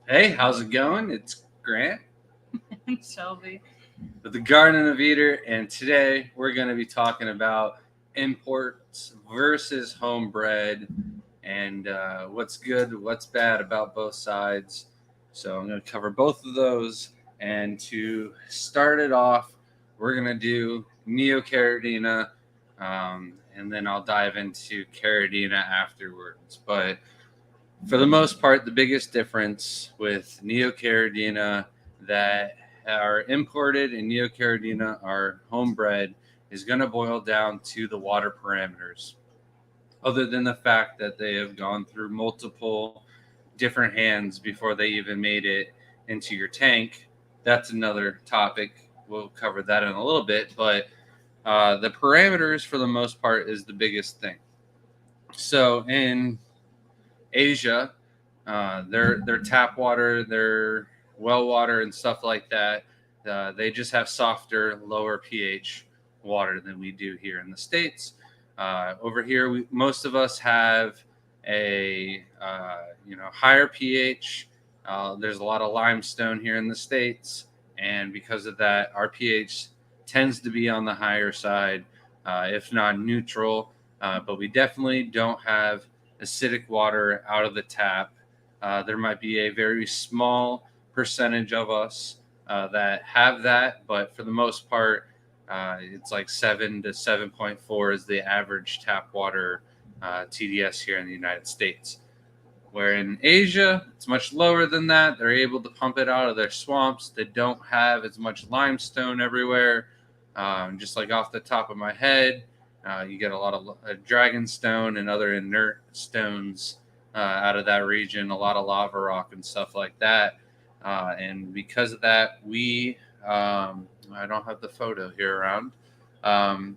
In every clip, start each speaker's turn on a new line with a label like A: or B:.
A: Hey, how's it going? It's Grant
B: Shelby.
A: with the Garden of Eater, and today we're going to be talking about imports versus homebred and what's good, what's bad about both sides. So I'm going to cover both of those. And to start it off, we're going to do Neocaridina, and then I'll dive into Caridina afterwards. But for the most part, the biggest difference with Neocaridina that are imported and Neocaridina are homebred is going to boil down to the water parameters. Other than the fact that they have gone through multiple different hands before they even made it into your tank, that's another topic. We'll cover that in a little bit, but the parameters for the most part is the biggest thing. So in Asia, their tap water, their well water, and stuff like that. They just have softer, lower pH water than we do here in the states. Over here, most of us have a higher pH. There's a lot of limestone here in the states, and because of that, our pH tends to be on the higher side, if not neutral. But we definitely don't have acidic water out of the tap. There might be a very small percentage of us that have that, but for the most part, it's like 7 to 7.4 is the average tap water TDS here in the United States. Where in Asia, it's much lower than that. They're able to pump it out of their swamps. They don't have as much limestone everywhere. Just like off the top of my head, you get a lot of dragonstone and other inert stones out of that region, a lot of lava rock and stuff like that. And because of that, I don't have the photo here around. Um,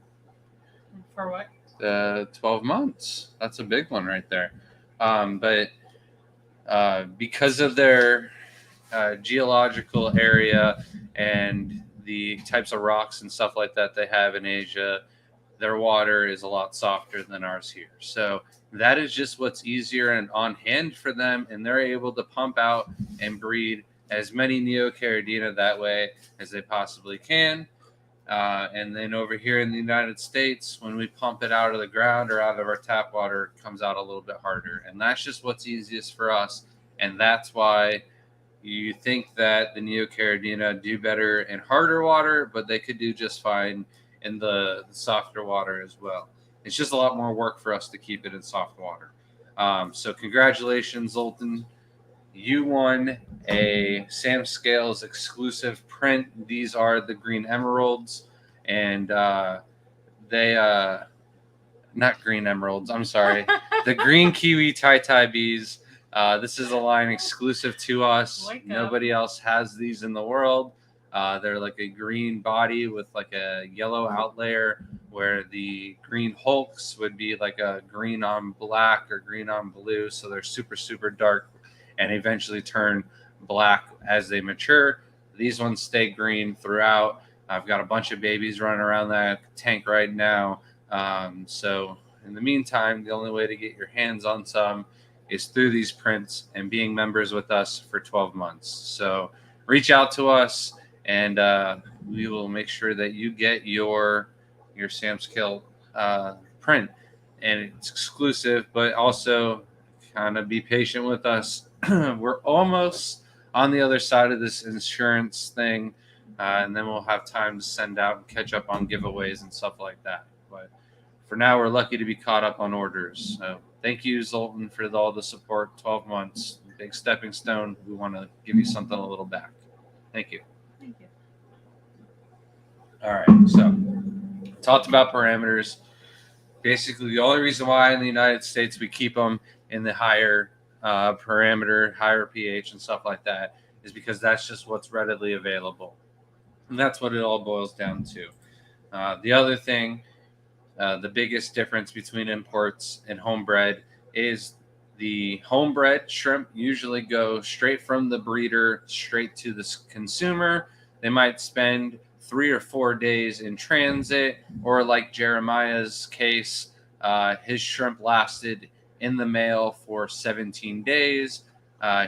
B: For what?
A: 12 months. That's a big one right there. But because of their geological area and the types of rocks and stuff like that they have in Asia, their water is a lot softer than ours here. So that is just what's easier and on hand for them, and they're able to pump out and breed as many Neocaridina that way as they possibly can. And then over here in the United States, when we pump it out of the ground or out of our tap water, it comes out a little bit harder. And that's just what's easiest for us. And that's why you think that the Neocaridina do better in harder water, but they could do just fine in the softer water as well. It's just a lot more work for us to keep it in soft water. So congratulations, Zoltan. You won a Sam Scales exclusive print. These are the green emeralds, and they not green emeralds. I'm sorry, the green kiwi tie tie bees. This is a line exclusive to us.
B: Wake up.
A: Nobody else has these in the world. They're like a green body with like a yellow outlayer, where the green hulks would be like a green on black or green on blue. So they're super, super dark and eventually turn black as they mature. These ones stay green throughout. I've got a bunch of babies running around that tank right now. So in the meantime, the only way to get your hands on some is through these prints and being members with us for 12 months. So reach out to us, and we will make sure that you get your Sam Scale print, and it's exclusive. But also, kind of be patient with us. We're almost on the other side of this insurance thing, and then we'll have time to send out and catch up on giveaways and stuff like that. But for now, we're lucky to be caught up on orders. So thank you, Zoltan, for all the support. 12 months, big stepping stone. We want to give you something a little back. Thank you.
B: Thank you.
A: All right, so talked about parameters. Basically, the only reason why in the United States we keep them in the higher parameter, higher pH, and stuff like that is because that's just what's readily available. And that's what it all boils down to. The other thing, the biggest difference between imports and homebred is the homebred shrimp usually go straight from the breeder straight to the consumer. They might spend 3 or 4 days in transit, or like Jeremiah's case, his shrimp lasted in the mail for 17 days.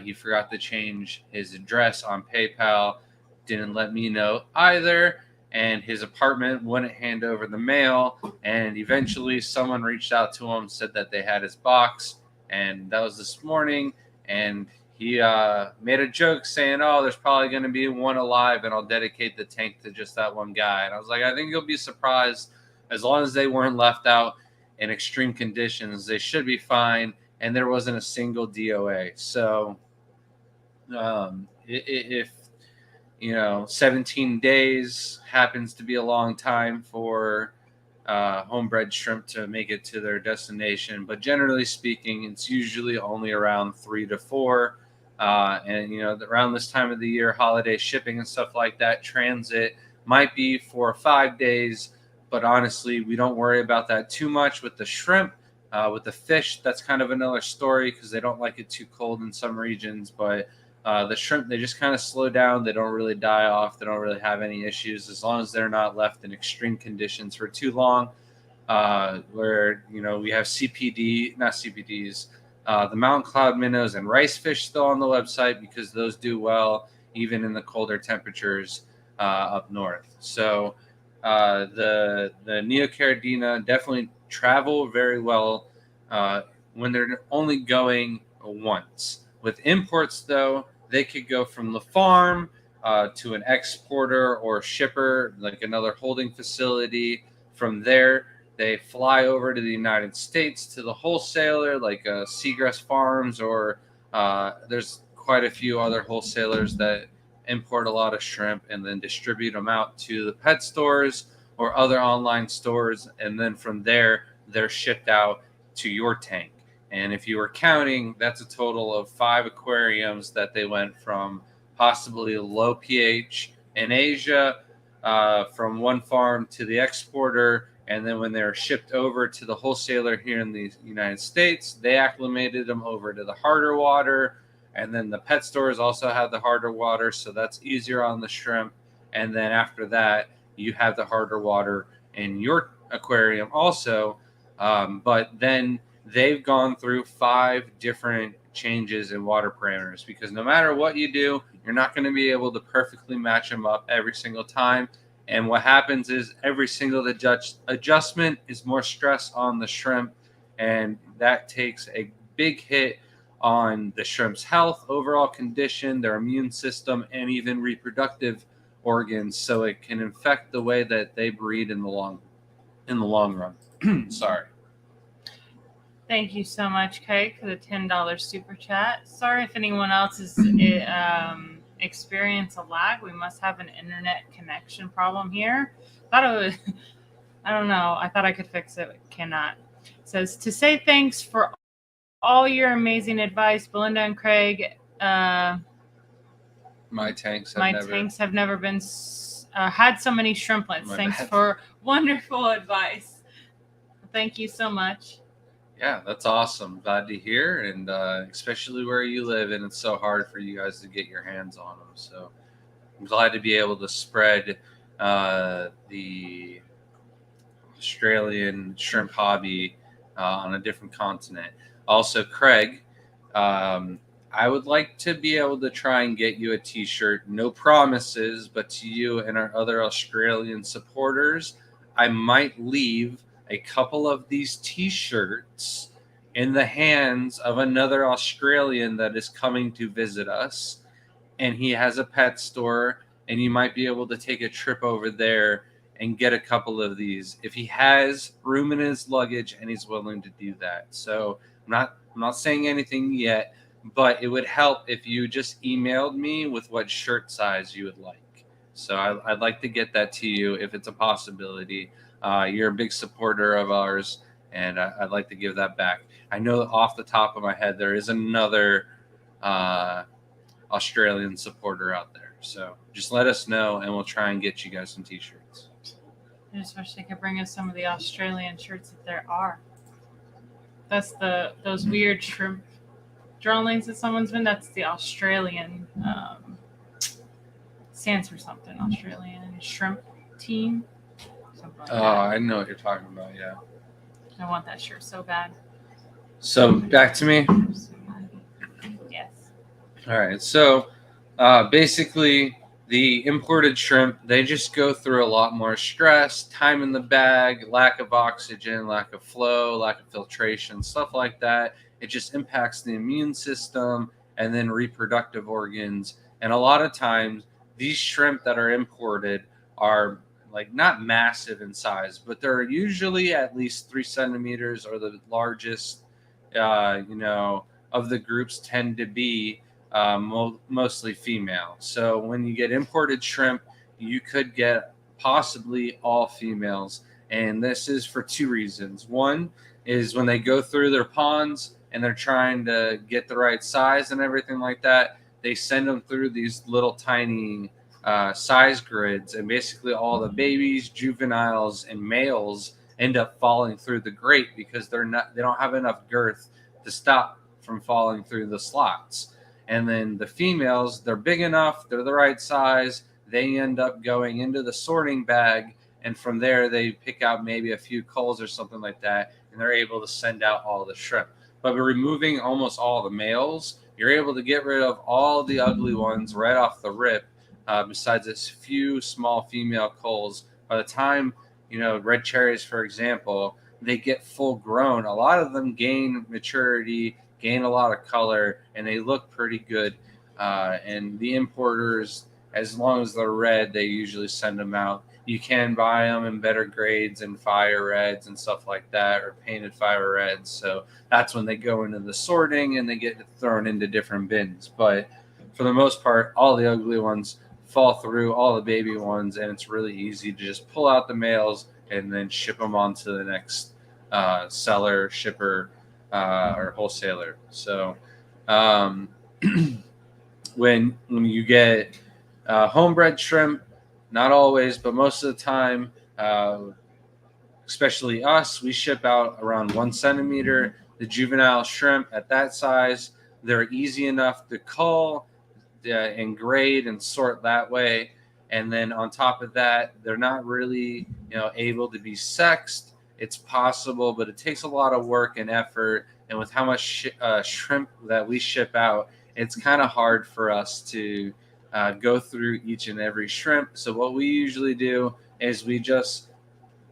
A: He forgot to change his address on PayPal, didn't let me know either, and his apartment wouldn't hand over the mail. And eventually, someone reached out to him, said that they had his box, and that was this morning. And he made a joke saying, "Oh, there's probably going to be one alive, and I'll dedicate the tank to just that one guy." And I was like, "I think you'll be surprised. As long as they weren't left out in extreme conditions, they should be fine." And there wasn't a single DOA. So, if 17 days happens to be a long time for homebred shrimp to make it to their destination, but generally speaking, it's usually only around 3 to 4. And around this time of the year, holiday shipping and stuff like that, transit might be 4 or 5 days. But honestly, we don't worry about that too much with the shrimp. With the fish, that's kind of another story because they don't like it too cold in some regions. But the shrimp, they just kind of slow down. They don't really die off. They don't really have any issues as long as they're not left in extreme conditions for too long. Where we have not CPDs, the mountain cloud minnows and rice fish still on the website because those do well even in the colder temperatures up north. So the Neocaridina definitely travel very well when they're only going once. With imports, though, they could go from the farm to an exporter or shipper, like another holding facility. From there, they fly over to the United States to the wholesaler, like Seagrass Farms, or there's quite a few other wholesalers that import a lot of shrimp and then distribute them out to the pet stores or other online stores. And then from there, they're shipped out to your tank. And if you were counting, that's a total of 5 aquariums that they went from possibly low pH in Asia from one farm to the exporter. And then when they're shipped over to the wholesaler here in the United States, they acclimated them over to the harder water. And then the pet stores also have the harder water, so that's easier on the shrimp. And then after that, you have the harder water in your aquarium also. But then they've gone through 5 different changes in water parameters because no matter what you do, you're not going to be able to perfectly match them up every single time. And what happens is every single adjustment is more stress on the shrimp, and that takes a big hit on the shrimp's health, overall condition, their immune system, and even reproductive organs. So it can affect the way that they breed in the long run. Sorry.
B: Thank you so much, Kate, for the $10 super chat. Sorry if anyone else has experienced a lag. We must have an internet connection problem here. I don't know. I thought I could fix it. Cannot. It says to say thanks for all your amazing advice, Belinda and Craig.
A: My tanks
B: have never been had so many shrimplets. Thanks for wonderful advice. Thank you so much.
A: Yeah, that's awesome. Glad to hear, and especially where you live, and it's so hard for you guys to get your hands on them. So I'm glad to be able to spread the Australian shrimp hobby on a different continent. Also, Craig, I would like to be able to try and get you a t-shirt. No promises, but to you and our other Australian supporters, I might leave a couple of these t-shirts in the hands of another Australian that is coming to visit us. And he has a pet store, and you might be able to take a trip over there and get a couple of these if he has room in his luggage and he's willing to do that. So I'm not saying anything yet, but it would help if you just emailed me with what shirt size you would like. So I'd like to get that to you if it's a possibility. You're a big supporter of ours, and I'd like to give that back. I know off the top of my head there is another Australian supporter out there. So just let us know, and we'll try and get you guys some t-shirts.
B: I just wish they could bring us some of the Australian shirts that there are. That's those weird shrimp drawings that someone's been. That's the Australian stands for something. Australian shrimp team. Like
A: I know what you're talking about. Yeah.
B: I want that shirt so bad.
A: So back to me.
B: Yes.
A: All right. So basically, the imported shrimp, they just go through a lot more stress, time in the bag, lack of oxygen, lack of flow, lack of filtration, stuff like that. It just impacts the immune system and then reproductive organs. And a lot of times, these shrimp that are imported are like not massive in size, but they're usually at least 3 centimeters, or the largest, you know, of the groups tend to be mostly female. So when you get imported shrimp, you could get possibly all females. And this is for two reasons. One is when they go through their ponds and they're trying to get the right size and everything like that, they send them through these little tiny size grids, and basically all the babies, juveniles, and males end up falling through the grate because they don't have enough girth to stop from falling through the slots. And then the females, they're big enough, they're the right size, they end up going into the sorting bag, and from there they pick out maybe a few culls or something like that, and they're able to send out all the shrimp. But by removing almost all the males, you're able to get rid of all the ugly ones right off the rip. Besides a few small female culls, by the time, red cherries, for example, they get full grown, a lot of them gain maturity, gain a lot of color, and they look pretty good. And the importers, as long as they're red, they usually send them out. You can buy them in better grades and fire reds and stuff like that, or painted fire reds. So that's when they go into the sorting and they get thrown into different bins. But for the most part, all the ugly ones fall through, all the baby ones, and it's really easy to just pull out the males and then ship them on to the next seller, shipper, or wholesaler. So um, when you get homebred shrimp, not always, but most of the time, especially us, we ship out around 1 centimeter. The juvenile shrimp at that size, they're easy enough to cull and grade and sort that way. And then on top of that, they're not really able to be sexed. It's possible, but it takes a lot of work and effort. And with how much shrimp that we ship out, it's kind of hard for us to go through each and every shrimp. So what we usually do is the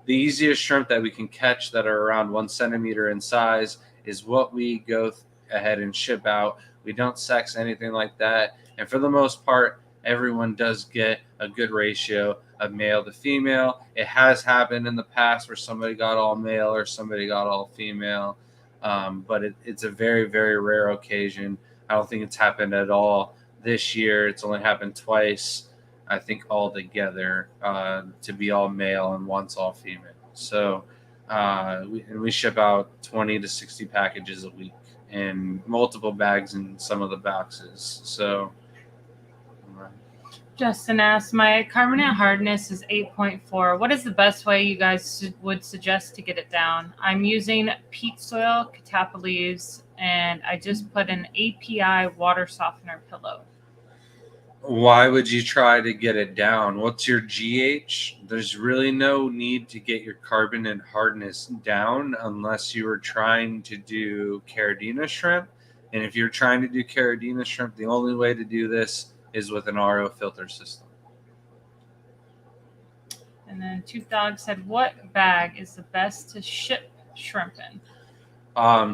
A: easiest shrimp that we can catch that are around 1 centimeter in size is what we go ahead and ship out. We don't sex anything like that. And for the most part, everyone does get a good ratio of male to female. It has happened in the past where somebody got all male or somebody got all female, but it's a very, very rare occasion. I don't think it's happened at all this year. It's only happened twice, I think, all together, to be all male and once all female. So we ship out 20 to 60 packages a week and multiple bags in some of the boxes. So
B: Justin asks, my carbonate hardness is 8.4. What is the best way you guys would suggest to get it down? I'm using peat soil, catappa leaves, and I just put an API water softener pillow.
A: why would you try to get it down? What's your GH? There's really no need to get your carbonate hardness down unless you were trying to do Caridina shrimp. And if you're trying to do Caridina shrimp, the only way to do this is with an RO filter system.
B: And then Tooth Dog said, what bag is the best to ship shrimp in?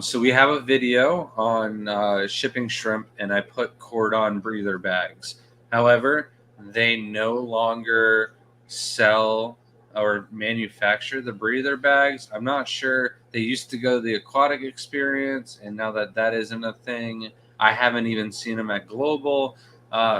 A: So we have a video on shipping shrimp, and I put cordon breather bags. However, they no longer sell or manufacture the breather bags. I'm not sure. They used to go the Aquatic Experience, and now that isn't a thing, I haven't even seen them at Global.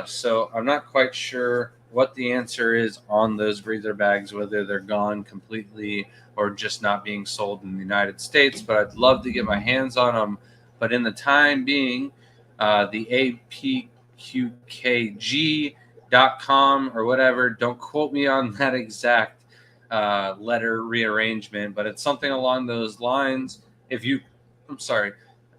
A: So I'm not quite sure what the answer is on those breather bags, whether they're gone completely or just not being sold in the United States, but I'd love to get my hands on them. But in the time being, the apqkg.com or whatever, don't quote me on that exact letter rearrangement, but it's something along those lines. If you,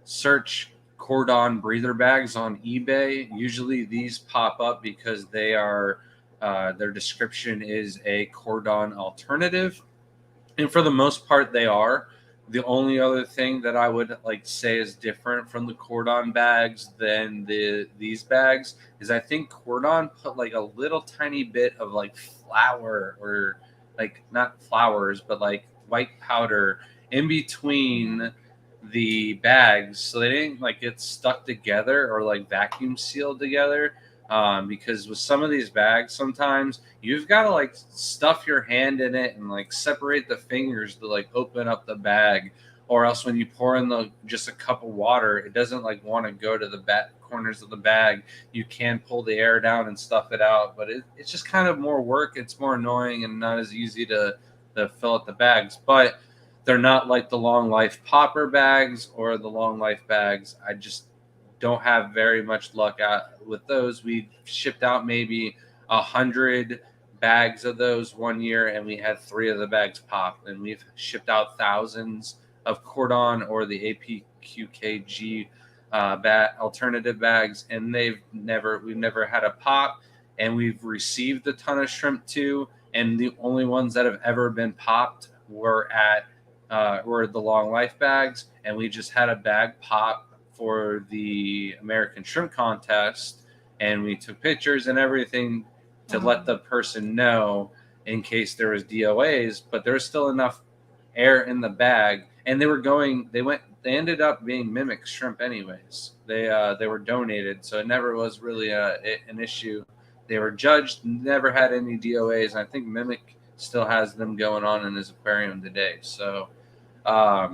A: search cordon breather bags on eBay, usually these pop up because they are, their description is a cordon alternative. And for the most part, they are. The only other thing that I would like say is different from the cordon bags than these bags is I think cordon put like a little tiny bit of like flour, or like not flowers but like white powder in between the bags, so they didn't like get stuck together or like vacuum sealed together. Because with some of these bags, sometimes you've got to like stuff your hand in it and like separate the fingers to like open up the bag, or else when you pour in the just a cup of water, it doesn't like want to go to the back corners of the bag. You can pull the air down and stuff it out, but it's just kind of more work. It's more annoying and not as easy to fill out the bags, but they're not like the long life popper bags or the long life bags. I just don't have very much luck with those. We shipped out maybe 100 bags of those one year, and we had 3 of the bags pop. And we've shipped out thousands of cordon or the APQKG alternative bags, and we've never had a pop. And we've received a ton of shrimp too, and the only ones that have ever been popped were the long life bags, and we just had a bag pop for the American Shrimp Contest, and we took pictures and everything to let the person know in case there was DOAs, but there was still enough air in the bag, and they ended up being mimic shrimp anyways. They were donated, so it never was really an issue. They were judged, never had any DOAs, and I think Mimic still has them going on in his aquarium today. So I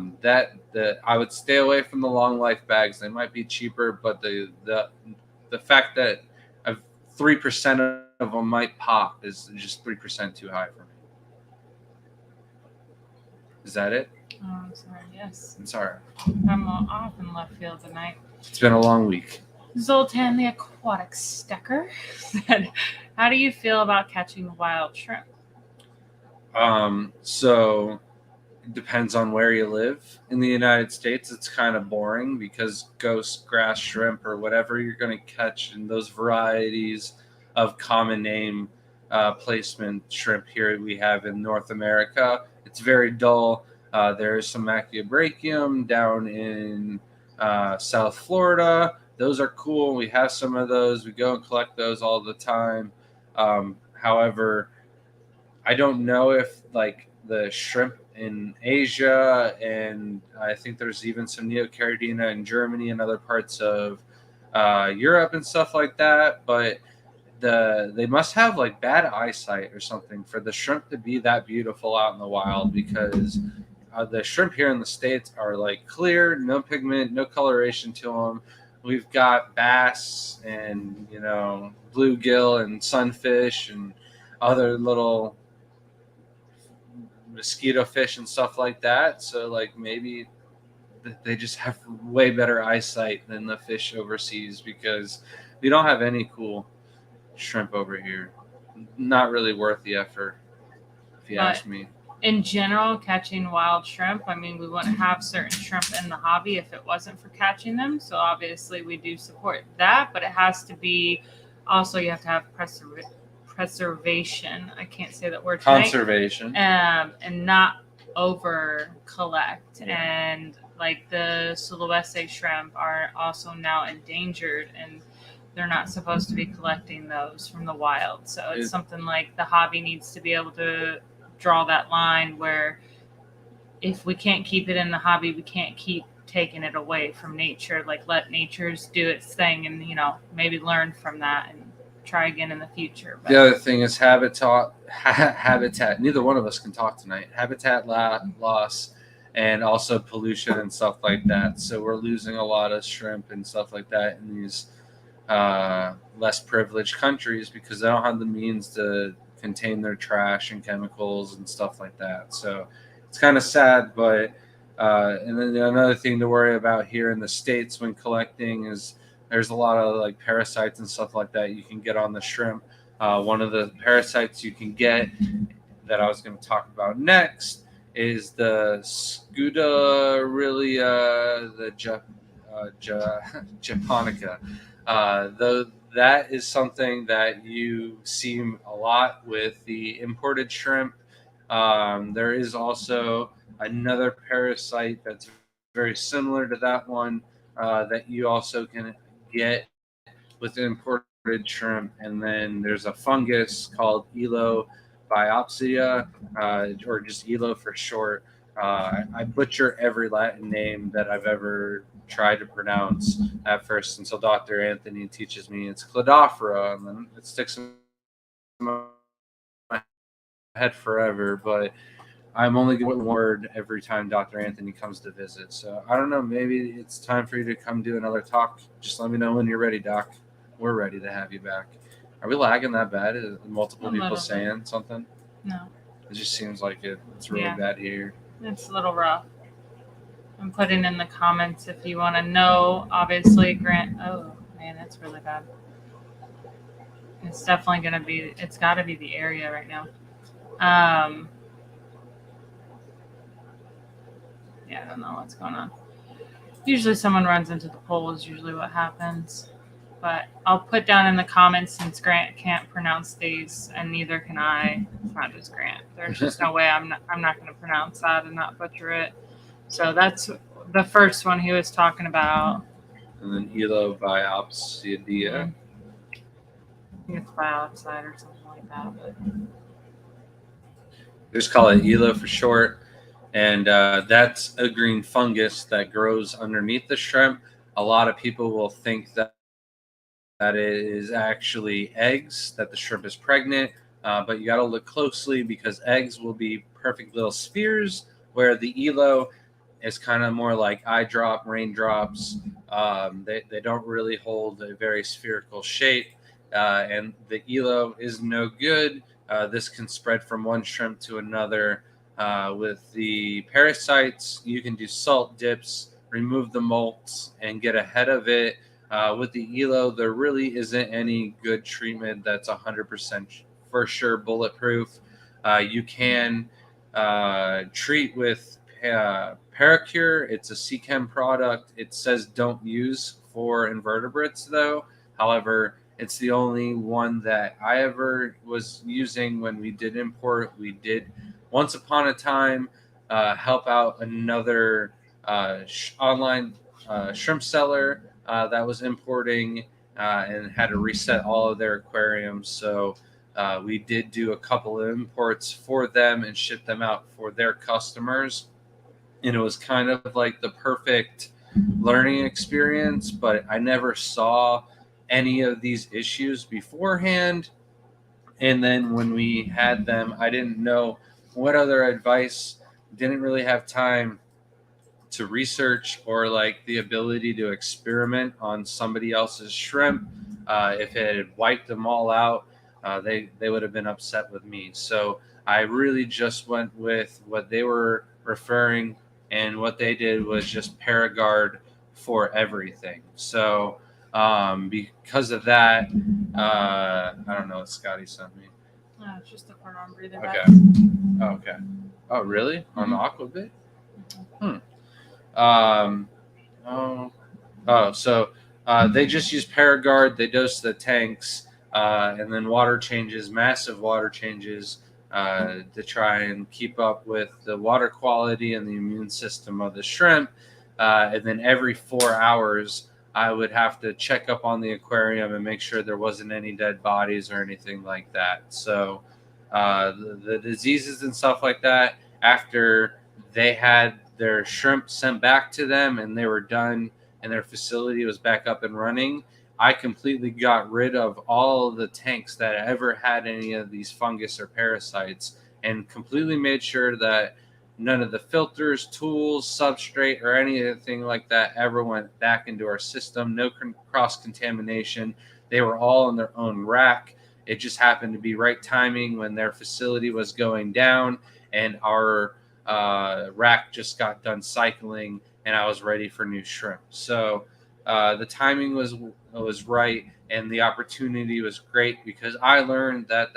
A: would stay away from the long life bags. They might be cheaper, but the fact that 3% of them might pop is just 3% too high for me. Is that it?
B: Oh, I'm sorry. Yes.
A: I'm sorry.
B: I'm off in left field tonight.
A: It's been a long week.
B: Zoltan the Aquatic Stecker said, "How do you feel about catching wild shrimp?"
A: So it depends on where you live. In the United States, it's kind of boring because ghost grass shrimp or whatever you're going to catch in those varieties of common name placement shrimp here we have in North America, it's very dull. There is some Maculabrachium down in South Florida. Those are cool. We have some of those. We go and collect those all the time. However, I don't know if like the shrimp in Asia, and I think there's even some Neocaridina in Germany and other parts of Europe and stuff like that. But they must have like bad eyesight or something for the shrimp to be that beautiful out in the wild, because the shrimp here in the States are like clear, no pigment, no coloration to them. We've got bass and bluegill and sunfish and other little mosquito fish and stuff like that. So like maybe they just have way better eyesight than the fish overseas, because we don't have any cool shrimp over here. Not really worth the effort, if you ask me.
B: In general, catching wild shrimp, I mean, we wouldn't have certain shrimp in the hobby if it wasn't for catching them. So obviously we do support that, but it has to be also, you have to have preservation. I can't say that word tonight.
A: Conservation.
B: And not over collect.
A: Yeah.
B: And like the Sulawesi shrimp are also now endangered, and they're not supposed to be collecting those from the wild. So it's something like the hobby needs to be able to draw that line where if we can't keep it in the hobby, we can't keep taking it away from nature. Like, let nature's do its thing, and maybe learn from that and try again in the future.
A: But the other thing is habitat. Neither one of us can talk tonight. Habitat loss, and also pollution and stuff like that. So we're losing a lot of shrimp and stuff like that in these less privileged countries, because they don't have the means to contain their trash and chemicals and stuff like that. So it's kind of sad. But and then another thing to worry about here in the States when collecting is there's a lot of like parasites and stuff like that you can get on the shrimp. One of the parasites you can get that I was going to talk about next is the Scudarillia, japonica. That is something that you see a lot with the imported shrimp. There is also another parasite that's very similar to that one that you also can get with imported shrimp. And then there's a fungus called Elobiopsia, or just Elo for short. I butcher every Latin name that I've ever tried to pronounce at first until Dr. Anthony teaches me it's Cladophora, and then it sticks in my head forever. But I'm only going to get one word every time Dr. Anthony comes to visit. So I don't know. Maybe it's time for you to come do another talk. Just let me know when you're ready, Doc. We're ready to have you back. Are we lagging that bad? Is multiple people saying something?
B: No.
A: It just seems like it's really bad here.
B: It's a little rough. I'm putting in the comments if you want to know. Obviously, Grant. Oh, man, that's really bad. It's definitely going to be, it's got to be the area right now. Yeah, I don't know what's going on. Usually someone runs into the pole is usually what happens. But I'll put down in the comments, since Grant can't pronounce these, and neither can I. It's not just Grant. There's just no way I'm not going to pronounce that and not butcher it. So that's the first one he was talking about.
A: And then Elobiopsia.
B: I think it's biopside or something like that. But
A: just call it Elo for short. And that's a green fungus that grows underneath the shrimp. A lot of people will think that it is actually eggs, that the shrimp is pregnant, but you got to look closely because eggs will be perfect little spheres, where the Elo is kind of more like eye drop, raindrops. They don't really hold a very spherical shape, and the Elo is no good. This can spread from one shrimp to another. With the parasites, you can do salt dips, remove the molts, and get ahead of it. With the Elo, there really isn't any good treatment that's 100% for sure bulletproof. You can treat with Paracure. It's a CChem product. It says don't use for invertebrates, though. However, it's the only one that I ever was using when we did import. We did once upon a time help out another online shrimp seller that was importing and had to reset all of their aquariums. So we did do a couple of imports for them and ship them out for their customers. And it was kind of like the perfect learning experience, but I never saw any of these issues beforehand. And then when we had them, I didn't know what other advice, didn't really have time to research or like the ability to experiment on somebody else's shrimp. If it had wiped them all out, they would have been upset with me. So I really just went with what they were referring, and what they did was just Paragard for everything. So because of that, I don't know what Scotty sent me.
B: no, it's just a part on breathing.
A: Okay. Oh, okay. Oh, really? On the Aquabit? So they just use Paragard. They dose the tanks, and then water changes, massive water changes, to try and keep up with the water quality and the immune system of the shrimp. And then every 4 hours, I would have to check up on the aquarium and make sure there wasn't any dead bodies or anything like that. So the diseases and stuff like that, after they had their shrimp sent back to them and they were done and their facility was back up and running, I completely got rid of all of the tanks that ever had any of these fungus or parasites, and completely made sure that none of the filters, tools, substrate, or anything like that ever went back into our system. No cross-contamination. They were all in their own rack. It just happened to be right timing when their facility was going down, and our rack just got done cycling, and I was ready for new shrimp. So the timing was right, and the opportunity was great, because I learned that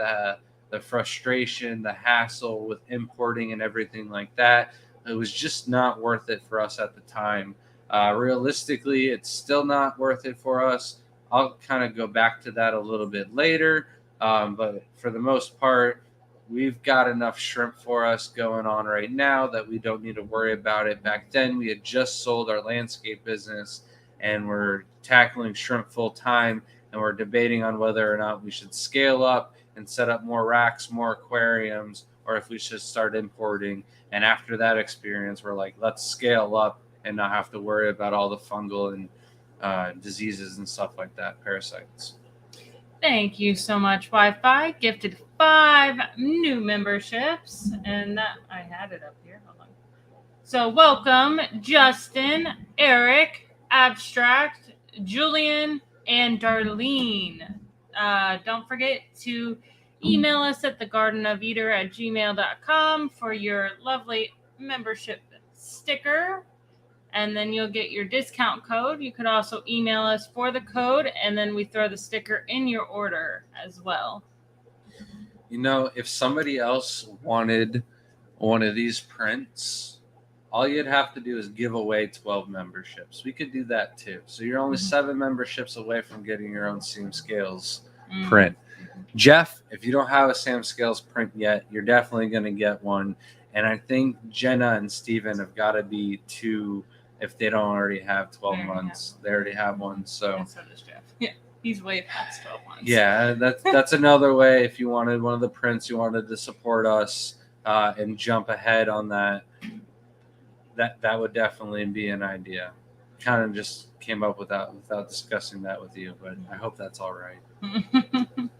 A: the frustration, the hassle with importing and everything like that, it was just not worth it for us at the time. Realistically, it's still not worth it for us. I'll kind of go back to that a little bit later. But for the most part, we've got enough shrimp for us going on right now that we don't need to worry about it. Back then, we had just sold our landscape business and we're tackling shrimp full time, and we're debating on whether or not we should scale up and set up more racks, more aquariums, or if we should start importing. And after that experience, we're like, let's scale up and not have to worry about all the fungal and diseases and stuff like that, parasites.
B: Thank you so much, Wi-Fi. Gifted 5 new memberships, and I had it up here. Hold on. So welcome, Justin, Eric, Abstract, Julian, and Darlene. Don't forget to email us at thegardenofeater@gmail.com for your lovely membership sticker, and then you'll get your discount code. You could also email us for the code, and then we throw the sticker in your order as well.
A: You know, if somebody else wanted one of these prints, all you'd have to do is give away 12 memberships. We could do that too. So you're only 7 memberships away from getting your own Sam Scales print. Jeff, if you don't have a Sam Scales print yet, you're definitely going to get one. And I think Jenna and Steven have got to be 2 if they don't already have 12 months. They already have one. So,
B: and so does Jeff. Yeah, he's way past 12 months.
A: Yeah, that's another way. If you wanted one of the prints, you wanted to support us and jump ahead on that, that would definitely be an idea. Kind of just came up without discussing that with you, but I hope that's all right.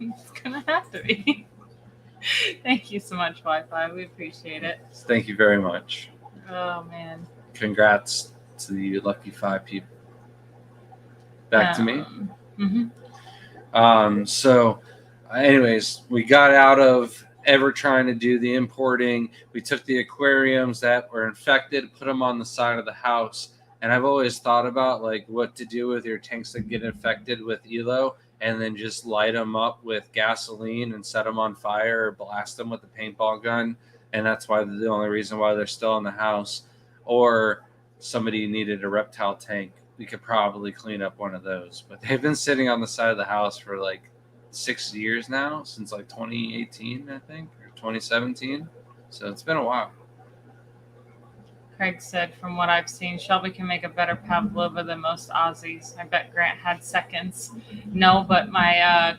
B: It's gonna have to be. Thank you so much, Wi-Fi. We appreciate it.
A: Thank you very much.
B: Oh man.
A: Congrats to the lucky 5 people. Back to me. So anyways, we got out of ever trying to do the importing. We took the aquariums that were infected, put them on the side of the house. And I've always thought about like what to do with your tanks that get infected with ELO, and then just light them up with gasoline and set them on fire or blast them with a paintball gun. And that's why the only reason why they're still in the house. Or somebody needed a reptile tank, we could probably clean up one of those. But they've been sitting on the side of the house for like 6 years now, since like 2018, I think, or 2017. So it's been a while.
B: Craig said, from what I've seen, Shelby can make a better pavlova than most Aussies. I bet Grant had seconds. No, but my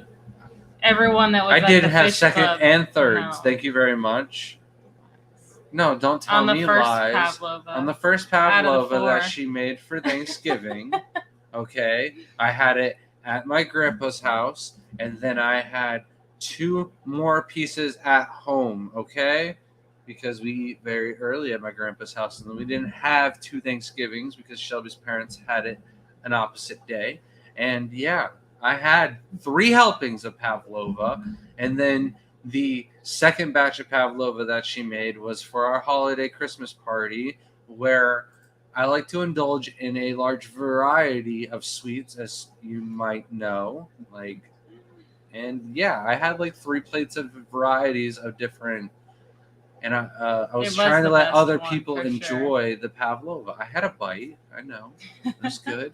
B: everyone that was
A: I
B: at
A: did
B: the
A: have
B: fish
A: second
B: club,
A: and thirds.
B: no.
A: Thank you very much. No, don't tell
B: On the
A: me
B: first
A: lies.
B: pavlova.
A: On the first
B: Out of the
A: pavlova
B: 4.
A: that she made for Thanksgiving, okay, I had it at my grandpa's house, and then I had 2 more pieces at home, okay, because we eat very early at my grandpa's house, and then we didn't have 2 Thanksgivings because Shelby's parents had it an opposite day. And yeah, I had 3 helpings of pavlova, and then the second batch of pavlova that she made was for our holiday Christmas party, where I like to indulge in a large variety of sweets, as you might know. And yeah, I had like 3 plates of varieties of different. And I was trying to let other people enjoy the pavlova. I had a bite. I know. It was good.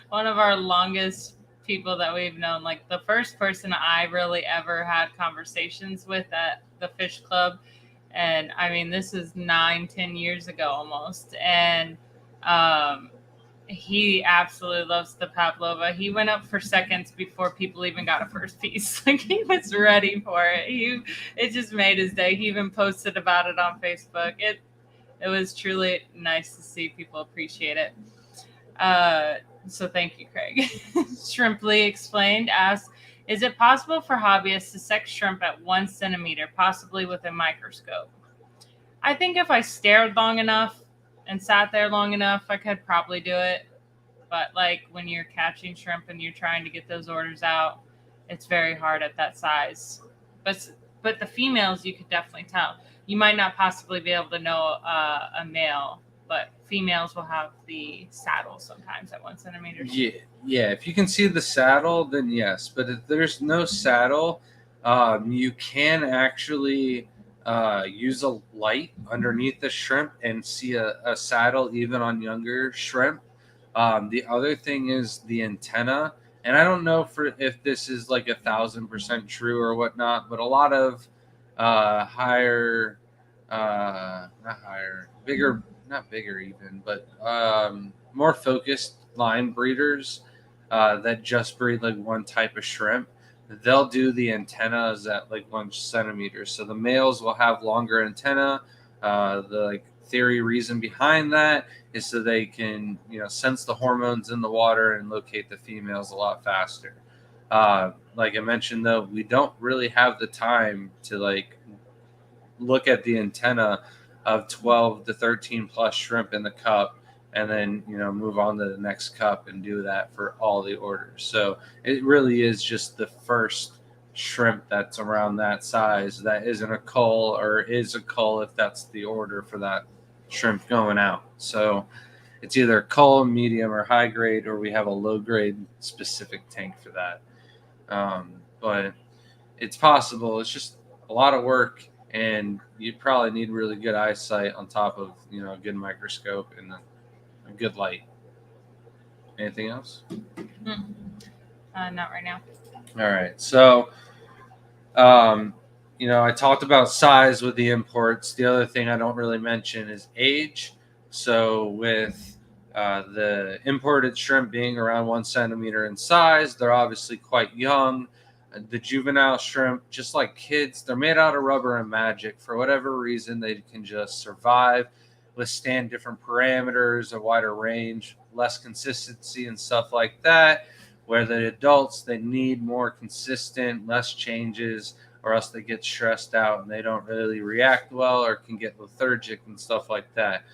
B: One of our longest people that we've known, like the first person I really ever had conversations with at the fish club. And I mean, this is 9-10 years ago almost. And he absolutely loves the pavlova. He went up for seconds before people even got a first piece. Like he was ready for it. It just made his day. He even posted about it on Facebook. It was truly nice to see people appreciate it. So thank you, Craig. Shrimply Explained asks, is it possible for hobbyists to sex shrimp at 1 centimeter, possibly with a microscope? I think if I stared long enough and sat there long enough, I could probably do it. But like when you're catching shrimp and you're trying to get those orders out, it's very hard at that size. But the females, you could definitely tell. You might not possibly be able to know a male, but females will have the saddle sometimes at 1 centimeter.
A: Yeah. If you can see the saddle, then yes. But if there's no saddle, you can actually use a light underneath the shrimp and see a saddle even on younger shrimp. The other thing is the antenna. And I don't know if this is like 1,000% true or whatnot, but a lot of higher, not higher, bigger, not bigger even, but more focused line breeders that just breed like one type of shrimp. They'll do the antennas at like 1 centimeter. So the males will have longer antenna. The like theory reason behind that is so they can sense the hormones in the water and locate the females a lot faster. Like I mentioned, though, we don't really have the time to like look at the antenna of 12 to 13 plus shrimp in the cup and then move on to the next cup and do that for all the orders. So it really is just the first shrimp that's around that size that isn't a cull, or is a cull if that's the order for that shrimp going out. So it's either cull, medium, or high grade, or we have a low grade specific tank for that. But it's possible. It's just a lot of work, and you probably need really good eyesight on top of a good microscope and a good light. Anything else?
B: Not right now.
A: All right. So, I talked about size with the imports. The other thing I don't really mention is age. So with the imported shrimp being around 1 centimeter in size, they're obviously quite young. The juvenile shrimp, just like kids, they're made out of rubber and magic. For whatever reason, they can just survive, withstand different parameters, a wider range, less consistency, and stuff like that. Where the adults, they need more consistent, less changes, or else they get stressed out and they don't really react well or can get lethargic and stuff like that.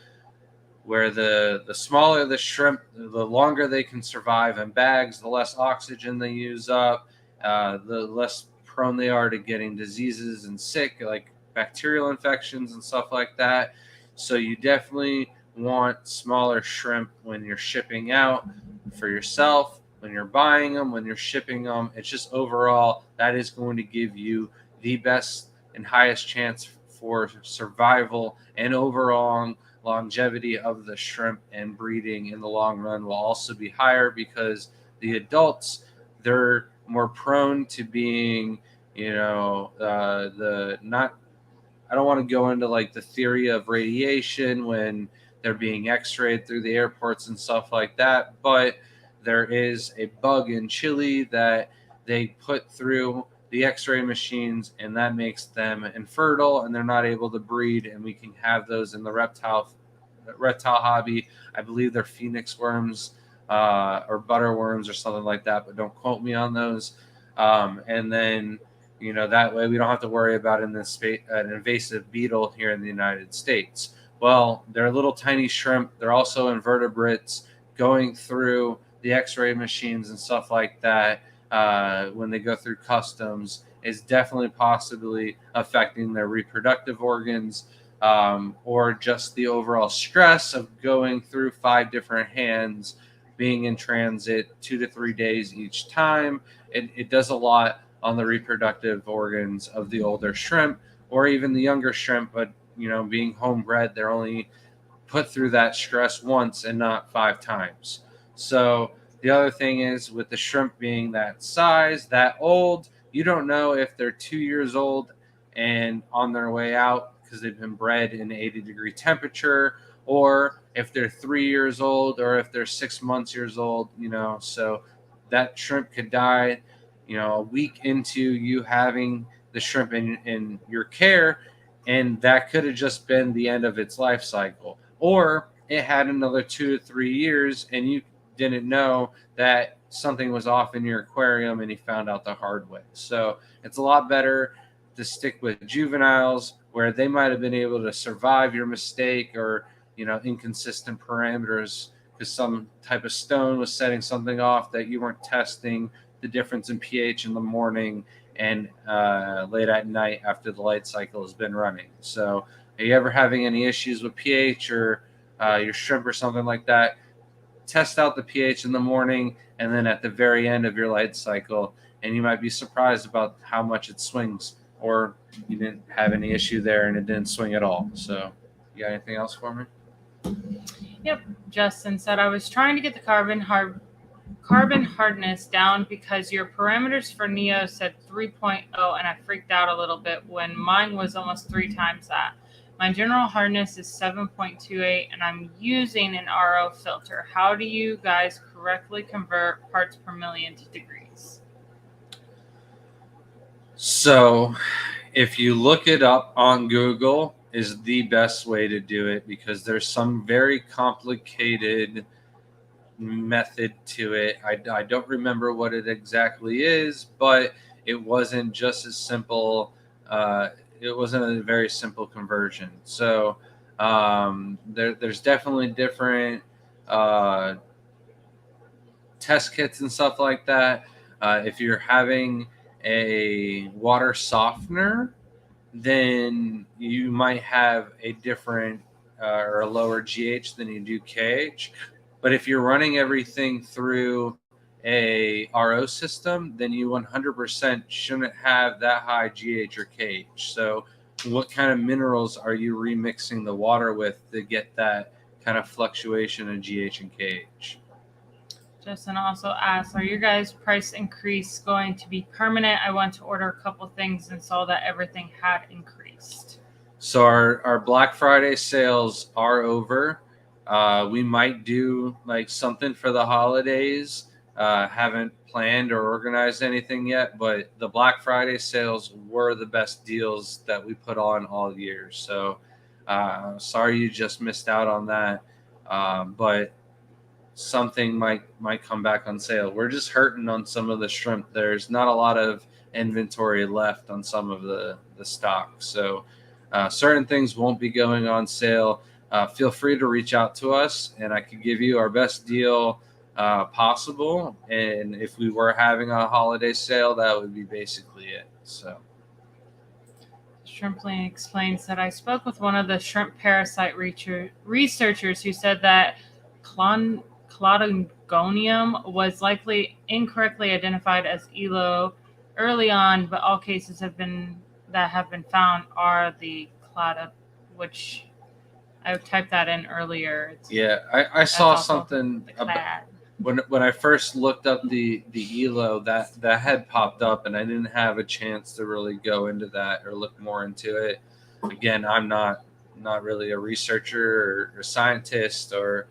A: Where the smaller the shrimp, the longer they can survive in bags, the less oxygen they use up, the less prone they are to getting diseases and sick, like bacterial infections and stuff like that. So you definitely want smaller shrimp when you're shipping out for yourself, when you're buying them, when you're shipping them. It's just overall that is going to give you the best and highest chance for survival and overall longevity of the shrimp, and breeding in the long run will also be higher because the adults, they're more prone to being, the not. I don't want to go into like the theory of radiation when they're being x-rayed through the airports and stuff like that, but there is a bug in Chile that they put through the x-ray machines, and that makes them infertile and they're not able to breed, and we can have those in the reptile hobby. I believe they're phoenix worms or butter worms or something like that, but don't quote me on those. And then that way we don't have to worry about an invasive beetle here in the United States. Well, they're little tiny shrimp. They're also invertebrates going through the x-ray machines and stuff like that. When they go through customs, is definitely possibly affecting their reproductive organs, or just the overall stress of going through 5 different hands, being in transit 2 to 3 days each time. It does a lot on the reproductive organs of the older shrimp or even the younger shrimp. But being homebred, they're only put through that stress once and not 5 times. So the other thing is, with the shrimp being that size, that old, you don't know if they're 2 years old and on their way out because they've been bred in 80-degree temperature, or if they're 3 years old, or if they're 6 months years old. So that shrimp could die a week into you having the shrimp in your care, and that could have just been the end of its life cycle. Or it had another 2 to 3 years and you didn't know that something was off in your aquarium, and you found out the hard way. So it's a lot better to stick with juveniles, where they might have been able to survive your mistake or inconsistent parameters because some type of stone was setting something off that you weren't testing the difference in pH in the morning and late at night after the light cycle has been running. So are you ever having any issues with pH or your shrimp or something like that? Test out the pH in the morning and then at the very end of your light cycle, and you might be surprised about how much it swings, or you didn't have any issue there and it didn't swing at all. So you got anything else for me?
B: Yep. Justin said, I was trying to get the carbon carbon hardness down because your parameters for Neo said 3.0, and I freaked out a little bit when mine was almost 3 times that. My general hardness is 7.28, and I'm using an RO filter. How do you guys correctly convert parts per million to degrees?
A: So, if you look it up on Google, is the best way to do it, because there's some very complicated method to it. I don't remember what it exactly is, but it wasn't just as simple. It wasn't a very simple conversion. So there's definitely different uh, test kits and stuff like that. If you're having a water softener, then you might have a different or a lower GH than you do KH. But if you're running everything through a RO system, then you 100% shouldn't have that high GH or KH. So what kind of minerals are you remixing the water with to get that kind of fluctuation in GH and KH?
B: Justin also asks, are your guys' price increase going to be permanent? I went to order a couple things and saw that everything had increased.
A: So our Black Friday sales are over. We might do like something for the holidays. Haven't planned or organized anything yet, but the Black Friday sales were the best deals that we put on all year. So sorry you just missed out on that, but something might come back on sale. We're just hurting on some of the shrimp. There's not a lot of inventory left on some of the stock, so certain things won't be going on sale. Feel free to reach out to us, and I could give you our best deal possible. And if we were having a holiday sale, that would be basically it. So.
B: Shrimpling explains that I spoke with one of the shrimp parasite researchers who said that Cladogonium was likely incorrectly identified as ELO early on, but all cases have been found are the clada, which I typed that in earlier.
A: Yeah, I saw something
B: about
A: when I first looked up the ELO, that had popped up, and I didn't have a chance to really go into that or look more into it. Again, I'm not really a researcher or scientist or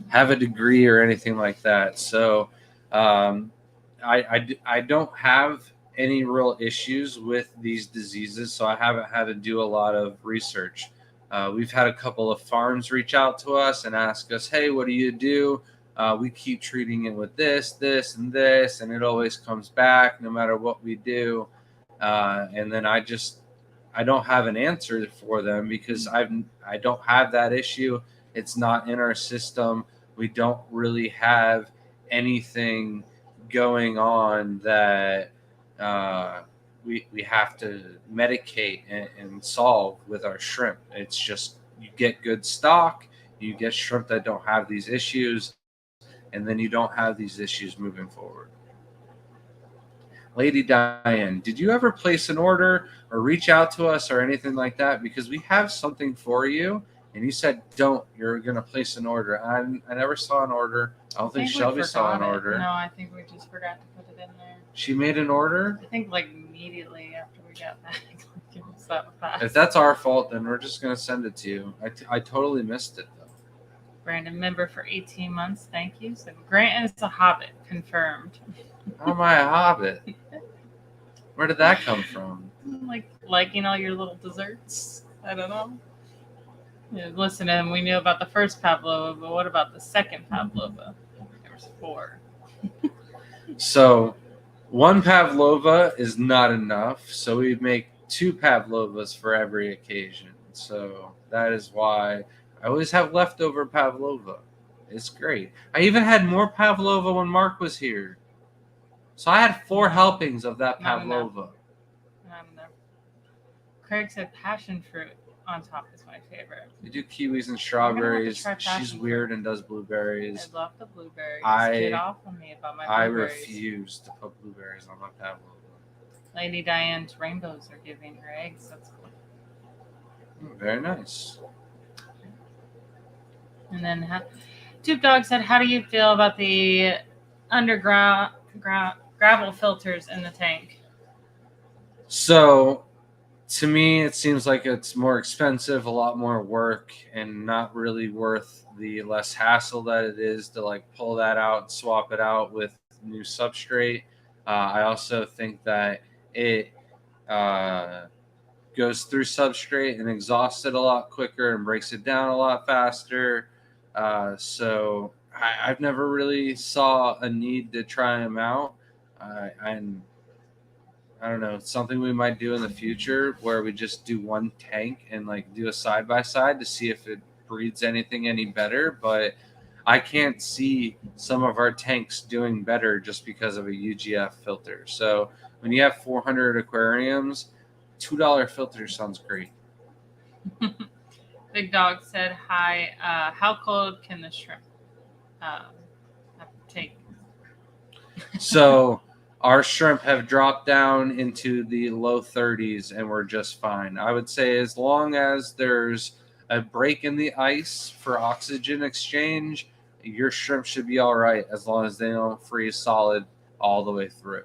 A: have a degree or anything like that. So I don't have any real issues with these diseases, so I haven't had to do a lot of research. We've had a couple of farms reach out to us and ask us, hey, what do you do? We keep treating it with this, and this, and it always comes back no matter what we do. And then I don't have an answer for them because I don't have that issue. It's not in our system. We don't really have anything going on that we have to medicate and solve with our shrimp. It's just you get good stock, you get shrimp that don't have these issues, and then you don't have these issues moving forward. Lady Diane, did you ever place an order or reach out to us or anything like that? Because we have something for you. And you said, don't, you're going to place an order. I never saw an order. I don't think Shelby saw an order.
B: No, I think we just forgot to put it in there.
A: She made an order?
B: I think like immediately after we got back. It was that fast.
A: If that's our fault, then we're just going to send it to you. I totally missed it, though.
B: Brandon, member for 18 months. Thank you. So Grant is a hobbit. Confirmed.
A: How am I a hobbit? Where did that come from?
B: Like liking all your little desserts? I don't know. Yeah, listen, and we knew about the first pavlova, but what about the second pavlova? There was 4.
A: So 1 pavlova is not enough. So we make 2 pavlovas for every occasion. So that is why I always have leftover pavlova. It's great. I even had more pavlova when Mark was here. So I had 4 helpings of that pavlova.
B: Not enough. Craig said passion fruit on top is my favorite.
A: We do kiwis and strawberries. She's weird and does blueberries.
B: I love the blueberries.
A: Get
B: off of me about my
A: blueberries. I refuse to put blueberries on my pavlova.
B: Lady Diane's rainbows are giving her eggs. That's cool.
A: Very nice.
B: And then Tube Dog said, how do you feel about the underground gravel filters in the tank?
A: So to me, it seems like it's more expensive, a lot more work, and not really worth the less hassle that it is to like pull that out, swap it out with new substrate. I also think that it uh, goes through substrate and exhausts it a lot quicker and breaks it down a lot faster. I've never really saw a need to try them out. And I don't know, it's something we might do in the future where we just do one tank and like do a side by side to see if it breeds anything any better. But I can't see some of our tanks doing better just because of a UGF filter. So when you have 400 aquariums, $2 filter sounds great.
B: Big Dog said hi. How cold can the shrimp take?
A: So our shrimp have dropped down into the low 30s and we're just fine. I would say as long as there's a break in the ice for oxygen exchange, your shrimp should be all right as long as they don't freeze solid all the way through.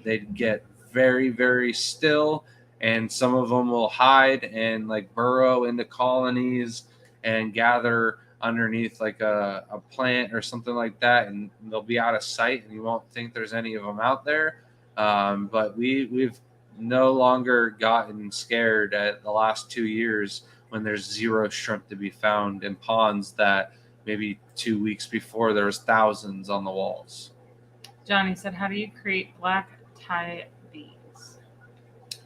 A: They get very, very still, and some of them will hide and like burrow into colonies and gather underneath like a plant or something like that, and they'll be out of sight and you won't think there's any of them out there. But we've no longer gotten scared at the last 2 years when there's zero shrimp to be found in ponds that maybe 2 weeks before there was thousands on the walls.
B: Johnny said, how do you create black tie beads?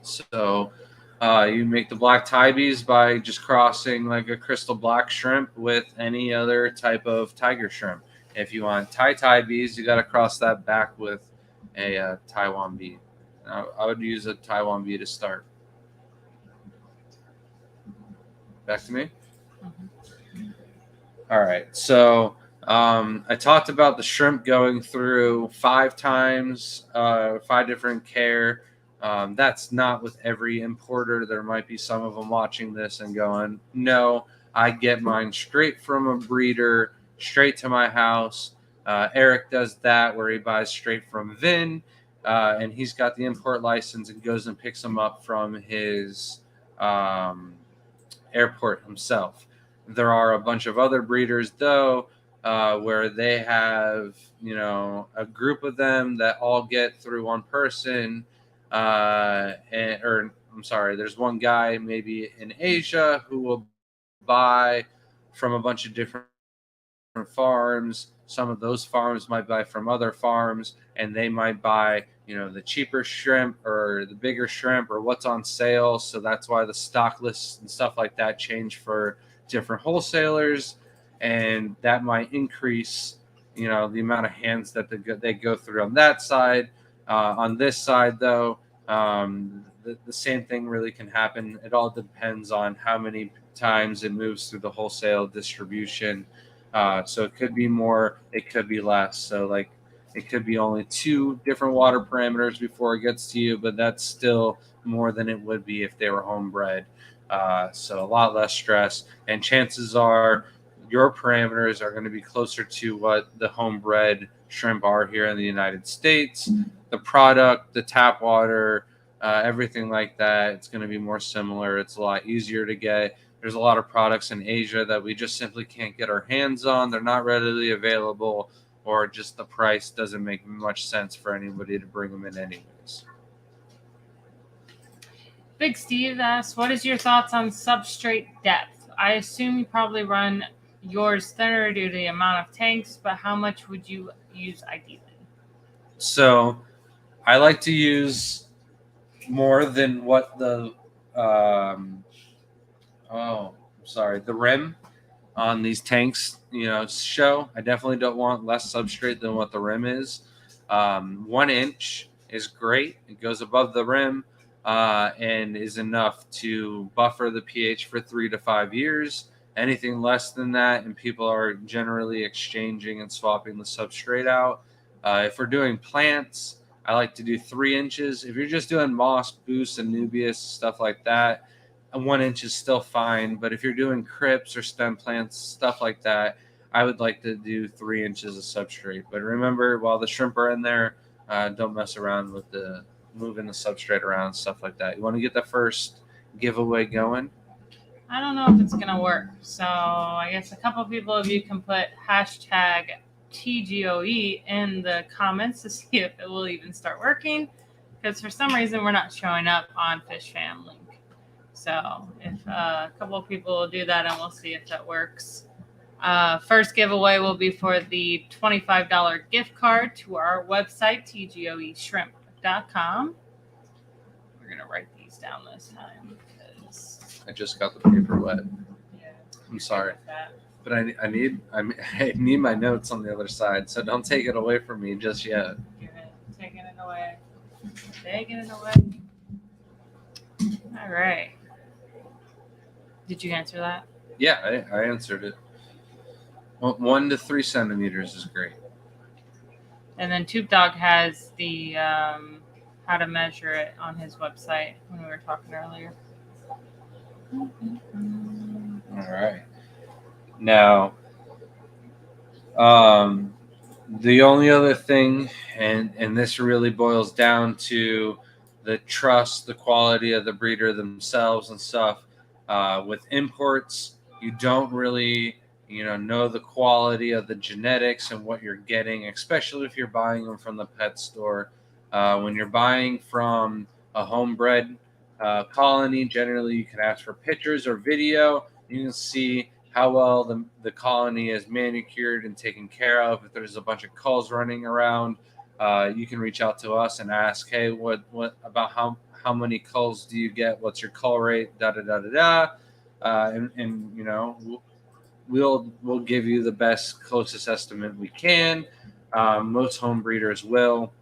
A: So you make the black tie bees by just crossing like a crystal black shrimp with any other type of tiger shrimp. If you want tie bees, you got to cross that back with a Taiwan bee. I would use a Taiwan bee to start. Back to me.
B: Mm-hmm.
A: All right. So I talked about the shrimp going through 5 times, 5 different care. That's not with every importer. There might be some of them watching this and going, no, I get mine straight from a breeder, straight to my house. Eric does that where he buys straight from Vin, and he's got the import license and goes and picks them up from his airport himself. There are a bunch of other breeders, though, where they have, a group of them that all get through one person. Or I'm sorry, there's one guy maybe in Asia who will buy from a bunch of different farms. Some of those farms might buy from other farms, and they might buy, the cheaper shrimp or the bigger shrimp or what's on sale. So that's why the stock lists and stuff like that change for different wholesalers, and that might increase, the amount of hands that they go through on that side. On this side, though, the same thing really can happen. It all depends on how many times it moves through the wholesale distribution. So it could be more, it could be less. So like it could be only 2 different water parameters before it gets to you, but that's still more than it would be if they were homebred. So a lot less stress, and chances are your parameters are going to be closer to what the homebred shrimp are here in the United States. The product, the tap water, everything like that, it's going to be more similar. It's a lot easier to get. There's a lot of products in Asia that we just simply can't get our hands on. They're not readily available, or just the price doesn't make much sense for anybody to bring them in anyways.
B: Big Steve asks, what is your thoughts on substrate depth? I assume you probably run yours thinner due to the amount of tanks, but how much would you use ideally?
A: So I like to use more than what the the rim on these tanks, show. I definitely don't want less substrate than what the rim is. 1 inch is great. It goes above the rim and is enough to buffer the pH for 3 to 5 years. Anything less than that, and people are generally exchanging and swapping the substrate out. If we're doing plants, I like to do 3 inches. If you're just doing moss, boost, and nubius, stuff like that, and 1 inch is still fine. But if you're doing crypts or stem plants, stuff like that, I would like to do 3 inches of substrate. But remember, while the shrimp are in there, don't mess around with the moving the substrate around, stuff like that. You want to get the first giveaway going.
B: I don't know if it's gonna work. So I guess a couple people of you can put hashtag TGOE in the comments to see if it will even start working. Because for some reason we're not showing up on Fish Fam link. So if a couple of people will do that, and we'll see if that works. First giveaway will be for the $25 gift card to our website, tgoeshrimp.com. We're gonna write these down this time because
A: I just got the paper wet.
B: yeah,
A: I'm sorry,
B: that.
A: but I need my notes on the other side, so don't take it away from me just yet.
B: Taking it away. Taking it away. All right. Did you answer that?
A: Yeah, I answered it. 1 to 3 centimeters is great.
B: And then Tube Dog has the how to measure it on his website when we were talking earlier.
A: All right. Now, the only other thing, and this really boils down to the trust, the quality of the breeder themselves and stuff. With imports, you don't really, know the quality of the genetics and what you're getting, especially if you're buying them from the pet store. When you're buying from a homebred colony, generally you can ask for pictures or video. You can see how well the colony is manicured and taken care of. If there's a bunch of culls running around, you can reach out to us and ask, hey, what about how many culls do you get? What's your cull rate? Da da da da da. And we'll give you the best, closest estimate we can. Most home breeders will.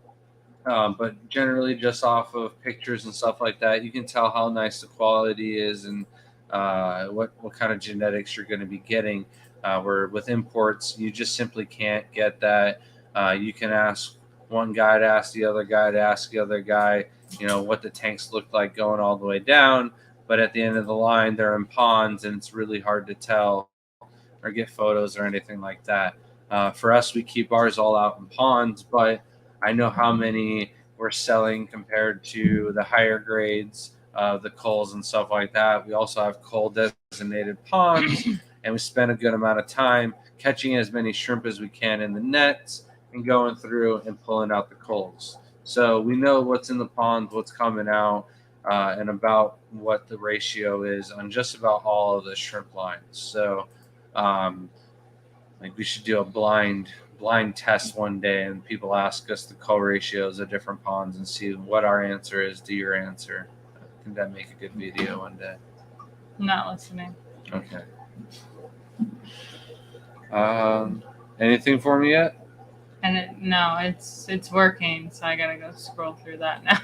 A: But generally, just off of pictures and stuff like that, you can tell how nice the quality is and what kind of genetics you're going to be getting. Where with imports, you just simply can't get that. You can ask one guy to ask the other guy to ask the other guy, what the tanks look like going all the way down. But at the end of the line, they're in ponds, and it's really hard to tell or get photos or anything like that. For us, we keep ours all out in ponds, but I know how many we're selling compared to the higher grades of the culls and stuff like that. We also have cull designated ponds, and we spend a good amount of time catching as many shrimp as we can in the nets and going through and pulling out the culls. So we know what's in the pond, what's coming out, and about what the ratio is on just about all of the shrimp lines. So we should do a blind test one day, and people ask us the cull ratios of different ponds and see what our answer is to your answer. I think that'd make a good video one day.
B: I'm not listening.
A: Okay. Anything for me yet?
B: And no, it's working, so I gotta go scroll through that now.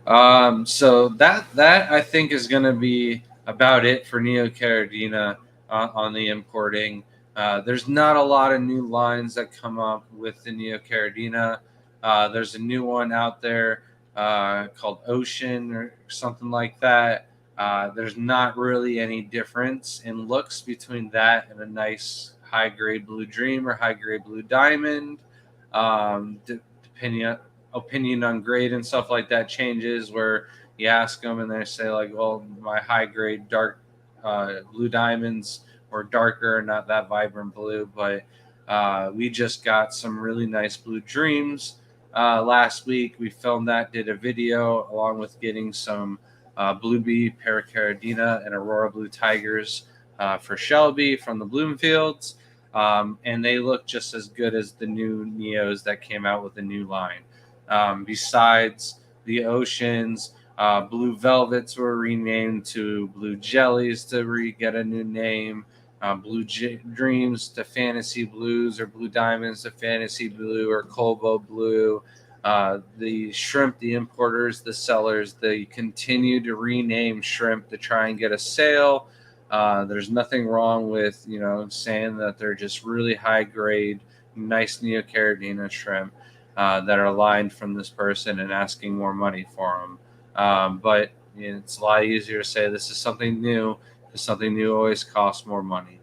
A: Okay. So that I think is going to be about it for Neocaridina on the importing. There's not a lot of new lines that come up with the Neocaridina. There's a new one out there called Ocean or something like that. There's not really any difference in looks between that and a nice high-grade Blue Dream or high-grade Blue Diamond. Opinion on grade and stuff like that changes, where you ask them and they say like, well, my high-grade dark Blue Diamonds or darker, not that vibrant blue, but we just got some really nice Blue Dreams last week. We filmed that, did a video along with getting some Blue Bee, Paracaridina, and Aurora Blue Tigers for Shelby from the Bloomfields, and they look just as good as the new Neos that came out with the new line. Besides the Oceans, Blue Velvets were renamed to Blue Jellies to get a new name. Blue Dreams to Fantasy Blues, or Blue Diamonds to Fantasy Blue, or Colbo Blue. The shrimp, the importers, the sellers, they continue to rename shrimp to try and get a sale. There's nothing wrong with saying that they're just really high grade, nice Neocaridina shrimp that are lined from this person and asking more money for them. But it's a lot easier to say this is something new, because something new always costs more money.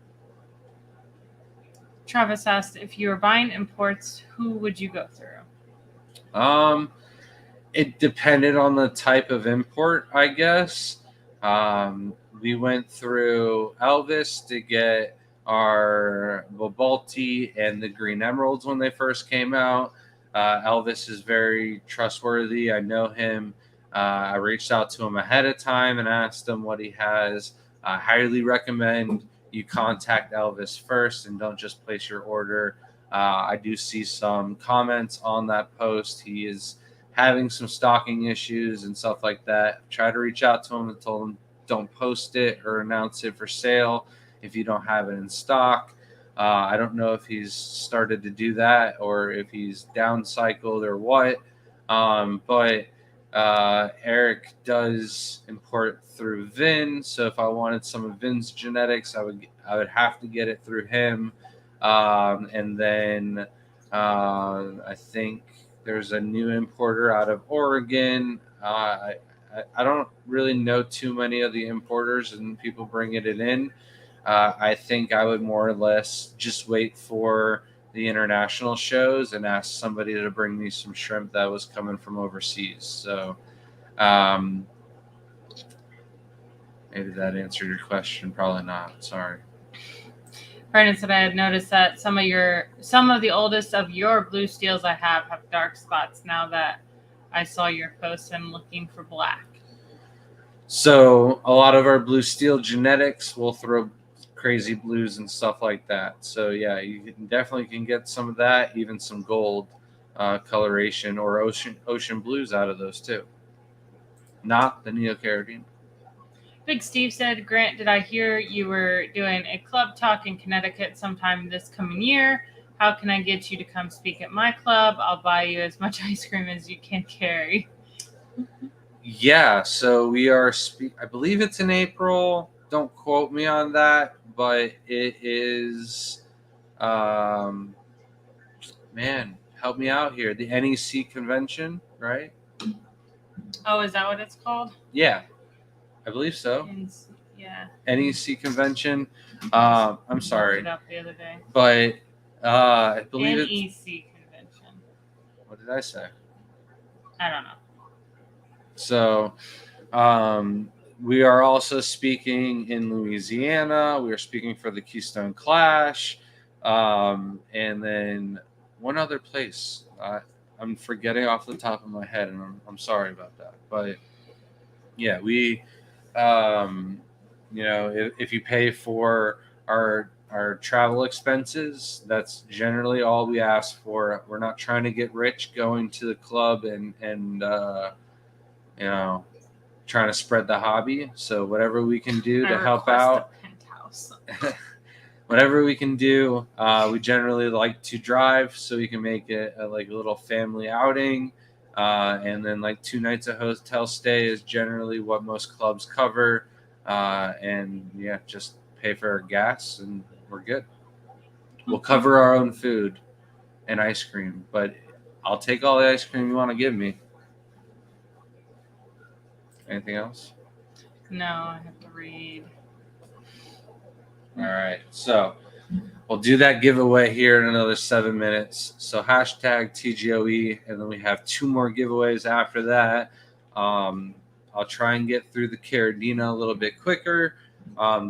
B: Travis asked, if you were buying imports, who would you go through?
A: It depended on the type of import, I guess. We went through Elvis to get our Bobalti and the Green Emeralds when they first came out. Elvis is very trustworthy. I know him. I reached out to him ahead of time and asked him what he has. I highly recommend you contact Elvis first and don't just place your order. I do see some comments on that post. He is having some stocking issues and stuff like that. Try to reach out to him and told him don't post it or announce it for sale if you don't have it in stock. I don't know if he's started to do that or if he's downcycled or what. But Eric does import through Vin, so if I wanted some of Vin's genetics, I would have to get it through him. And then I think there's a new importer out of Oregon. I don't really know too many of the importers and people bringing it in. I think I would more or less just wait for the international shows and ask somebody to bring me some shrimp that was coming from overseas. So maybe that answered your question. Probably not. Sorry.
B: Brandon said, I had noticed that some of the oldest of your blue steels I have dark spots. Now that I saw your post, I'm looking for black.
A: So a lot of our blue steel genetics will throw crazy blues and stuff like that. So yeah, you definitely can get some of that, even some gold coloration or ocean blues out of those too. Not the Neocaridine.
B: Big Steve said, Grant, did I hear you were doing a club talk in Connecticut sometime this coming year? How can I get you to come speak at my club? I'll buy you as much ice cream as you can carry.
A: Yeah, so we are I believe it's in April. Don't quote me on that, but it is man, help me out here. The NEC convention, right?
B: Oh, is that what it's called?
A: Yeah, I believe so.
B: Yeah.
A: NEC convention. I'm sorry.
B: I looked it up the other day.
A: But I believe
B: NEC convention.
A: What did I say?
B: I don't know.
A: So we are also speaking in Louisiana. We are speaking for the Keystone Clash. And then one other place. I'm forgetting off the top of my head, and I'm sorry about that. But yeah, we, if you pay for our travel expenses, that's generally all we ask for. We're not trying to get rich going to the club and trying to spread the hobby. So whatever we can do to help out, whatever we can do, we generally like to drive so we can make it a little family outing. And then 2 nights of hotel stay is generally what most clubs cover. And yeah, just pay for our gas and we're good. We'll cover our own food and ice cream, but I'll take all the ice cream you want to give me. Anything else?
B: No, I have to read.
A: All right, so we'll do that giveaway here in another 7 minutes. So hashtag TGOE, and then we have 2 more giveaways after that. I'll try and get through the Caridina a little bit quicker.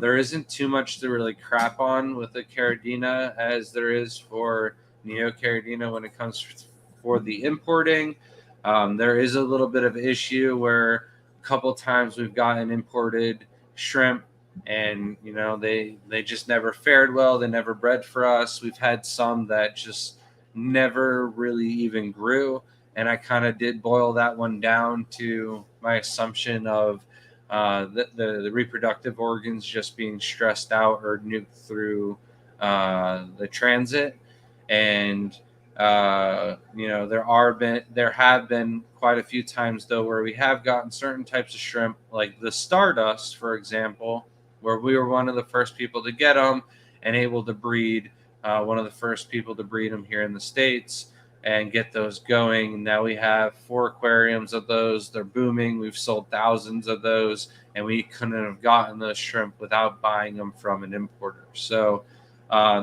A: There isn't too much to really crap on with the Caridina as there is for Neocaridina when it comes for the importing. There is a little bit of issue where a couple times we've gotten imported shrimp and they just never fared well. They never bred for us. We've had some that just never really even grew, and I kind of did boil that one down to my assumption of the reproductive organs just being stressed out or nuked through the transit. And there have been quite a few times though where we have gotten certain types of shrimp, like the Stardust, for example, where we were one of the first people to get them and able to breed, one of the first people to breed them here in the States and get those going. Now we have 4 aquariums of those. They're booming. We've sold thousands of those, and we couldn't have gotten those shrimp without buying them from an importer. So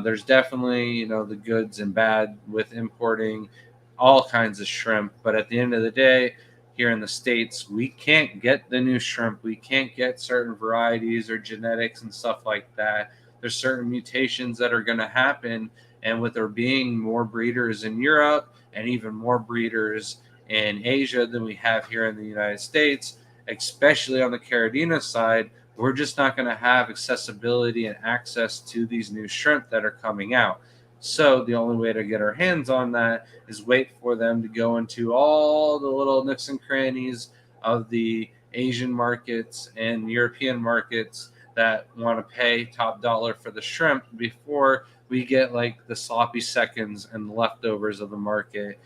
A: There's definitely, the goods and bad with importing all kinds of shrimp. But at the end of the day, here in the States, we can't get the new shrimp. We can't get certain varieties or genetics and stuff like that. There's certain mutations that are going to happen. And with there being more breeders in Europe and even more breeders in Asia than we have here in the United States, especially on the Caridina side, we're just not going to have accessibility and access to these new shrimp that are coming out. So the only way to get our hands on that is wait for them to go into all the little nooks and crannies of the Asian markets and European markets that want to pay top dollar for the shrimp before we get like the sloppy seconds and the leftovers of the market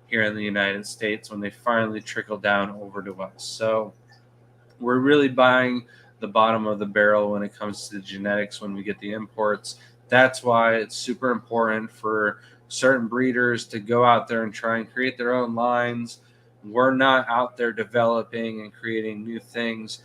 A: here in the United States when they finally trickle down over to us. So we're really buying the bottom of the barrel when it comes to the genetics when we get the imports. That's why it's super important for certain breeders to go out there and try and create their own lines. We're not out there developing and creating new things.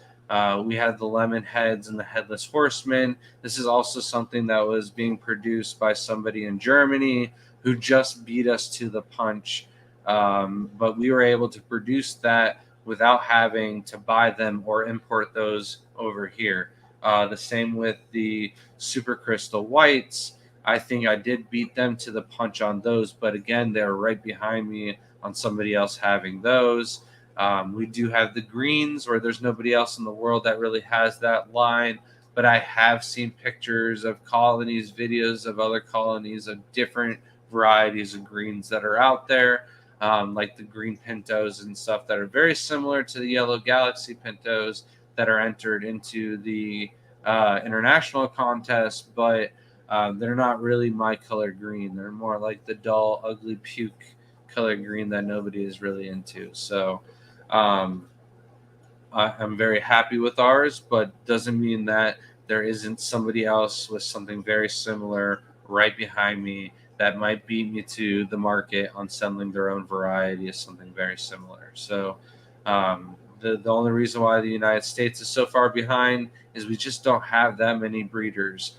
A: We had the lemon heads and the headless horsemen. This is also something that was being produced by somebody in Germany who just beat us to the punch. But we were able to produce that without having to buy them or import those over here. The same with the super crystal whites. I think I did beat them to the punch on those, but again, they're right behind me on somebody else having those. We do have the greens where there's nobody else in the world that really has that line, but I have seen pictures of colonies, videos of other colonies of different varieties of greens that are out there. Like the green pintos and stuff that are very similar to the yellow galaxy pintos that are entered into the international contest, but they're not really my color green. They're more like the dull, ugly puke color green that nobody is really into. So um, I'm very happy with ours, but doesn't mean that there isn't somebody else with something very similar right behind me that might beat me to the market on selling their own variety of something very similar. So the only reason why the United States is so far behind is we just don't have that many breeders.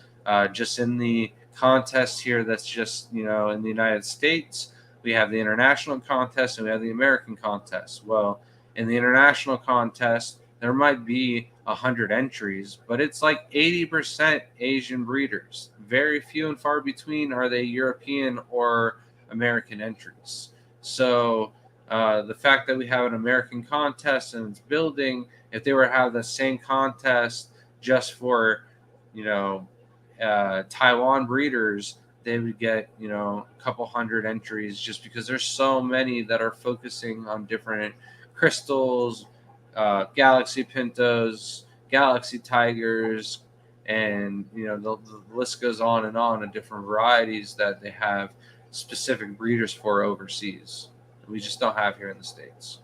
A: Just in the contest here, that's just in the United States, we have the international contest and we have the American contest. Well, in the international contest, there might be 100 entries, but it's like 80% Asian breeders. Very few and far between are they European or American entries. So the fact that we have an American contest and it's building, if they were to have the same contest just for, Taiwan breeders, they would get, a couple hundred entries just because there's so many that are focusing on different crystals, Galaxy Pintos, Galaxy Tigers, and the list goes on and on of different varieties that they have specific breeders for overseas. We just don't have here in the States.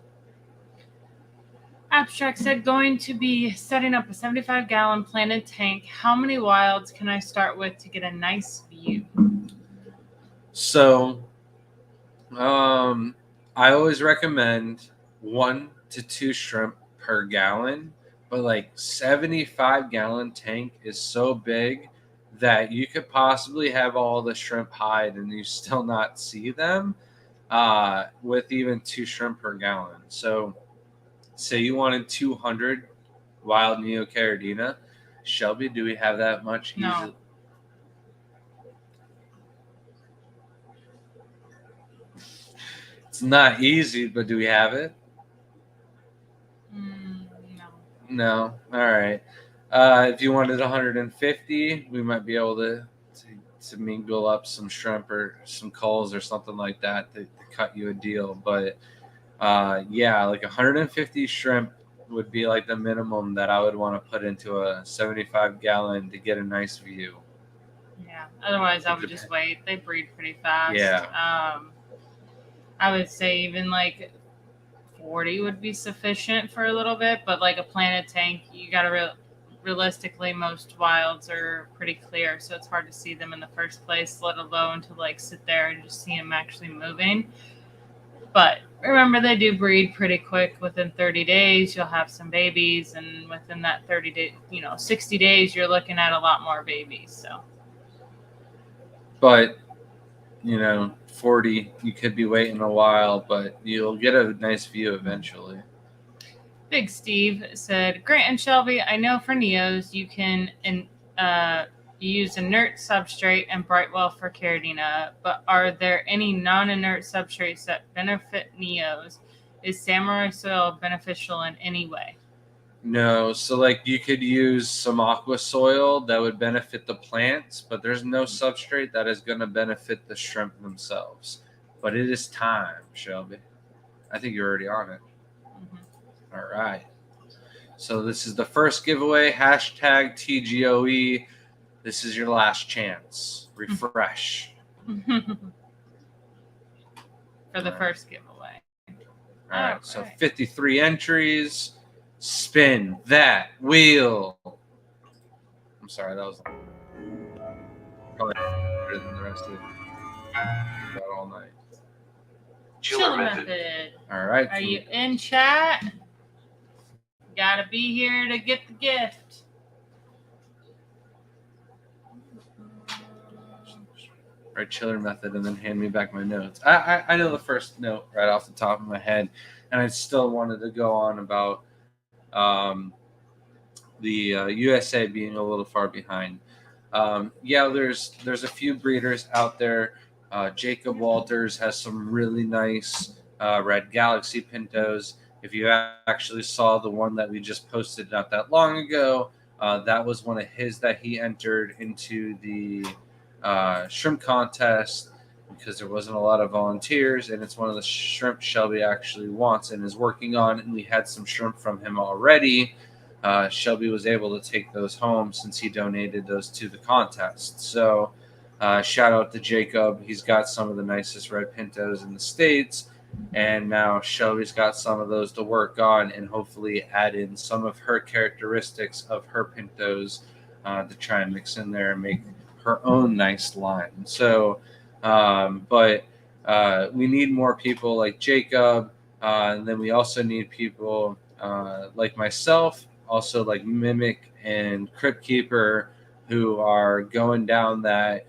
B: Abstract said, going to be setting up a 75-gallon planted tank. How many wilds can I start with to get a nice view?
A: So, I always recommend 1 to 2 shrimp per gallon, but like 75-gallon tank is so big that you could possibly have all the shrimp hide and you still not see them with even 2 shrimp per gallon. So say you wanted 200 wild Neocaridina. Shelby, do we have that much?
B: No.
A: Easily? It's not easy, but do we have it?
B: No.
A: No. All right. If you wanted 150, we might be able to mingle up some shrimp or some culls or something like that to cut you a deal. But yeah, like 150 shrimp would be like the minimum that I would want to put into a 75-gallon to get a nice view.
B: Yeah. Otherwise, I would just wait. They breed pretty fast.
A: Yeah.
B: I would say even like 40 would be sufficient for a little bit, but like a planted tank, you got to realistically, most wilds are pretty clear, so it's hard to see them in the first place, let alone to like sit there and just see them actually moving. But remember, they do breed pretty quick. Within 30 days, you'll have some babies, and within that 30 days, 60 days, you're looking at a lot more babies. So
A: But 40, you could be waiting a while, but you'll get a nice view eventually.
B: Big Steve said, Grant and Shelby, I know for Neos you can use inert substrate and Brightwell for Caridina, but are there any non-inert substrates that benefit Neos? Is Samurai soil beneficial in any way?
A: No, so like you could use some aqua soil that would benefit the plants, but there's no substrate that is going to benefit the shrimp themselves. But it is time, Shelby. I think you're already on it.
B: Mm-hmm.
A: All right. So this is the first giveaway. Hashtag TGOE. This is your last chance. Refresh.
B: For the first giveaway.
A: All right. So 53 entries. Spin that wheel. I'm sorry, that was probably better than the rest of it. Got all night.
B: Chiller method.
A: All right.
B: Are you in chat? Gotta be here to get the gift.
A: Right, chiller method, and then hand me back my notes. I know the first note right off the top of my head, and I still wanted to go on about the USA being a little far behind. There's a few breeders out there. Jacob Walters has some really nice Red Galaxy Pintos. If you actually saw the one that we just posted not that long ago, that was one of his that he entered into the shrimp contest because there wasn't a lot of volunteers, and it's one of the shrimp Shelby actually wants and is working on, and we had some shrimp from him already. Shelby was able to take those home since he donated those to the contest. So shout out to Jacob. He's got some of the nicest red pintos in the States, and now Shelby's got some of those to work on and hopefully add in some of her characteristics of her pintos to try and mix in there and make her own nice line. So, but we need more people like Jacob, and then we also need people like myself, also like Mimic and Crypt Keeper, who are going down that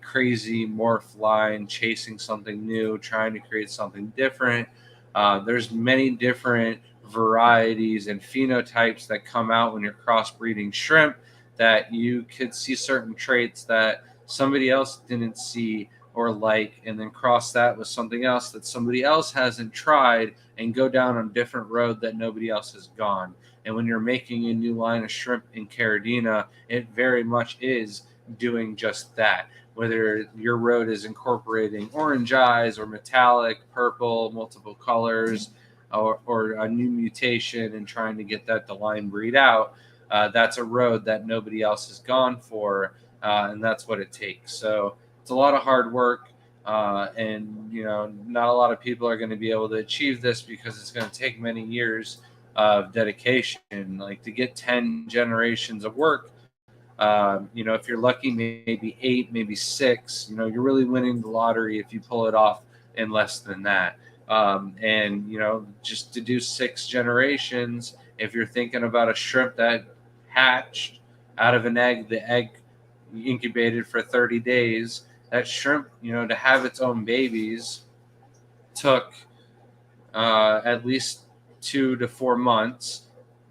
A: crazy morph line, chasing something new, trying to create something different. There's many different varieties and phenotypes that come out when you're crossbreeding shrimp, that you could see certain traits that somebody else didn't see or like, and then cross that with something else that somebody else hasn't tried and go down a different road that nobody else has gone. And when you're making a new line of shrimp in Caridina, it very much is doing just that. Whether your road is incorporating orange eyes or metallic, purple, multiple colors, or a new mutation and trying to get that to line breed out, that's a road that nobody else has gone for, and that's what it takes. So it's a lot of hard work, and not a lot of people are going to be able to achieve this because it's going to take many years of dedication. Like to get 10 generations of work, if you're lucky, maybe 8, maybe 6. You're really winning the lottery if you pull it off in less than that. And just to do 6 generations, if you're thinking about a shrimp that hatched out of an egg, the egg incubated for 30 days, that shrimp, to have its own babies took at least 2 to 4 months.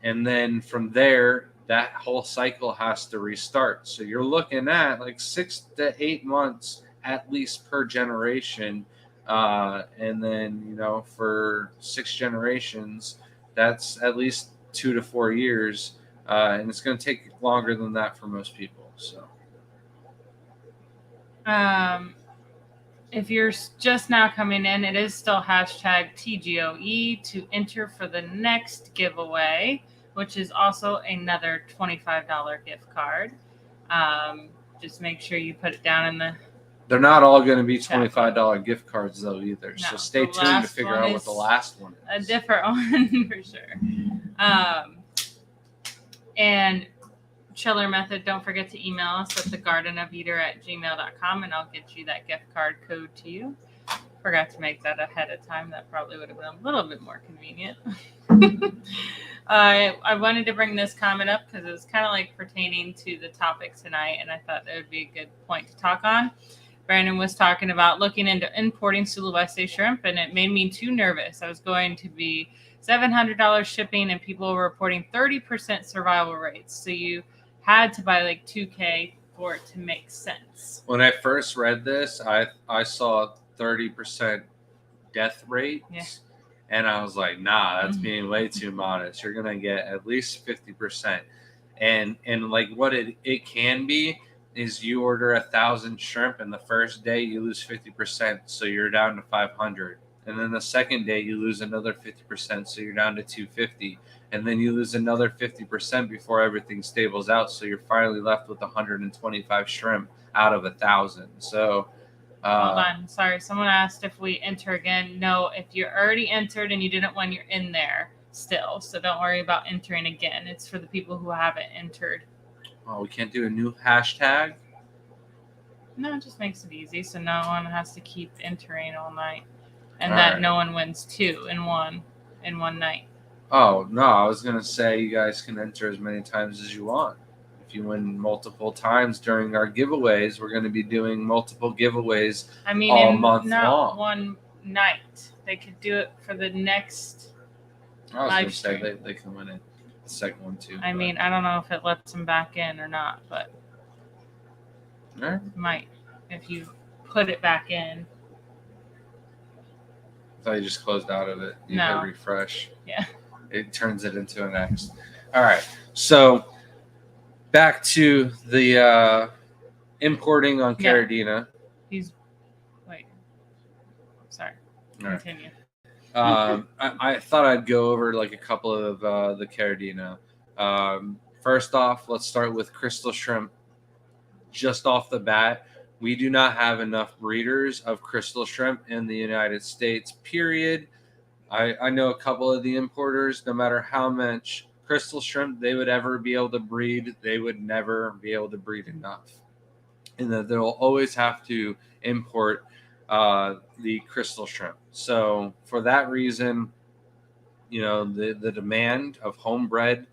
A: And then from there, that whole cycle has to restart. So you're looking at like 6 to 8 months at least per generation. And then, for 6 generations, that's at least 2 to 4 years. And it's going to take longer than that for most people. So,
B: if you're just now coming in, it is still hashtag TGOE to enter for the next giveaway, which is also another $25 gift card. Just make sure you put it down in the...
A: They're not all going to be $25 gift cards, though, either.
B: No,
A: so stay tuned to figure out what the last one
B: is.
A: is.
B: A different one, for sure. And Chiller Method, don't forget to email us at thegardenofeater@gmail.com, and I'll get you that gift card code to you. Forgot to make that ahead of time. That probably would have been a little bit more convenient. I wanted to bring this comment up because it was kind of like pertaining to the topic tonight, and I thought that would be a good point to talk on. Brandon was talking about looking into importing Sulawesi shrimp, and it made me too nervous. I was going to be $700 shipping, and people were reporting 30% survival rates. So you had to buy like $2K for it to make sense.
A: When I first read this, I saw 30% death rates.
B: Yeah.
A: And I was like, nah, that's being way too modest. You're gonna get at least 50%. And like what it can be is you order 1,000 shrimp and the first day you lose 50%, so you're down to 500. And then the second day you lose another 50%, so you're down to 250. And then you lose another 50% before everything stables out, so you're finally left with 125 shrimp out of 1,000. So
B: hold on, sorry. Someone asked if we enter again. No, if you're already entered and you didn't win, you're in there still. So don't worry about entering again. It's for the people who haven't entered.
A: Oh, we can't do a new hashtag?
B: No, it just makes it easy, so no one has to keep entering all night, and
A: All
B: that
A: right.
B: no one wins two in one night.
A: Oh no, I was gonna say you guys can enter as many times as you want. If you win multiple times during our giveaways, we're going to be doing multiple giveaways.
B: I mean,
A: all month
B: not
A: long.
B: One night. They could do it for the next.
A: I was
B: live
A: going to say
B: stream.
A: they can win it. The second one too.
B: I mean, I don't know if it lets them back in or not, but
A: right.
B: It might if you put it back in.
A: I thought you just closed out of it. You
B: No.
A: hit refresh.
B: Yeah.
A: It turns it into an X. All right. So back to the importing on Caradina.
B: Wait. Sorry.
A: All right.
B: Continue.
A: I thought I'd go over like a couple of the Caradina. First off, let's start with crystal shrimp. Just off the bat, we do not have enough breeders of crystal shrimp in the United States, period. I know a couple of the importers, no matter how much crystal shrimp they would ever be able to breed, they would never be able to breed enough. And that they'll always have to import the crystal shrimp. So for that reason, the demand of homebred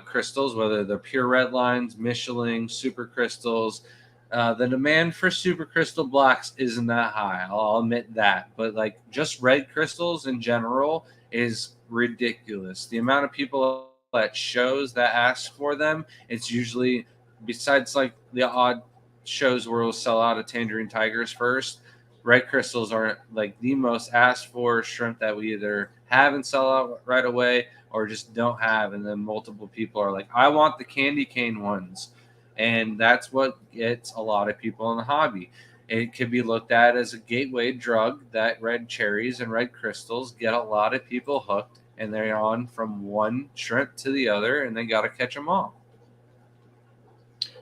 A: crystals, whether they're pure red lines, Michelin, super crystals, the demand for super crystal blacks isn't that high. I'll admit that. But like just red crystals in general is ridiculous. The amount of people at shows that ask for them, it's usually, besides like the odd shows where we'll sell out of tangerine tigers first, red crystals are like the most asked for shrimp that we either have and sell out right away or just don't have. And then multiple people are like, I want the candy cane ones. And that's what gets a lot of people in the hobby. It could be looked at as a gateway drug that red cherries and red crystals get a lot of people hooked, and they're on from one shrimp to the other, and they got to catch them all.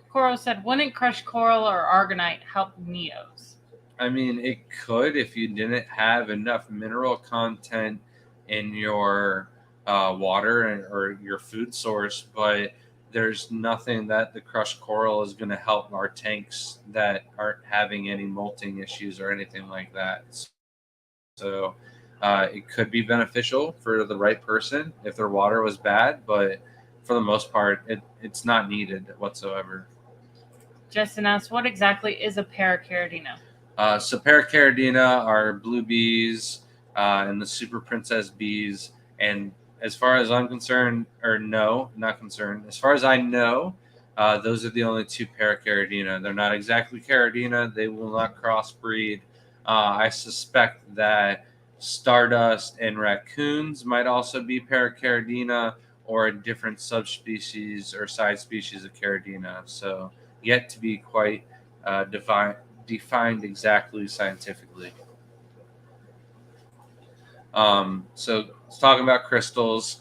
B: Coral said, wouldn't crushed coral or argonite help neos?
A: I mean, it could if you didn't have enough mineral content in your water or your food source, but there's nothing that the crushed coral is going to help our tanks that aren't having any molting issues or anything like that. So it could be beneficial for the right person if their water was bad, but for the most part, it's not needed whatsoever.
B: Justin asks, what exactly is a paracaridina?
A: So paracaridina are blue bees and the super princess bees. And as far as I'm concerned, or no, not concerned, as far as I know, those are the only two paracaridina. They're not exactly caridina. They will not crossbreed. I suspect that stardust and raccoons might also be paracaridina or a different subspecies or side species of caridina. So yet to be quite defined exactly scientifically. So let's talk about crystals.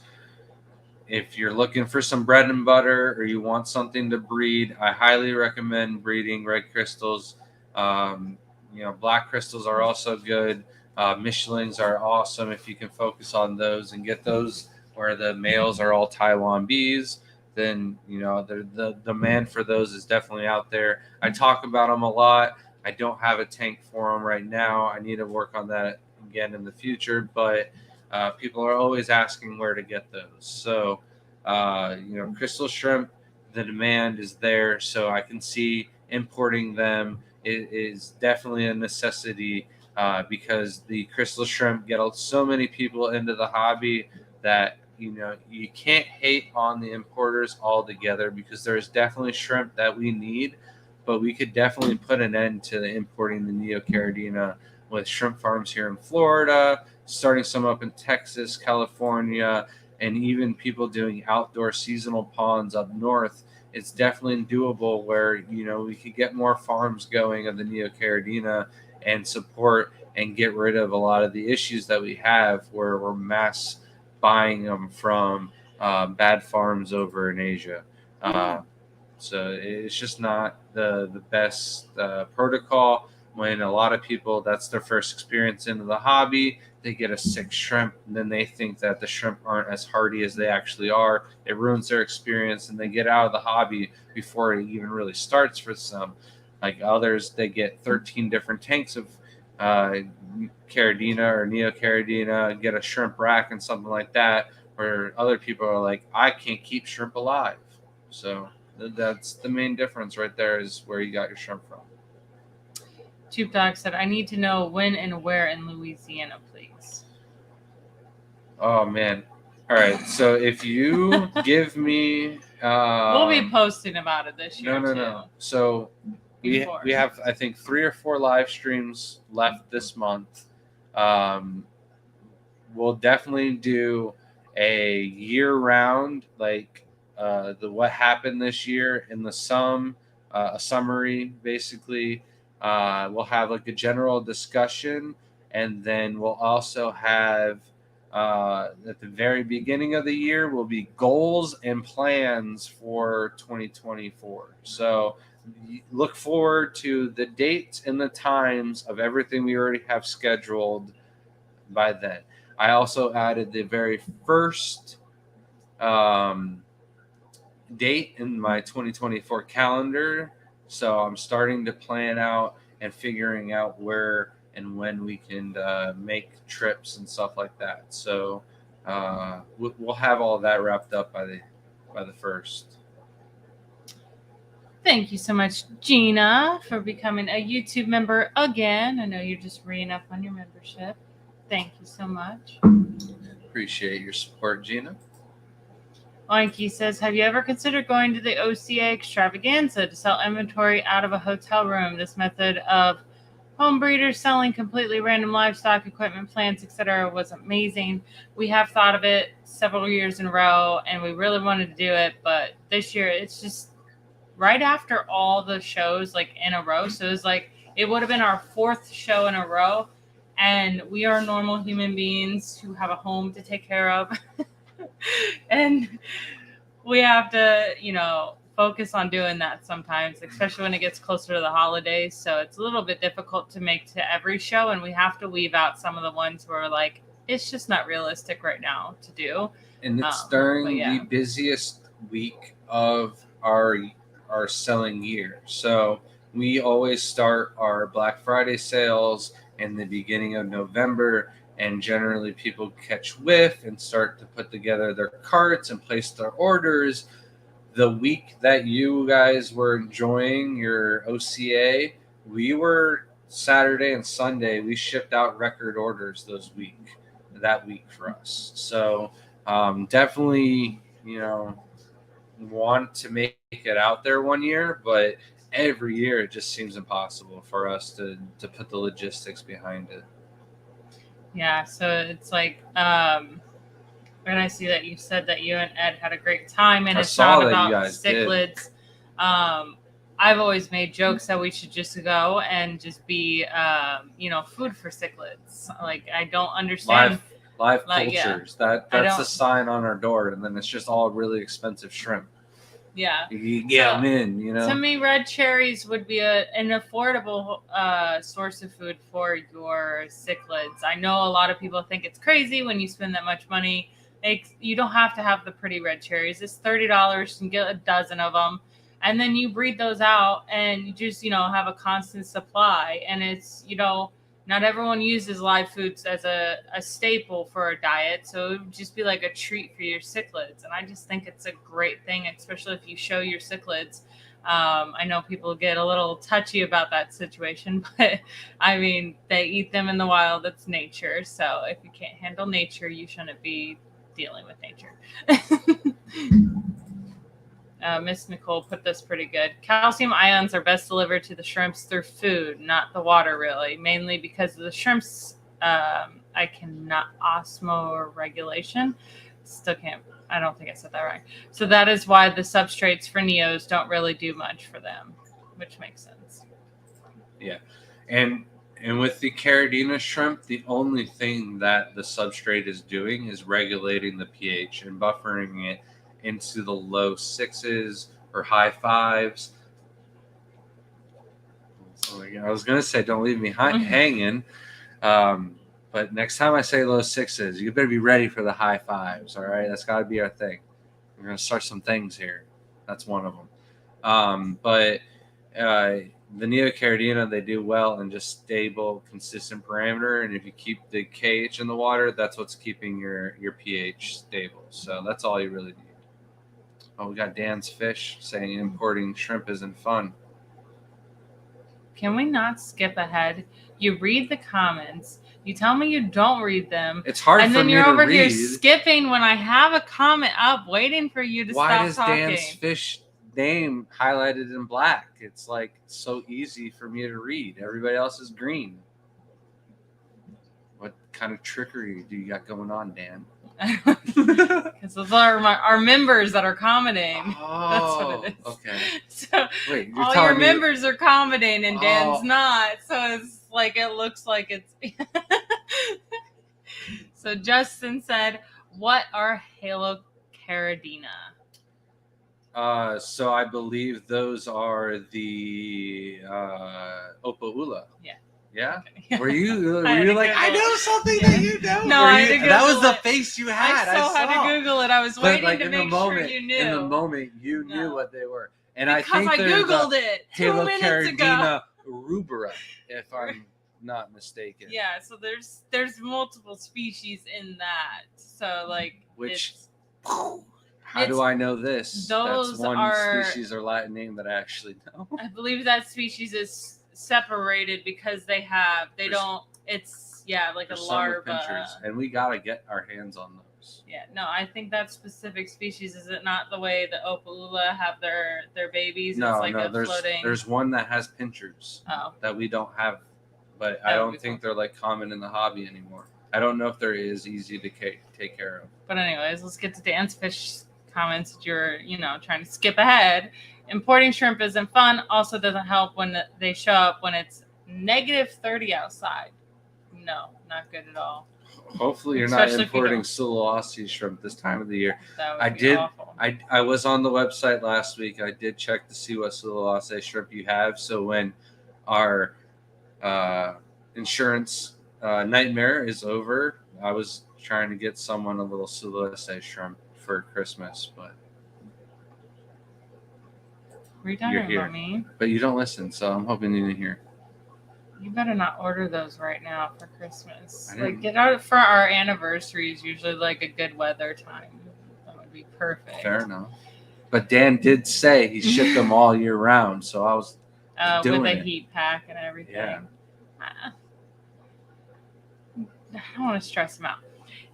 A: If you're looking for some bread and butter or you want something to breed, I highly recommend breeding red crystals. Black crystals are also good. Michelins are awesome if you can focus on those and get those where the males are all Taiwan bees. Then the demand for those is definitely out there. I talk about them a lot. I don't have a tank for them right now. I need to work on that again in the future, but People are always asking where to get those. So, crystal shrimp, the demand is there. So I can see importing them is definitely a necessity because the crystal shrimp get so many people into the hobby that you can't hate on the importers altogether, because there's definitely shrimp that we need, but we could definitely put an end to the importing the Neocaridina with shrimp farms here in Florida, starting some up in Texas, California, and even people doing outdoor seasonal ponds up north. It's definitely doable where we could get more farms going of the Neocaridina and support and get rid of a lot of the issues that we have where we're mass buying them from bad farms over in Asia. So it's just not the best protocol when a lot of people, that's their first experience into the hobby. They get a sick shrimp, and then they think that the shrimp aren't as hardy as they actually are. It ruins their experience, and they get out of the hobby before it even really starts for some. Like others, they get 13 different tanks of caridina or neocaridina, get a shrimp rack and something like that, where other people are like, I can't keep shrimp alive. So that's the main difference right there, is where you got your shrimp from.
B: Tube Dog said, I need to know when and where in Louisiana, please.
A: Oh, man. All right. So if you give me...
B: we'll be posting about it this year,
A: No. So we have, I think, 3 or 4 live streams left this month. We'll definitely do a year-round, like what happened this year in the a summary, basically. We'll have like a general discussion, and then we'll also have at the very beginning of the year will be goals and plans for 2024. So look forward to the dates and the times of everything we already have scheduled by then. I also added the very first date in my 2024 calendar. So I'm starting to plan out and figuring out where and when we can make trips and stuff like that. So we'll have all that wrapped up by the first.
B: Thank you so much, Gina, for becoming a YouTube member again. I know you're just reading up on your membership. Thank you so much.
A: Appreciate your support, Gina.
B: Oinky says, have you ever considered going to the OCA extravaganza to sell inventory out of a hotel room? This method of home breeders selling completely random livestock, equipment, plants, etc. was amazing. We have thought of it several years in a row, and we really wanted to do it, but this year it's just right after all the shows like in a row. So it was like it would have been our 4th show in a row, and we are normal human beings who have a home to take care of. And we have to, focus on doing that sometimes, especially when it gets closer to the holidays. So it's a little bit difficult to make to every show, and we have to leave out some of the ones where like it's just not realistic right now to do.
A: And it's during the busiest week of our selling year. So we always start our Black Friday sales in the beginning of November, and generally people catch whiff and start to put together their carts and place their orders. The week that you guys were enjoying your OCA, we were Saturday and Sunday, we shipped out record orders that week for us. So definitely, want to make it out there one year, but every year it just seems impossible for us to put the logistics behind it.
B: Yeah, so it's like when I see that you said that you and Ed had a great time, and it's not about cichlids. I've always made jokes that we should just go and just be, food for cichlids. Like, I don't understand.
A: Live cultures. Yeah. That's a sign on our door, and then it's just all really expensive shrimp.
B: Yeah.
A: You get them in,
B: To me, red cherries would be an affordable source of food for your cichlids. I know a lot of people think it's crazy when you spend that much money. You don't have to have the pretty red cherries. It's $30 and get a dozen of them. And then you breed those out and you just, have a constant supply. And it's, not everyone uses live foods as a staple for a diet, so it would just be like a treat for your cichlids. And I just think it's a great thing, especially if you show your cichlids. I know people get a little touchy about that situation, but I mean, they eat them in the wild. It's nature. So if you can't handle nature, you shouldn't be dealing with nature. Miss Nicole put this pretty good. Calcium ions are best delivered to the shrimps through food, not the water, really. Mainly because of the shrimps, I cannot osmoregulation. Still can't. I don't think I said that right. So that is why the substrates for neos don't really do much for them, which makes sense.
A: Yeah, and with the Caridina shrimp, the only thing that the substrate is doing is regulating the pH and buffering it into the low 6s or high 5s. So I was going to say, don't leave me hanging. But next time I say low 6s, you better be ready for the high 5s. All right. That's got to be our thing. We're going to start some things here. That's one of them. But the Neocaridina, they do well in just stable, consistent parameter. And if you keep the KH in the water, that's what's keeping your pH stable. So that's all you really need. Oh, we got Dan's Fish saying importing shrimp isn't fun.
B: Can we not skip ahead? You read the comments. You tell me you don't read them.
A: It's hard
B: and
A: for
B: then
A: me
B: you're
A: to
B: over
A: read.
B: here skipping when I have a comment up waiting for you to
A: Why
B: stop
A: does
B: talking.
A: Dan's Fish name highlighted in black? It's like so easy for me to read. Everybody else is green. What kind of trickery do you got going on, Dan?
B: Because those are our members that are commenting.
A: Oh,
B: that's what it is.
A: Okay.
B: So
A: wait, you're
B: all
A: telling
B: your
A: me
B: members are commenting and Dan's not. So it's like it looks like it's. So Justin said, "What are halocaridina?"
A: So I believe those are the Opaula.
B: Yeah.
A: Yeah.
B: Okay.
A: Were you
B: I
A: like, I know something that you know?
B: No, I had to Google
A: that was the
B: it.
A: face you had.
B: I still had to Google it. I was waiting
A: like
B: to make sure you knew.
A: In the moment, you knew what they were. And
B: because
A: I think
B: Googled it 2 minutes ago.
A: Halocaridina rubra, if I'm not mistaken.
B: Yeah, so there's multiple species in that. So like
A: which how do I know this? That's one species or Latin name that I actually know.
B: I believe that species is separated because it's like a larva.
A: And we gotta get our hands on those.
B: Yeah, no, I think that specific species, is it not the way the Opaula have their babies?
A: No,
B: it's like
A: there's one that has pinchers that we don't have, but I don't think they're like common in the hobby anymore. I don't know if they're as easy to take care of.
B: But anyways, let's get to Dan's Fish comments that you're, trying to skip ahead. Importing shrimp isn't fun. Also doesn't help when they show up when it's -30 outside. No, not good at all.
A: Hopefully you're not importing Sulawesi shrimp this time of the year.
B: That would be awful.
A: I was on the website last week. I did check to see what Sulawesi shrimp you have. So when our insurance nightmare is over, I was trying to get someone a little Sulawesi shrimp for Christmas, but
B: were you talking about me?
A: But you don't listen, so I'm hoping you didn't hear.
B: You better not order those right now for Christmas. Like, get out for our anniversary is usually like a good weather time. That would be perfect.
A: Fair enough. But Dan did say he shipped them all year round, so I was doing
B: with a heat pack and everything.
A: Yeah.
B: I don't want to stress him out.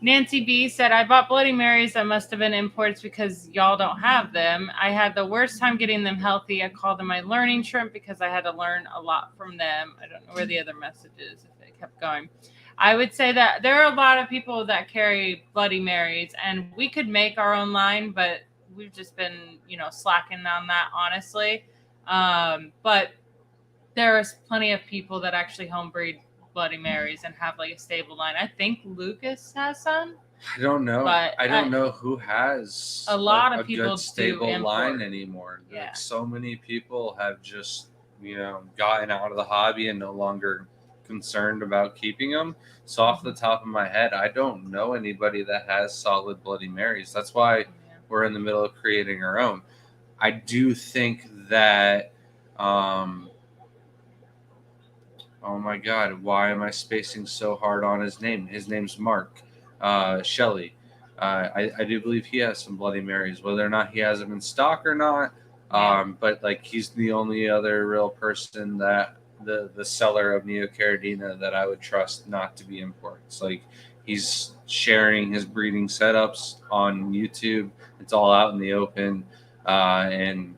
B: Nancy B said, I bought Bloody Marys that must have been imports because y'all don't have them. I had the worst time getting them healthy. I called them my learning shrimp because I had to learn a lot from them. I don't know where the other message is if it kept going. I would say that there are a lot of people that carry Bloody Marys, and we could make our own line, but we've just been, slacking on that, honestly. But there's plenty of people that actually homebreed Bloody Marys and have like a stable line. I think Lucas has some.
A: I don't know. But I don't know who has
B: a lot of people
A: good stable line anymore.
B: Yeah.
A: Like, so many people have just gotten out of the hobby and no longer concerned about keeping them. So off the top of my head, I don't know anybody that has solid Bloody Marys. That's why we're in the middle of creating our own. I do think that Oh my God, why am I spacing so hard on his name? His name's Mark Shelley. I do believe he has some Bloody Marys, whether or not he has them in stock or not.
B: Yeah.
A: But like he's the only other real person that the seller of Neocaridina that I would trust not to be imports. Like he's sharing his breeding setups on YouTube. It's all out in the open. And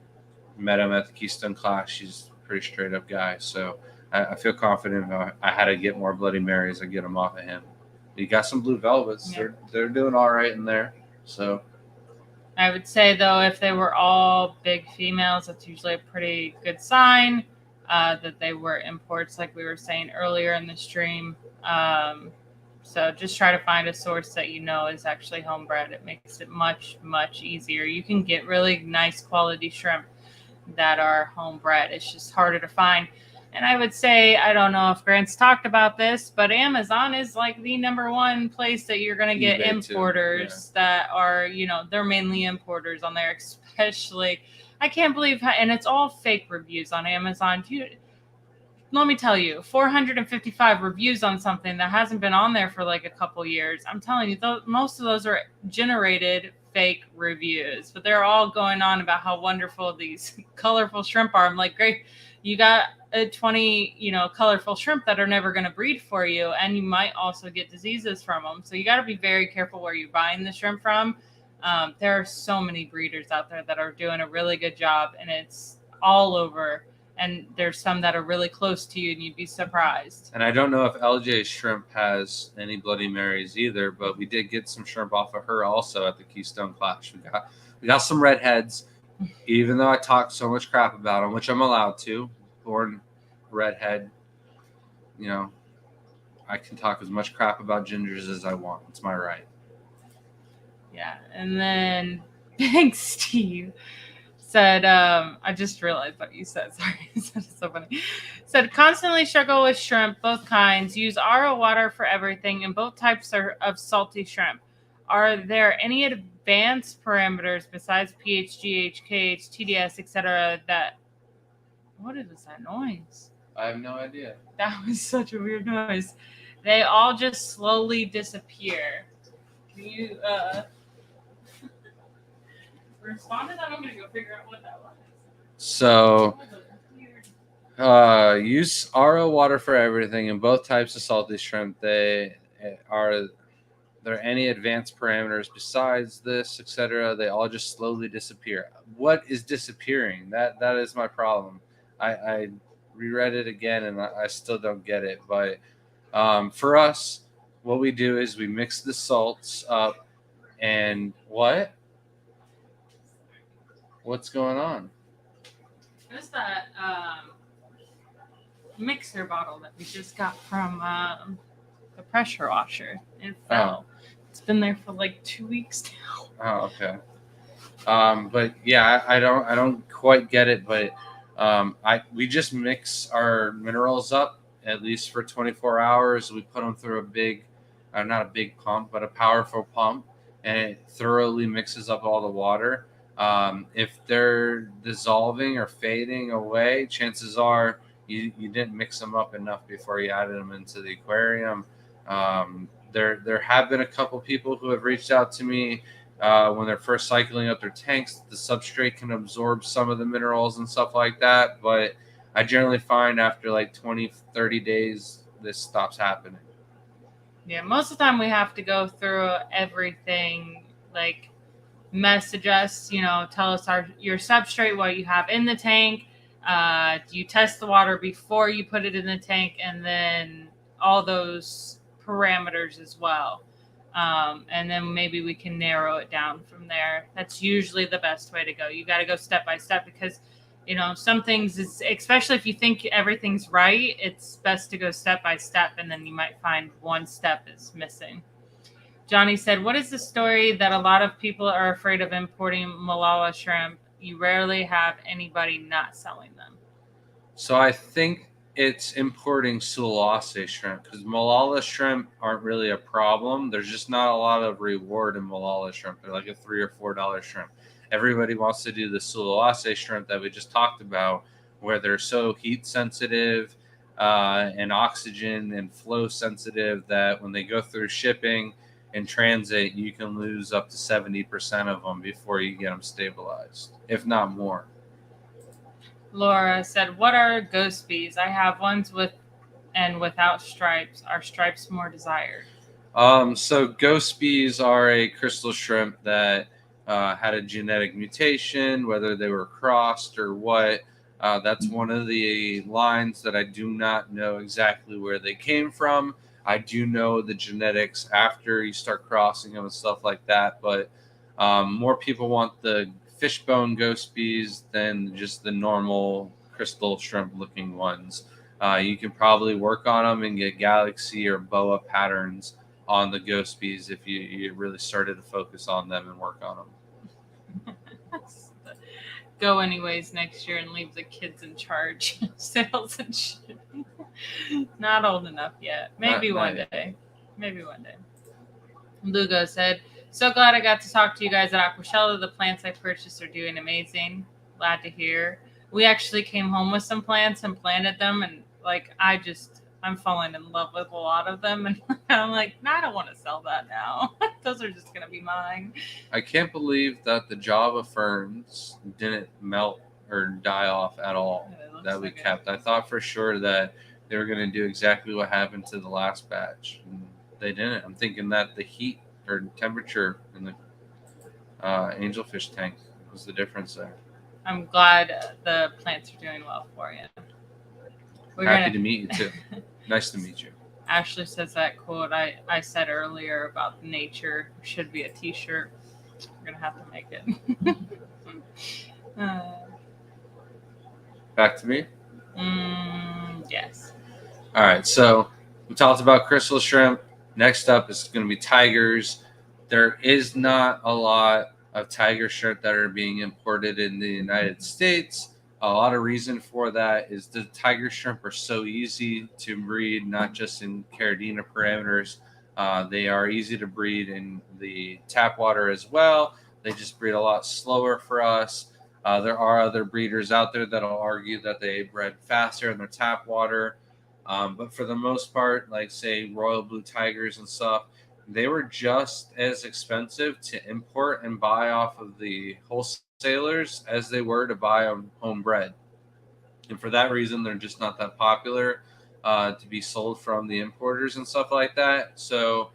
A: met him at the Keystone Clash. He's a pretty straight up guy. So I feel confident if I had to get more Bloody Marys, I'd get them off of him. He got some Blue Velvets.
B: Yeah.
A: They're doing all right in there. So
B: I would say, though, if they were all big females, that's usually a pretty good sign that they were imports, like we were saying earlier in the stream. So just try to find a source that you know is actually homebred. It makes it much, much easier. You can get really nice quality shrimp that are homebred. It's just harder to find. And I would say, I don't know if Grant's talked about this, but Amazon is like the number one place that you're going to get
A: eBay
B: importers that are, they're mainly importers on there, especially. I can't believe how, and it's all fake reviews on Amazon. Let me tell you, 455 reviews on something that hasn't been on there for like a couple years. I'm telling you, most of those are generated fake reviews, but they're all going on about how wonderful these colorful shrimp are. I'm like, great, you got 20, colorful shrimp that are never going to breed for you, and you might also get diseases from them. So you got to be very careful where you're buying the shrimp from. There are so many breeders out there that are doing a really good job, and it's all over. And there's some that are really close to you, and you'd be surprised.
A: And I don't know if LJ Shrimp has any Bloody Marys either, but we did get some shrimp off of her also at the Keystone Clash. We got some redheads, even though I talk so much crap about them, which I'm allowed to. Born redhead, I can talk as much crap about gingers as I want. It's my right.
B: Yeah, and then Big Steve said, I just realized what you said. Sorry, it's so funny. Said, constantly struggle with shrimp, both kinds. Use RO water for everything, and both types are of salty shrimp. Are there any advanced parameters besides pH, GH, KH, TDS, etc. that... What is that noise?
A: I have no idea.
B: That was such a weird noise. They all just slowly disappear. Can you, respond to that? I'm going to go figure out what that was.
A: So, use RO water for everything and both types of salty shrimp. Are there any advanced parameters besides this, etc.? They all just slowly disappear. What is disappearing? That is my problem. I reread it again and I still don't get it. But for us, what we do is we mix the salts up and what? What's going on?
B: There's that mixer bottle that we just got from the pressure washer. It fell. Oh. It's been there for like 2 weeks now.
A: Oh, okay. But yeah, I don't quite get it. But we just mix our minerals up at least for 24 hours. We put them through not a big pump, but a powerful pump, and it thoroughly mixes up all the water. If they're dissolving or fading away, chances are you didn't mix them up enough before you added them into the aquarium. There have been a couple people who have reached out to me when they're first cycling up their tanks. The substrate can absorb some of the minerals and stuff like that, but I generally find after like 20, 30 days, this stops happening.
B: Yeah, most of the time we have to go through everything, like message us, tell us your substrate, what you have in the tank. Do you test the water before you put it in the tank? And then all those parameters as well. And then maybe we can narrow it down from there. That's usually the best way to go. You got to go step by step because, some things, especially if you think everything's right, it's best to go step by step, and then you might find one step is missing. Johnny said, what is the story that a lot of people are afraid of importing Malala shrimp? You rarely have anybody not selling them.
A: So I think it's importing Sulawesi shrimp because Malala shrimp aren't really a problem. There's just not a lot of reward in Malala shrimp. They're like a $3 or $4 shrimp. Everybody wants to do the Sulawesi shrimp that we just talked about, where they're so heat sensitive. and oxygen and flow sensitive that when they go through shipping and transit, you can lose up to 70% of them before you get them stabilized, if not more.
B: Laura said, "What are ghost bees? I have ones with and without stripes. Are stripes more desired?"
A: So ghost bees are a crystal shrimp that had a genetic mutation, whether they were crossed or what. That's one of the lines that I do not know exactly where they came from. I do know the genetics after you start crossing them and stuff like that, but more people want the fishbone ghost bees than just the normal crystal shrimp looking ones. You can probably work on them and get galaxy or boa patterns on the ghost bees if you really started to focus on them and work on them.
B: Go anyways next year and leave the kids in charge. Sales and shipping. Not old enough yet. Maybe one day. Maybe one day. Lugo said, "So glad I got to talk to you guys at Aquashella. The plants I purchased are doing amazing. Glad to hear." We actually came home with some plants and planted them, and I'm falling in love with a lot of them, and I'm like, no, I don't want to sell that now. Those are just gonna be mine.
A: I can't believe that the Java ferns didn't melt or die off at all that we kept. I thought for sure that they were going to do exactly what happened to the last batch. And they didn't. I'm thinking that the heat or temperature in the angelfish tank was the difference there.
B: I'm glad the plants are doing well for you.
A: Happy to meet you too. Nice to meet you.
B: Ashley says that quote I said earlier about nature should be a t-shirt. We're going to have to make it.
A: Back to me?
B: Yes.
A: All right. So we talked about crystal shrimp. Next up is going to be tigers. There is not a lot of tiger shrimp that are being imported in the United States. A lot of reason for that is the tiger shrimp are so easy to breed, not just in Caridina parameters. They are easy to breed in the tap water as well. They just breed a lot slower for us. There are other breeders out there that'll argue that they bred faster in their tap water. But for the most part, like say Royal Blue Tigers and stuff, they were just as expensive to import and buy off of the wholesalers as they were to buy them homebred. And for that reason, they're just not that popular to be sold from the importers and stuff like that. So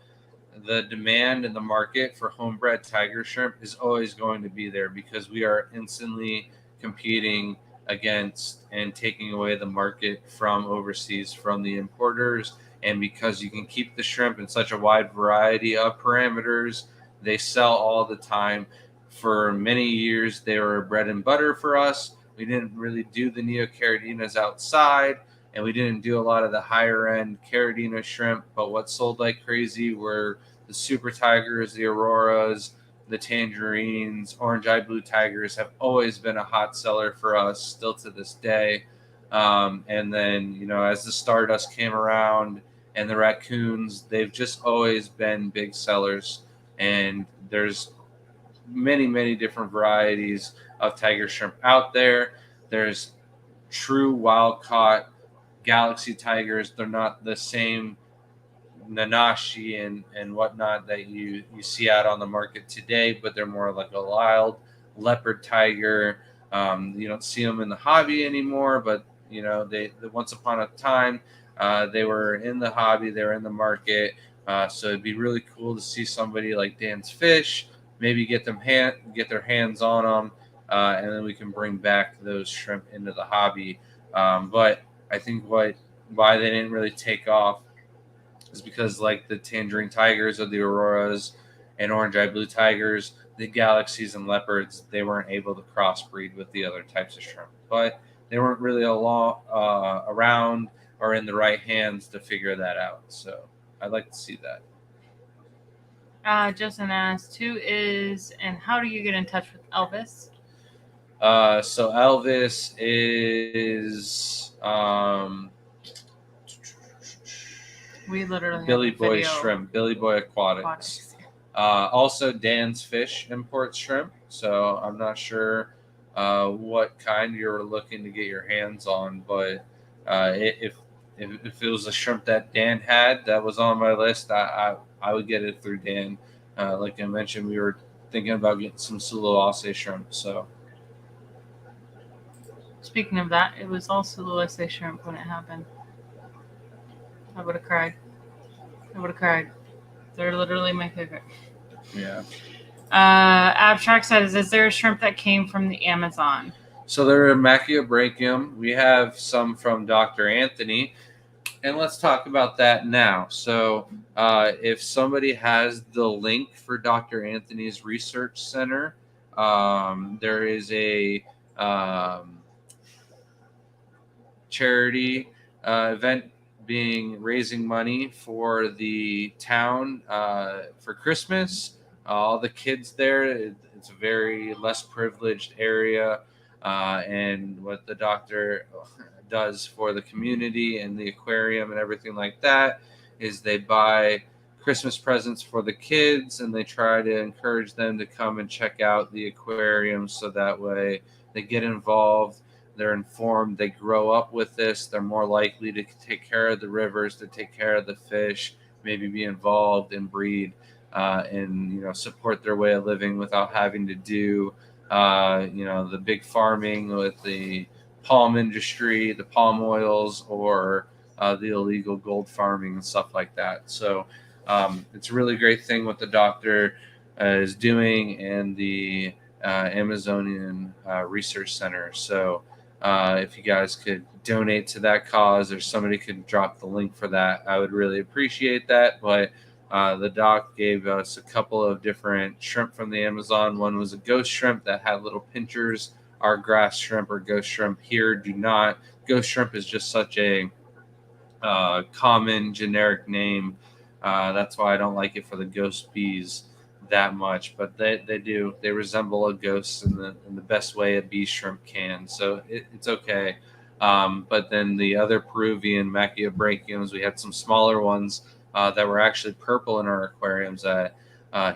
A: the demand in the market for homebred tiger shrimp is always going to be there because we are instantly competing against and taking away the market from overseas from the importers. And because you can keep the shrimp in such a wide variety of parameters, they sell all the time. For many years, they were bread and butter for us. We didn't really do the neocaridinas outside, and we didn't do a lot of the higher end caridina shrimp. But what sold like crazy were the super tigers, the auroras, the tangerines. Orange eye blue tigers have always been a hot seller for us, still to this day. And then, as the stardust came around and the raccoons, they've just always been big sellers. And there's many, many different varieties of tiger shrimp out there. There's true wild caught galaxy tigers. They're not the same Nanashi and whatnot that you see out on the market today, but they're more like a wild leopard tiger. You don't see them in the hobby anymore, but they once upon a time they were in the hobby, they were in the market. So it'd be really cool to see somebody like Dan's Fish maybe get their hands on them, and then we can bring back those shrimp into the hobby. But I think why they didn't really take off is because like the tangerine tigers or the auroras and orange eye blue tigers, the galaxies and leopards, they weren't able to crossbreed with the other types of shrimp. But they weren't really around or in the right hands to figure that out. So I'd like to see that.
B: Justin asked, who is and how do you get in touch with Elvis?
A: So Elvis is
B: we literally
A: Billy Boy Shrimp, Billy Boy Aquatics. Also, Dan's Fish imports shrimp. So I'm not sure what kind you're looking to get your hands on, but if if it was a shrimp that Dan had that was on my list, I would get it through Dan. Like I mentioned, we were thinking about getting some Sulawesi shrimp. So
B: Speaking of that, it was also the Sulawesi shrimp when it happened. I would have cried. They're literally my favorite.
A: yeah.
B: Abstract says, is there a shrimp that came from the Amazon?
A: So they're Machiobrachium. We have some from Dr. Anthony, and let's talk about that now. So if somebody has the link for Dr. Anthony's research center, there is a charity event being raising money for the town for Christmas. All the kids there, it's a very less privileged area, and what the doctor does for the community and the aquarium and everything like that is they buy Christmas presents for the kids, and they try to encourage them to come and check out the aquarium so that way they get involved. They're informed. They grow up with this. They're more likely to take care of the rivers, to take care of the fish, maybe be involved and breed, and support their way of living without having to do the big farming with the palm industry, the palm oils, or the illegal gold farming and stuff like that. So it's a really great thing what the doctor is doing, and the Amazonian Research Center. So if you guys could donate to that cause, or somebody could drop the link for that, I would really appreciate that. But the doc gave us a couple of different shrimp from the Amazon. One was a ghost shrimp that had little pinchers. Our grass shrimp or ghost shrimp here do not. Ghost shrimp is just such a common generic name. That's why I don't like it for the ghost bees that much, but they resemble a ghost in the best way a bee shrimp can, so it's okay. But then the other Peruvian Machiobrachiums, we had some smaller ones that were actually purple in our aquariums that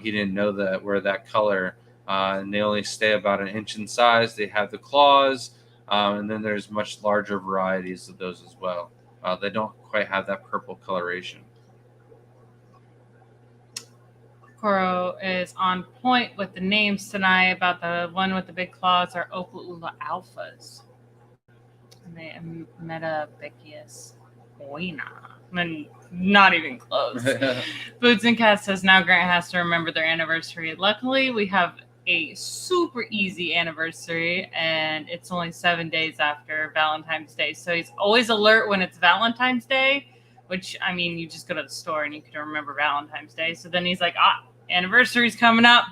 A: he didn't know that were that color, and they only stay about an inch in size. They have the claws, and then there's much larger varieties of those as well. They don't quite have that purple coloration.
B: Koro is on point with the names tonight. About the one with the big claws are Opaula alphas. And they Metabecius oina. And not even close. Foods and Cats says now Grant has to remember their anniversary. Luckily, we have a super easy anniversary, and it's only 7 days after Valentine's Day. So he's always alert when it's Valentine's Day, which, I mean, you just go to the store and you can remember Valentine's Day. So then he's like, anniversary's coming up.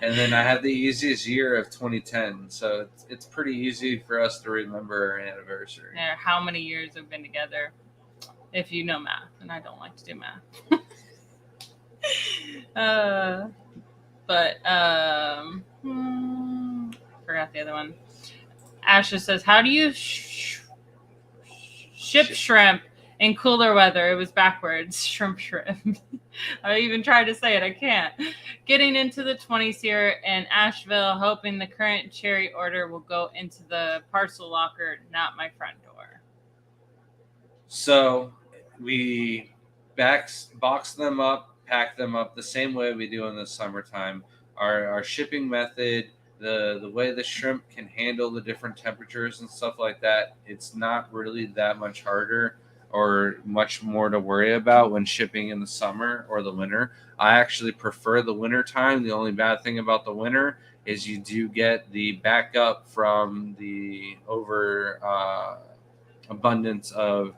A: And then I had the easiest year of 2010, so it's pretty easy for us to remember our anniversary.
B: Yeah, how many years we've been together, if you know math, and I don't like to do math. Forgot the other one. Asha says, how do you ship shrimp in cooler weather? It was backwards. Shrimp. I even tried to say it. I can't. Getting into the 20s here in Asheville, hoping the current cherry order will go into the parcel locker, not my front door.
A: So we box them up, pack them up the same way we do in the summertime. Our shipping method, the way the shrimp can handle the different temperatures and stuff like that, it's not really that much harder or much more to worry about when shipping in the summer or the winter. I actually prefer the winter time. The only bad thing about the winter is you do get the backup from the abundance of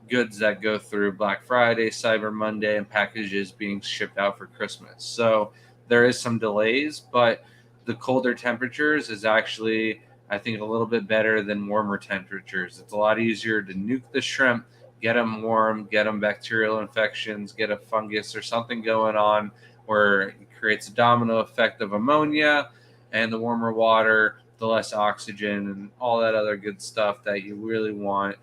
A: goods that go through Black Friday, Cyber Monday, and packages being shipped out for Christmas. So there is some delays, but the colder temperatures is actually, I think, a little bit better than warmer temperatures. It's a lot easier to nuke the shrimp, get them warm, get them bacterial infections, get a fungus or something going on where it creates a domino effect of ammonia, and the warmer water, the less oxygen, and all that other good stuff that you really want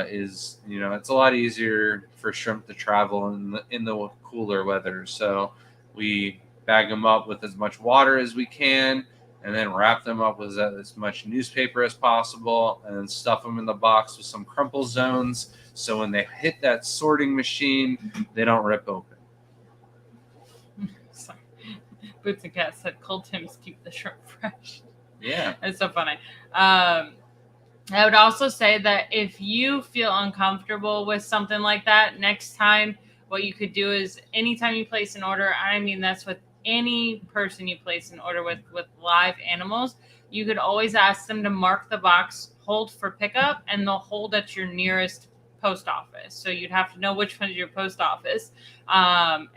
A: is, it's a lot easier for shrimp to travel in the cooler weather. So we bag them up with as much water as we can, and then wrap them up with as much newspaper as possible, and then stuff them in the box with some crumple zones, so when they hit that sorting machine, they don't rip open.
B: Sorry. Boots and Cat said cold Tims keep the shrimp fresh.
A: Yeah.
B: It's so funny. I would also say that if you feel uncomfortable with something like that, next time what you could do is anytime you place an order, I mean, that's with any person you place an order with live animals, you could always ask them to mark the box, hold for pickup, and they'll hold at your nearest post office. So you'd have to know which one is your post office,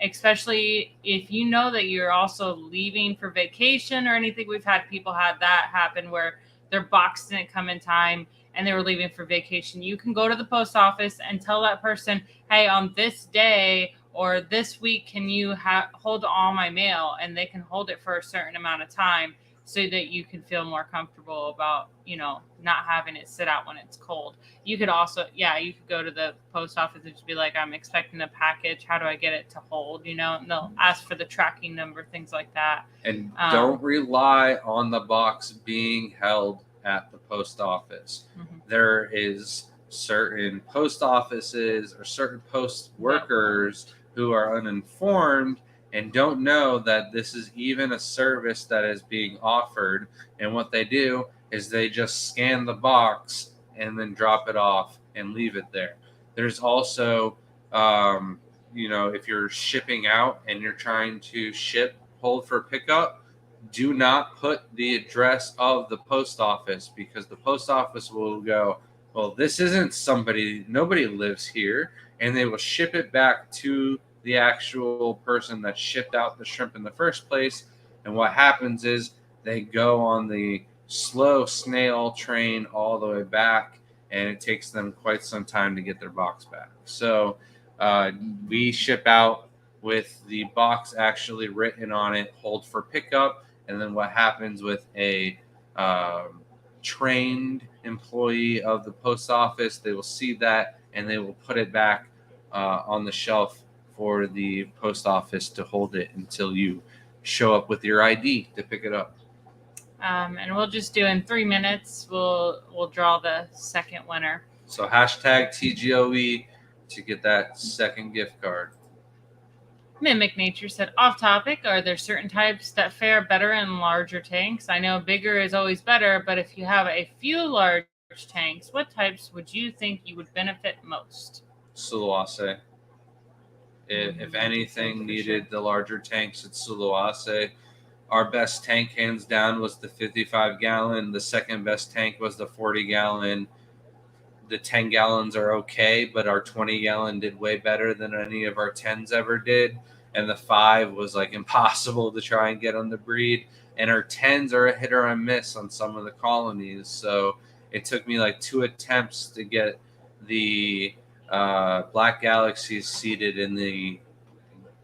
B: especially if you know that you're also leaving for vacation or anything. We've had people have that happen where their box didn't come in time and they were leaving for vacation. You can go to the post office and tell that person, hey, on this day or this week, can you hold all my mail? And they can hold it for a certain amount of time so that you can feel more comfortable about, not having it sit out when it's cold. You could also, you could go to the post office and just be like, I'm expecting a package. How do I get it to hold? And they'll ask for the tracking number, things like that.
A: And don't rely on the box being held at the post office. Mm-hmm. There is certain post offices or certain post workers who are uninformed and don't know that this is even a service that is being offered. And what they do is they just scan the box and then drop it off and leave it there. There's also, if you're shipping out and you're trying to hold for pickup, do not put the address of the post office, because the post office will go, well, this isn't nobody lives here, and they will ship it back to the actual person that shipped out the shrimp in the first place. And what happens is they go on the slow snail train all the way back, and it takes them quite some time to get their box back. So we ship out with the box actually written on it, hold for pickup. And then what happens with a trained employee of the post office, they will see that and they will put it back on the shelf for the post office to hold it until you show up with your ID to pick it up.
B: And we'll just do in 3 minutes, we'll draw the second winner.
A: So hashtag TGOE to get that second gift card.
B: Mimic Nature said, off topic, are there certain types that fare better in larger tanks? I know bigger is always better, but if you have a few large tanks, what types would you think you would benefit most?
A: Sulawesi. If anything needed the larger tanks, it's Sulawesi. Our best tank, hands down, was the 55-gallon. The second best tank was the 40-gallon. The 10 gallons are okay, but our 20-gallon did way better than any of our 10s ever did. And the 5 was like impossible to try and get on the breed. And our 10s are a hit or a miss on some of the colonies. So it took me like 2 attempts to get the Black Galaxies seated in the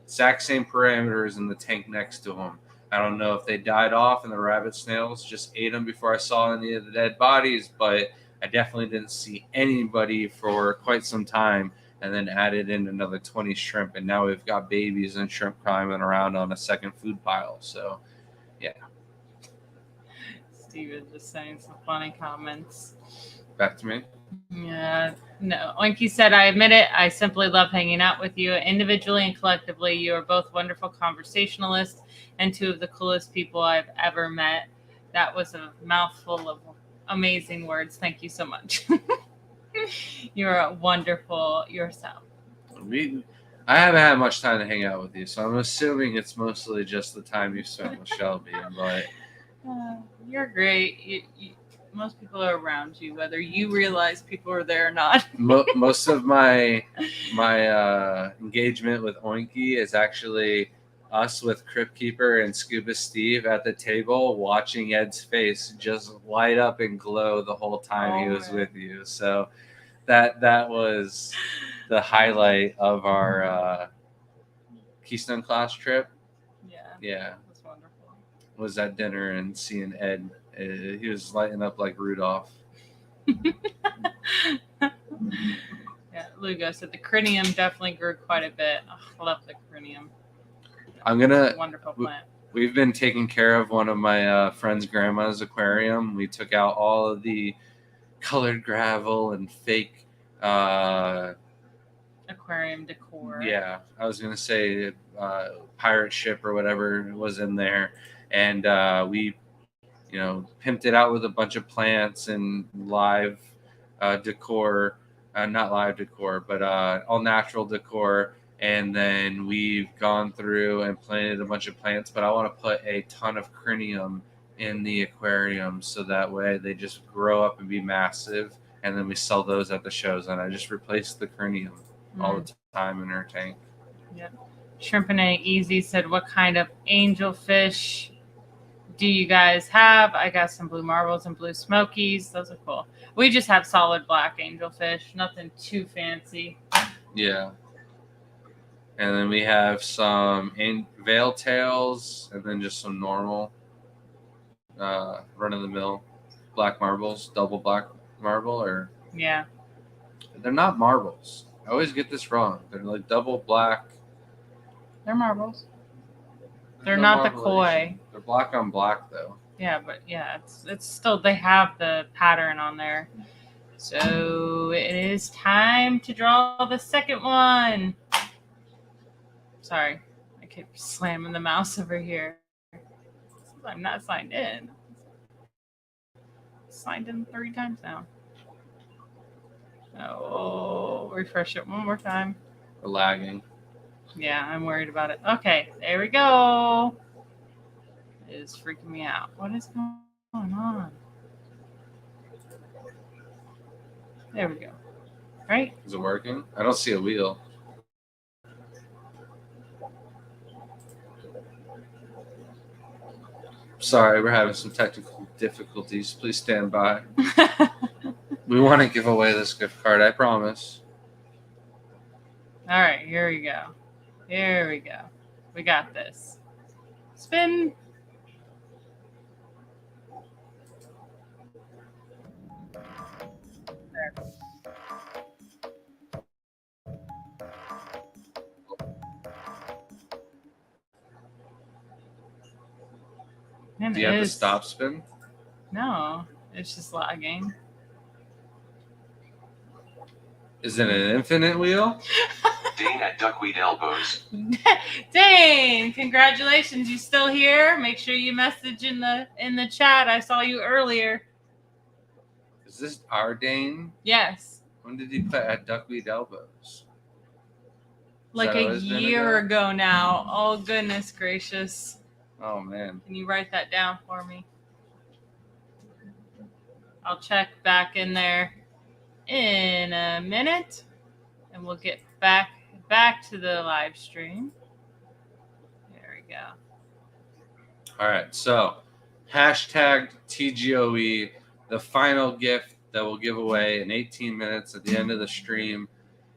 A: exact same parameters in the tank next to them. I don't know if they died off and the rabbit snails just ate them before I saw any of the dead bodies, but I definitely didn't see anybody for quite some time, and then added in another 20 shrimp, and now we've got babies and shrimp climbing around on a second food pile. So, yeah.
B: Steven just saying some funny comments.
A: Back to me.
B: Yeah, no. Oinky said, I admit it. I simply love hanging out with you. Individually and collectively, you are both wonderful conversationalists and two of the coolest people I've ever met. That was a mouthful of amazing words. Thank you so much. You're wonderful yourself.
A: I haven't had much time to hang out with you, so I'm assuming it's mostly just the time you spent with Shelby. But
B: you're great. Most people are around you, whether you realize people are there or not.
A: Most of my engagement with Oinky is actually us with Crypt Keeper and Scuba Steve at the table, watching Ed's face just light up and glow the whole time he was with you. So that was the highlight of our Keystone Class trip. Yeah,
B: that's wonderful.
A: Was at dinner and seeing Ed. He was lighting up like Rudolph.
B: Yeah, Lugo said the crinium definitely grew quite a bit. Oh, I love the crinium.
A: I'm gonna
B: wonderful plant.
A: we've been taking care of one of my friend's grandma's aquarium. We took out all of the colored gravel and fake.
B: Aquarium decor.
A: Yeah, I was gonna say pirate ship or whatever was in there, and we, pimped it out with a bunch of plants and live decor, not live decor, but all natural decor. And then we've gone through and planted a bunch of plants, but I want to put a ton of crinium in the aquarium so that way they just grow up and be massive. And then we sell those at the shows, and I just replace the crinium all the time in her tank.
B: Yep. Shrimp and A Easy said, "What kind of angelfish do you guys have?" I got some blue marbles and blue smokies. Those are cool. We just have solid black angelfish, nothing too fancy.
A: Yeah. And then we have some veil tails, and then just some normal run of the mill black marbles, double black marble, or
B: yeah,
A: they're not marbles. I always get this wrong. They're like double black.
B: They're marbles. They're not the koi.
A: They're black on black though.
B: Yeah, but yeah, it's still, they have the pattern on there. So it is time to draw the second one. Sorry, I keep slamming the mouse over here. I'm not signed in. Signed in 3 times now. Oh, refresh it one more time.
A: We're lagging.
B: Yeah, I'm worried about it. Okay, there we go. It is freaking me out. What is going on? There we go. Right?
A: Is it working? I don't see a wheel. Sorry, we're having some technical difficulties. Please stand by. We want to give away this gift card, I promise.
B: All right, here we go. Here we go. We got this. Spin. There. Man,
A: Do you have to stop spin?
B: No, it's just lagging.
A: Is it an infinite wheel?
C: Dane at Duckweed Elbows.
B: Dane, congratulations! You still here? Make sure you message in the chat. I saw you earlier.
A: Is this our Dane?
B: Yes.
A: When did he put at Duckweed Elbows?
B: Like a year ago now. Oh, goodness gracious.
A: Oh, man.
B: Can you write that down for me? I'll check back in there in a minute, and we'll get back to the live stream. There we go.
A: All right, so hashtag TGOE, the final gift that we'll give away in 18 minutes at the end of the stream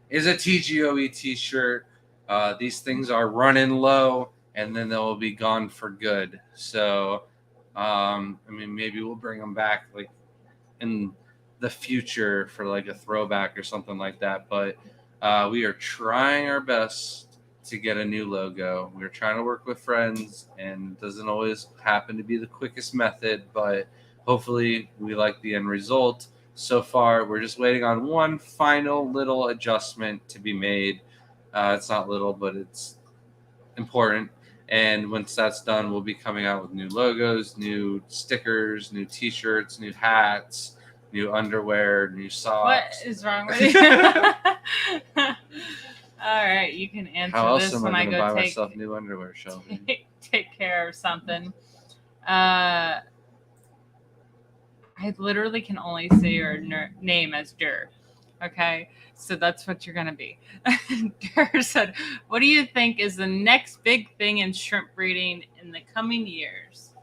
A: is a TGOE t-shirt. These things are running low, and then they'll be gone for good. So, maybe we'll bring them back like in the future for like a throwback or something like that. But we are trying our best to get a new logo. We're trying to work with friends, and it doesn't always happen to be the quickest method, but hopefully we like the end result. So far, we're just waiting on one final little adjustment to be made. It's not little, but it's important. And once that's done, we'll be coming out with new logos, new stickers, new t-shirts, new hats, new underwear, new socks.
B: What is wrong with you? All right, you can answer this when I go
A: buy myself new underwear, Shelby?
B: Take care of something. I literally can only say your name as Dur. Okay, so that's what you're gonna be. Dur said, "What do you think is the next big thing in shrimp breeding in the coming years?"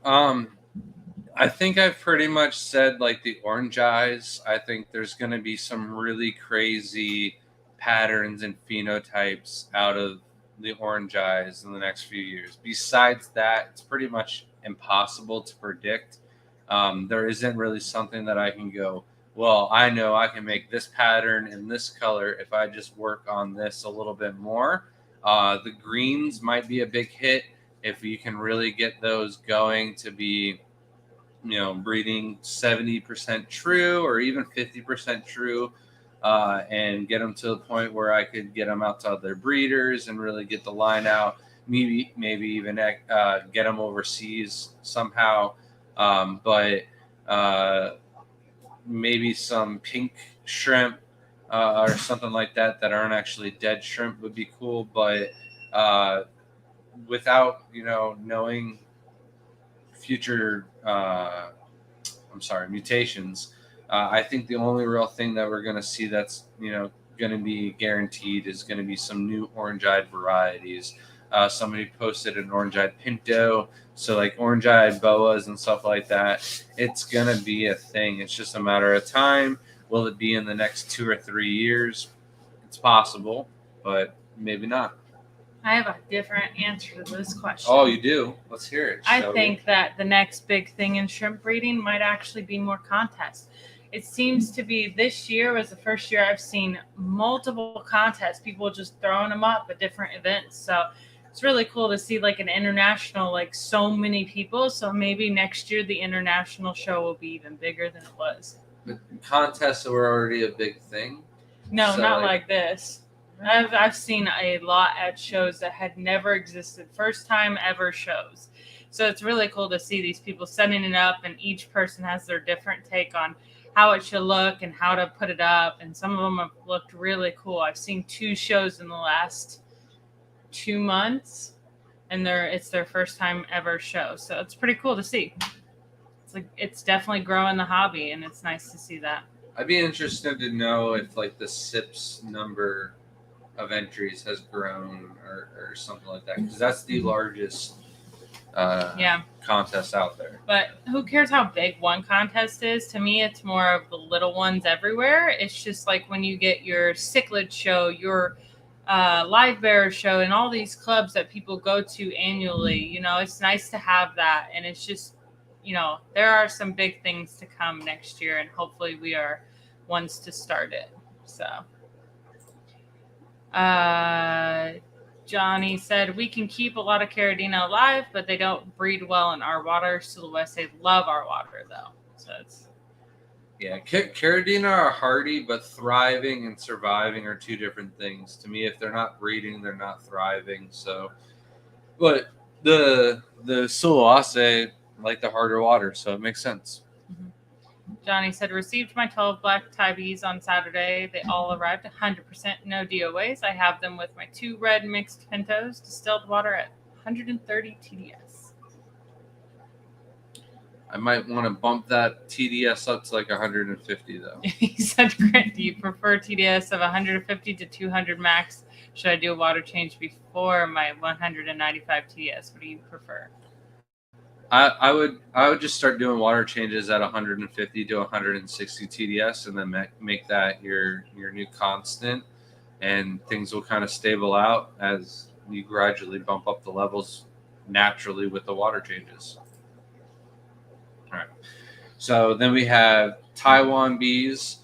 A: I think I've pretty much said like the orange eyes. I think there's going to be some really crazy patterns and phenotypes out of the orange eyes in the next few years. Besides that, it's pretty much impossible to predict. There isn't really something that I can go, well, I know I can make this pattern in this color if I just work on this a little bit more. The greens might be a big hit if you can really get those going to be, breeding 70% true or even 50% true, and get them to the point where I could get them out to other breeders and really get the line out. Maybe even get them overseas somehow. But maybe some pink shrimp or something like that aren't actually dead shrimp would be cool. But without knowing future mutations, I think the only real thing that we're going to see that's going to be guaranteed is going to be some new orange-eyed varieties. Somebody posted an orange-eyed pinto, so like orange-eyed boas and stuff like that. It's going to be a thing. It's just a matter of time. Will it be in the next 2 or 3 years? It's possible, but maybe not.
B: I have a different answer to this question.
A: Oh, you do? Let's hear it.
B: I think that the next big thing in shrimp breeding might actually be more contests. It seems to be this year was the first year I've seen multiple contests, people just throwing them up at different events. So it's really cool to see like an international, like so many people. So maybe next year the international show will be even bigger than it was.
A: But contests were already a big thing.
B: No, so not like this. I've seen a lot at shows that had never existed, first time ever shows. So it's really cool to see these people setting it up, and each person has their different take on how it should look and how to put it up. And some of them have looked really cool. I've seen 2 shows in the last 2 months, and it's their first time ever show. So it's pretty cool to see. It's definitely growing the hobby, and it's nice to see that.
A: I'd be interested to know if like the SIPS number of entries has grown or something like that, because that's the largest contest out there.
B: But who cares how big one contest is? To me, it's more of the little ones everywhere. It's just like when you get your cichlid show, your live bear show, and all these clubs that people go to annually. It's nice to have that, and it's just there are some big things to come next year, and hopefully we are ones to start it. So Johnny said we can keep a lot of Caridina alive, but they don't breed well in our water. Silhouette say love our water though. So it's
A: Caridina are hardy, but thriving and surviving are 2 different things. To me, if they're not breeding, they're not thriving. So, but the Silhouette like the harder water, so it makes sense.
B: Johnny said, received my 12 black tabbies on Saturday. They all arrived 100% no DOAs. I have them with my 2 red mixed pintos, distilled water at 130 TDS.
A: I might want to bump that TDS up to like 150 though.
B: He said, Grant, do you prefer TDS of 150 to 200 max? Should I do a water change before my 195 TDS? What do you prefer?
A: I would just start doing water changes at 150 to 160 TDS, and then make that your new constant, and things will kind of stable out as you gradually bump up the levels naturally with the water changes. All right. So then we have Taiwan bees.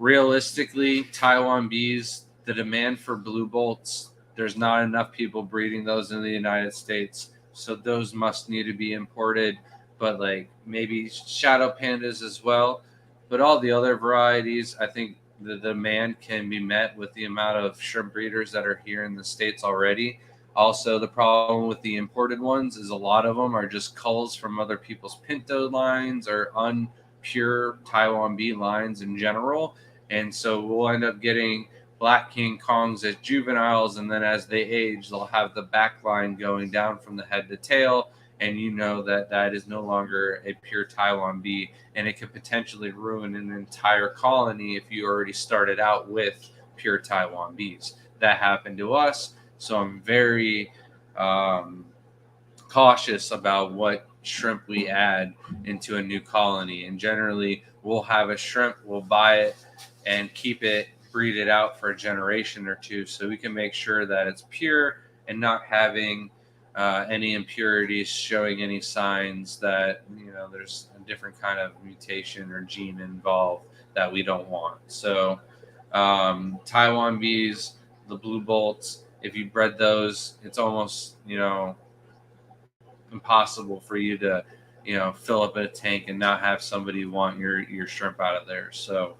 A: Realistically, Taiwan bees, the demand for blue bolts, there's not enough people breeding those in the United States. So those must need to be imported, but like maybe shadow pandas as well. But all the other varieties, I think the demand can be met with the amount of shrimp breeders that are here in the States already. Also, the problem with the imported ones is a lot of them are just culls from other people's pinto lines or unpure Taiwan bee lines in general. And so we'll end up getting Black King Kongs as juveniles, and then as they age, they'll have the back line going down from the head to tail, and that is no longer a pure Taiwan bee, and it could potentially ruin an entire colony if you already started out with pure Taiwan bees. That happened to us, so I'm very cautious about what shrimp we add into a new colony, and generally we'll have a shrimp, we'll buy it and keep it, breed it out for a generation or 2, so we can make sure that it's pure and not having any impurities showing any signs that there's a different kind of mutation or gene involved that we don't want. So Taiwan bees, the blue bolts, if you bred those, it's almost, impossible for you to, fill up a tank and not have somebody want your shrimp out of there. So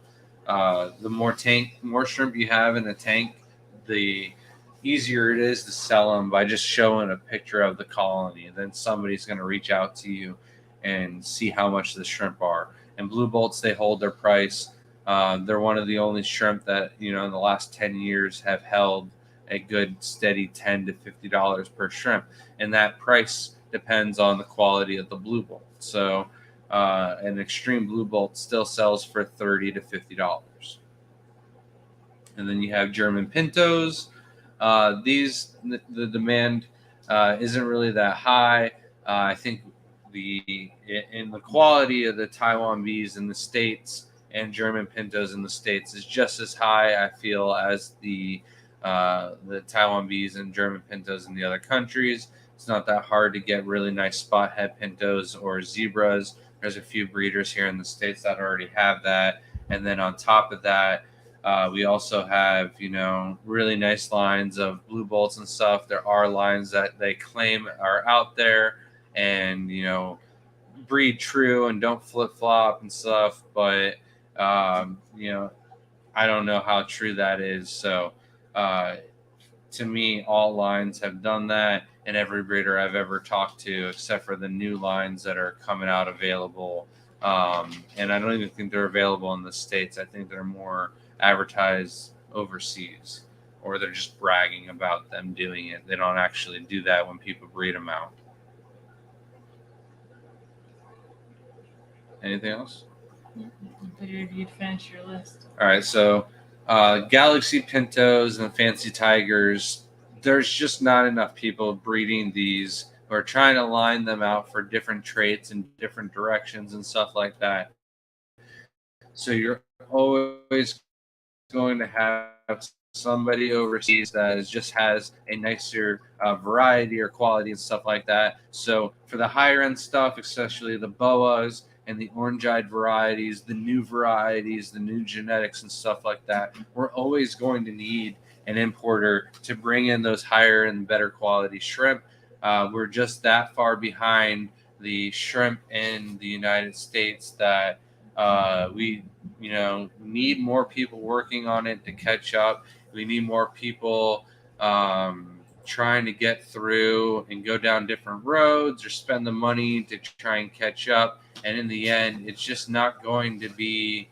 A: the more shrimp you have in a tank, the easier it is to sell them by just showing a picture of the colony. And then somebody's going to reach out to you and see how much the shrimp are. And blue bolts, they hold their price. They're one of the only shrimp that, in the last 10 years have held a good steady $10 to $50 per shrimp. And that price depends on the quality of the blue bolt. So an extreme blue bolt still sells for $30 to $50. And then you have German pintos. The demand isn't really that high. I think the quality of the Taiwan bees in the States and German pintos in the States is just as high, I feel, as the Taiwan bees and German pintos in the other countries. It's not that hard to get really nice spot head pintos or zebras. There's a few breeders here in the States that already have that. And then on top of that, we also have, really nice lines of blue bolts and stuff. There are lines that they claim are out there and, breed true and don't flip flop and stuff. But, I don't know how true that is. So, to me, all lines have done that, and every breeder I've ever talked to, except for the new lines that are coming out available. And I don't even think they're available in the States. I think they're more advertised overseas, or they're just bragging about them doing it. They don't actually do that when people breed them out. Anything else?
B: You'd finish your list.
A: All right, so Galaxy Pintos and Fancy Tigers, there's just not enough people breeding these who are trying to line them out for different traits and different directions and stuff like that. So you're always going to have somebody overseas that just has a nicer variety or quality and stuff like that. So for the higher end stuff, especially the boas and the orange-eyed varieties, the new varieties, the new genetics and stuff like that, we're always going to need an importer to bring in those higher and better quality shrimp. We're just that far behind the shrimp in the United States that we need more people working on it to catch up. We need more people trying to get through and go down different roads or spend the money to try and catch up. And in the end, it's just not going to be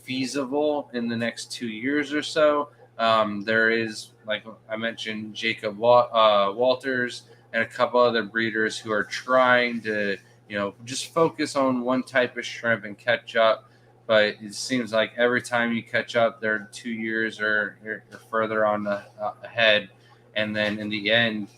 A: feasible in the next 2 years or so. There is, like I mentioned, Jacob Walters and a couple other breeders who are trying to, just focus on one type of shrimp and catch up. But it seems like every time you catch up, they're 2 years or further on ahead. And then in the end,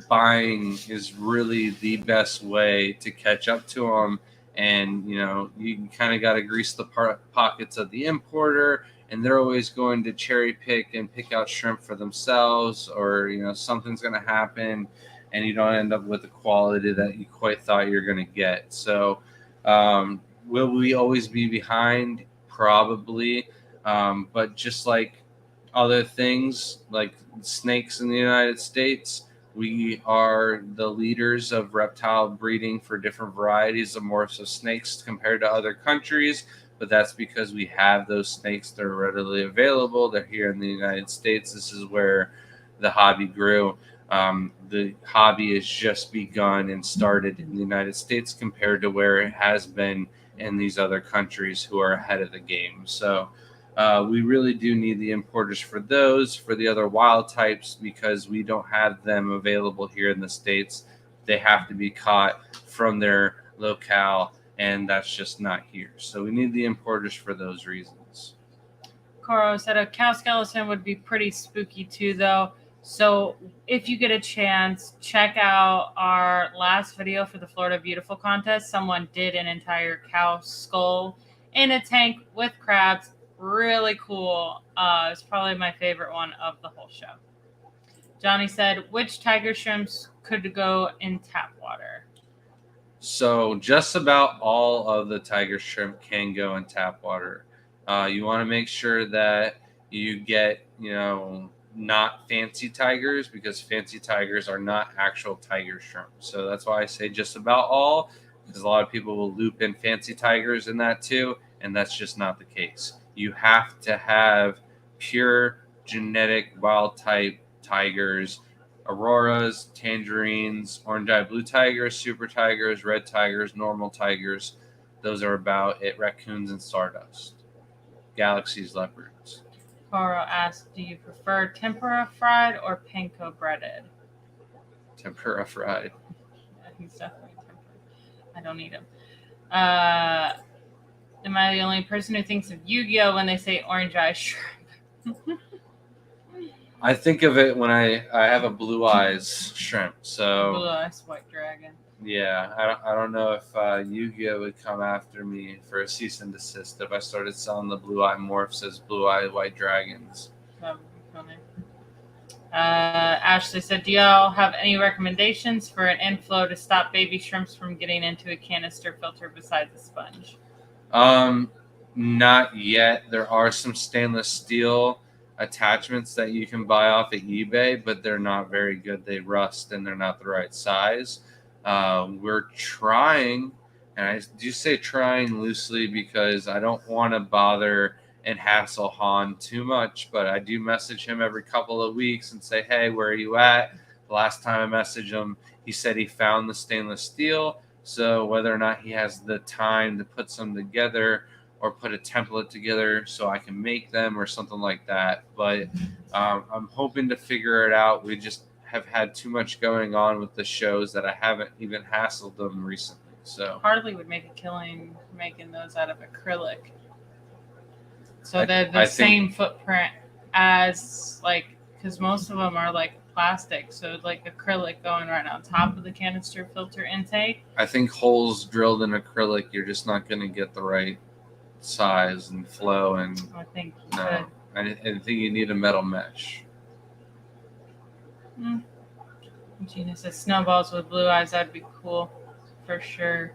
A: buying is really the best way to catch up to them. And, you kind of got to grease the pockets of the importer, and they're always going to cherry pick and pick out shrimp for themselves, or, something's going to happen and you don't end up with the quality that you quite thought you're going to get. So, will we always be behind? Probably. But just like other things, like snakes in the United States, we are the leaders of reptile breeding for different varieties of morphs of snakes compared to other countries. But that's because we have those snakes. They're readily available. They're here in the United States. This is where the hobby grew. The hobby has just begun and started in the United States compared to where it has been in these other countries who are ahead of the game. So we really do need the importers for those, for the other wild types, because we don't have them available here in the States. They have to be caught from their locale, and that's just not here. So we need the importers for those reasons.
B: Coro said a cow skeleton would be pretty spooky too, though. So if you get a chance, check out our last video for the Florida Beautiful contest. Someone did an entire cow skull in a tank with crabs. Really cool. It's probably my favorite one of the whole show. Johnny said, which tiger shrimps could go in tap water?
A: So just about all of the tiger shrimp can go in tap water. You want to make sure that you get, not fancy tigers, because fancy tigers are not actual tiger shrimp. So that's why I say just about all, because a lot of people will loop in fancy tigers in that too, and that's just not the case. You have to have pure genetic wild type tigers, auroras, tangerines, orange-eye blue tigers, super tigers, red tigers, normal tigers. Those are about it. Raccoons and stardust. Galaxy's leopards.
B: Coro asked, do you prefer tempura fried or panko breaded?
A: Tempura fried.
B: Yeah, he's definitely tempura. I don't eat him. Am I the only person who thinks of Yu-Gi-Oh when they say orange eye shrimp?
A: I think of it when I have a blue eyes shrimp. So
B: Blue eyes white dragon.
A: yeah, I don't know if Yu-Gi-Oh would come after me for a cease and desist if I started selling the blue eye morphs as blue eye white dragons.
B: That would be funny. Ashley said, do y'all have any recommendations for an inflow to stop baby shrimps from getting into a canister filter besides the sponge?
A: Not yet. There are some stainless steel attachments that you can buy off of eBay, but they're not very good. They rust and they're not the right size. We're trying, and I do say trying loosely because I don't want to bother and hassle Han too much, but I do message him every couple of weeks and say, hey, where are you at? The last time I messaged him, he said he found the stainless steel. So whether or not he has the time to put some together or put a template together so I can make them or something like that. But I'm hoping to figure it out. We just have had too much going on with the shows that I haven't even hassled them recently. So
B: Hardly would make a killing making those out of acrylic. So
A: I
B: they're the same footprint as, like, because most of them are like plastic, so like acrylic going right on top of the canister filter intake.
A: I think holes drilled in acrylic, you're just not going to get the right size and flow. And
B: I think
A: no, I think you need a metal mesh.
B: Gina says snowballs with blue eyes. That'd be cool for sure.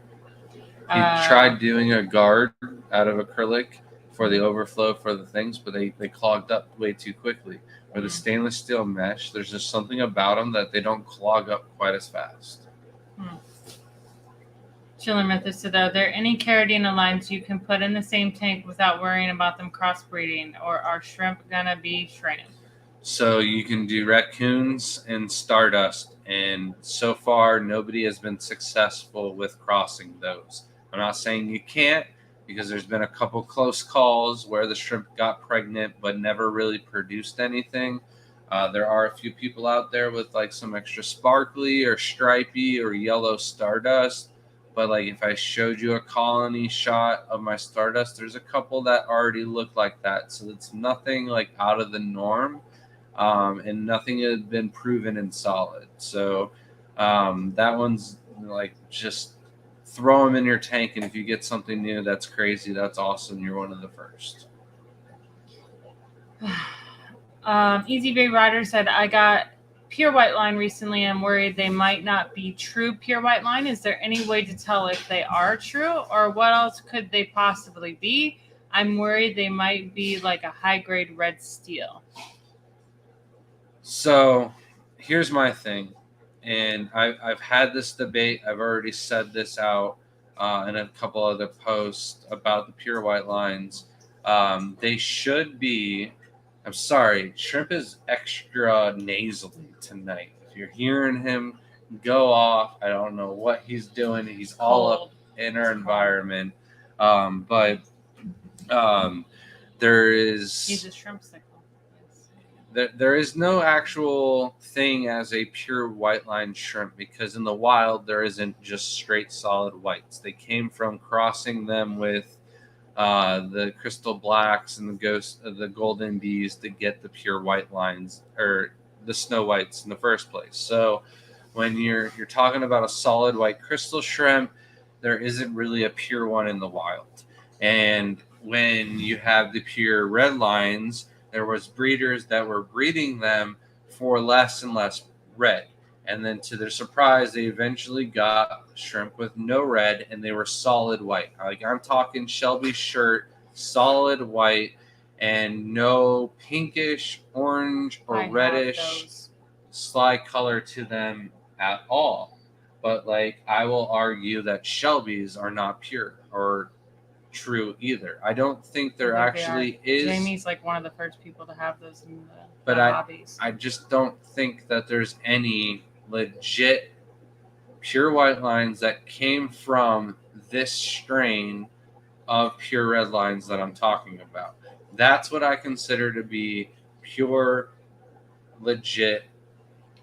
A: He tried doing a guard out of acrylic for the overflow for the things, but they clogged up way too quickly. Or the stainless steel mesh, there's just something about them that they don't clog up quite as fast.
B: Chiller Method said, are there any Caridina lines you can put in the same tank without worrying about them crossbreeding, or are shrimp gonna be shrimp?
A: So you can do raccoons and stardust, and so far nobody has been successful with crossing those. I'm not saying you can't, because there's been a couple close calls where the shrimp got pregnant but never really produced anything. There are a few people out there with like some extra sparkly or stripy or yellow stardust. But like if I showed you a colony shot of my stardust, there's a couple that already look like that. So it's nothing like out of the norm, and nothing had been proven and solid. So that one's like just throw them in your tank, and if you get something new that's crazy, that's awesome. You're one of the first.
B: Easy Bay Rider said, I got pure white line recently. I'm worried they might not be true pure white line. Is there any way to tell if they are true, or what else could they possibly be? I'm worried they might be like a high-grade red steel.
A: So here's my thing, and I've had this debate. I've already said this out in a couple other posts about the pure white lines. They should be. I'm sorry, Shrimp is extra nasally tonight. If you're hearing him go off, I don't know what he's doing. He's all up in our environment. But there is.
B: He's a shrimp sickle.
A: There is no actual thing as a pure white line shrimp, because in the wild there isn't just straight solid whites. They came from crossing them with the crystal blacks and the golden bees to get the pure white lines, or the snow whites in the first place. So when you're talking about a solid white crystal shrimp, there isn't really a pure one in the wild. And when you have the pure red lines, there was breeders that were breeding them for less and less red. And then to their surprise, they eventually got shrimp with no red, and they were solid white. Like I'm talking Shelby shirt, solid white. and no pinkish, orange, or
B: I have
A: reddish
B: those.
A: slide color to them at all. But like I will argue that Shelby's are not pure or true either. I don't think there
B: I think they are.
A: actually is.
B: Jamie's like one of the first people to have those in
A: But
B: the hobbies.
A: I just don't think that there's any legit pure white lines that came from this strain of pure red lines that I'm talking about. That's what I consider to be pure, legit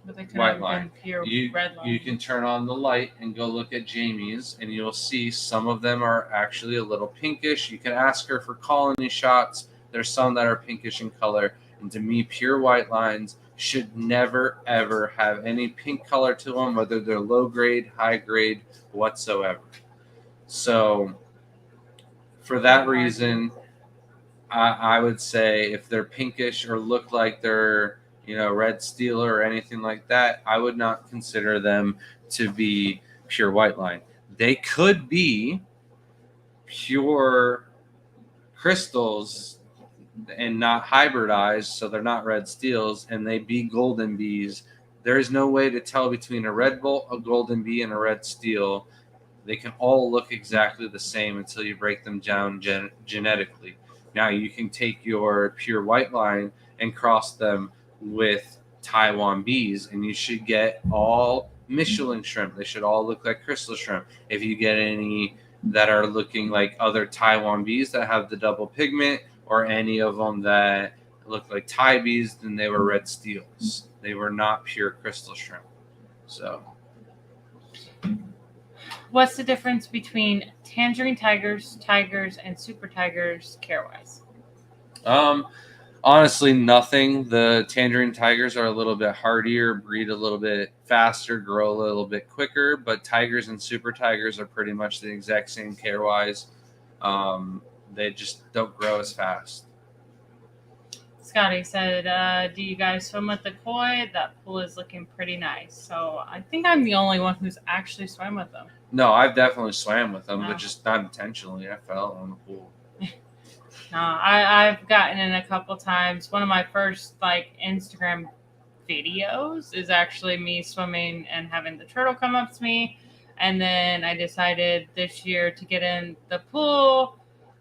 B: But they could
A: white
B: have
A: line.
B: been pure
A: You
B: red line.
A: you can turn on the light and go look at Jamie's, and you'll see some of them are actually a little pinkish. You can ask her for colony shots. There's some that are pinkish in color, and to me, pure white lines should never ever have any pink color to them, whether they're low grade, high grade, whatsoever. So, for that reason, I would say if they're pinkish or look like they're red steel or anything like that, I would not consider them to be pure white line. They could be pure crystals and not hybridized, so they're not red steels, and they be golden bees. There is no way to tell between a red bolt, a golden bee, and a red steel. They can all look exactly the same until you break them down genetically. Now you can take your pure white line and cross them with Taiwan bees, and you should get all Michelin shrimp. They should all look like crystal shrimp. If you get any that are looking like other Taiwan bees that have the double pigment, or any of them that look like Thai bees, then they were red steels. They were not pure crystal shrimp. So,
B: what's the difference between tangerine tigers, and super tigers care-wise?
A: Honestly, nothing. The tangerine tigers are a little bit hardier, breed a little bit faster, grow a little bit quicker, but tigers and super tigers are pretty much the exact same care-wise. They just don't grow as fast.
B: Scotty said, do you guys swim with the koi? That pool is looking pretty nice. So I think I'm the only one who's actually swam with them.
A: No, I've definitely swam with them,
B: No.
A: but just not intentionally. I fell in the pool.
B: No, I've gotten in a couple times. One of my first Instagram videos is actually me swimming and having the turtle come up to me. And then I decided this year to get in the pool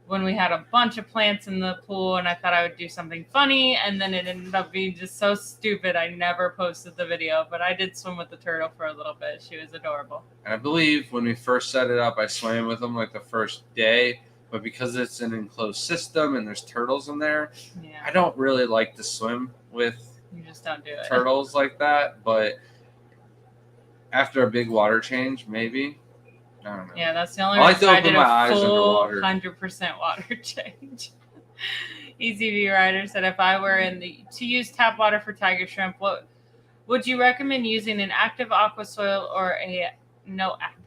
B: when we had a bunch of plants in the pool, and I thought I would do something funny, and then it ended up being just so stupid I never posted the video, but I did swim with the turtle for a little bit. She was adorable.
A: And I believe when we first set it up, I swam with them like the first day, but because it's an enclosed system and there's turtles in there,
B: Yeah,
A: I don't really like to swim with
B: you just don't do it.
A: turtles like that, but after a big water change, maybe. I don't know.
B: Yeah, that's the only
A: I like to
B: reason I
A: open
B: did
A: my
B: a
A: eyes
B: full
A: underwater.
B: 100% water change. ECV Rider said, if I were to use tap water for tiger shrimp, what would you recommend using, an active aqua soil or a no active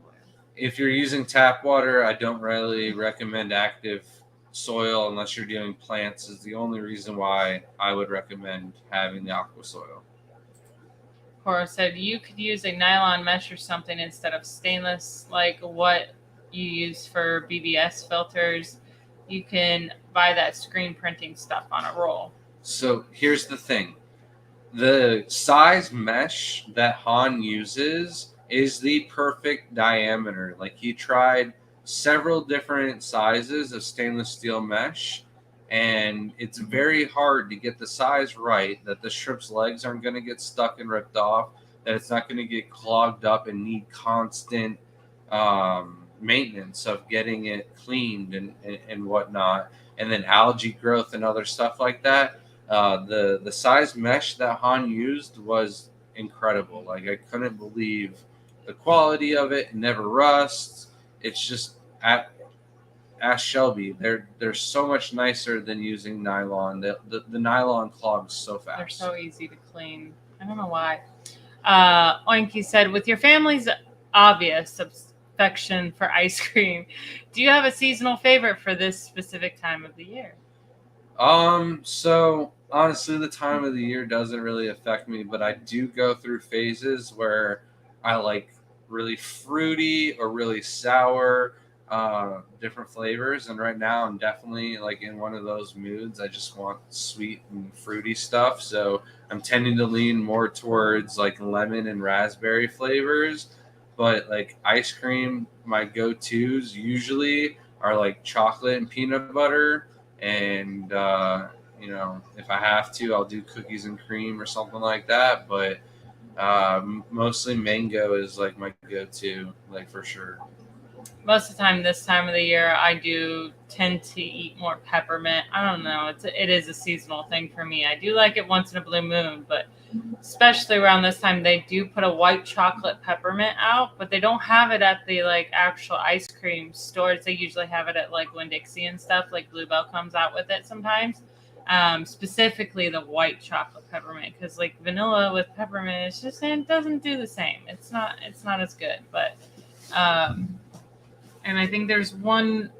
B: oil?
A: If you're using tap water, I don't really recommend active soil unless you're doing plants. Is the only reason why I would recommend having the aqua soil.
B: Cora said you could use a nylon mesh or something instead of stainless, like what you use for BBS filters. You can buy that screen printing stuff on a roll.
A: So here's the thing. The size mesh that Han uses is the perfect diameter. Like, he tried several different sizes of stainless steel mesh, and it's very hard to get the size right, that the shrimp's legs aren't going to get stuck and ripped off, that it's not going to get clogged up and need constant maintenance of getting it cleaned and whatnot, and then algae growth and other stuff like that. The size mesh that Han used was incredible. Like, I couldn't believe the quality of it. It never rusts. It's just ask Shelby. They're so much nicer than using nylon. The nylon clogs so fast.
B: They're so easy to clean. I don't know why. Oinky said, with your family's obvious affection for ice cream, do you have a seasonal favorite for this specific time of the year?
A: So honestly, the time of the year doesn't really affect me, but I do go through phases where I like really fruity or really sour different flavors, and right now I'm definitely like in one of those moods. I just want sweet and fruity stuff, so I'm tending to lean more towards like lemon and raspberry flavors. But like ice cream, my go-to's usually are like chocolate and peanut butter, and if I have to, I'll do cookies and cream or something like that. But mostly mango is like my go-to, like for sure.
B: Most of the time, this time of the year, I do tend to eat more peppermint. I don't know. It is a seasonal thing for me. I do like it once in a blue moon, but especially around this time, they do put a white chocolate peppermint out, but they don't have it at the like actual ice cream stores. They usually have it at like Winn-Dixie and stuff. Like Bluebell comes out with it sometimes. Specifically the white chocolate peppermint, because like vanilla with peppermint, it doesn't do the same. It's not as good, but. And I think there's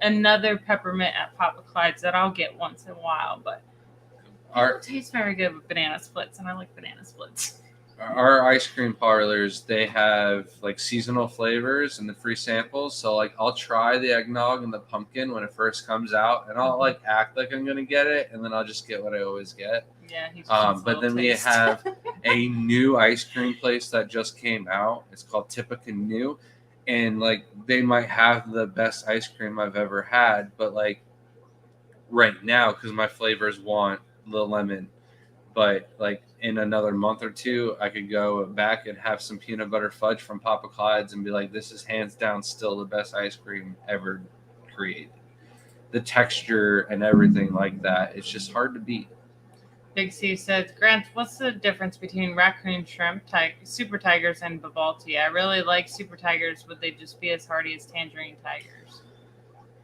B: another peppermint at Papa Clyde's that I'll get once in a while, but it tastes very good with banana splits, and I like banana splits.
A: Our ice cream parlors, they have like seasonal flavors and the free samples. So like I'll try the eggnog and the pumpkin when it first comes out, and I'll like act like I'm gonna get it, and then I'll just get what I always get.
B: Yeah, he's
A: but then we have a new ice cream place that just came out. It's called Tippecanoe. And like they might have the best ice cream I've ever had, but like right now, because my flavors want the lemon, but like in another month or two, I could go back and have some peanut butter fudge from Papa Clyde's and be like, this is hands down still the best ice cream ever created. The texture and everything like that, it's just hard to beat.
B: Big C says, Grant, what's the difference between raccoon shrimp, super tigers, and Babalti? I really like super tigers. Would they just be as hardy as tangerine tigers?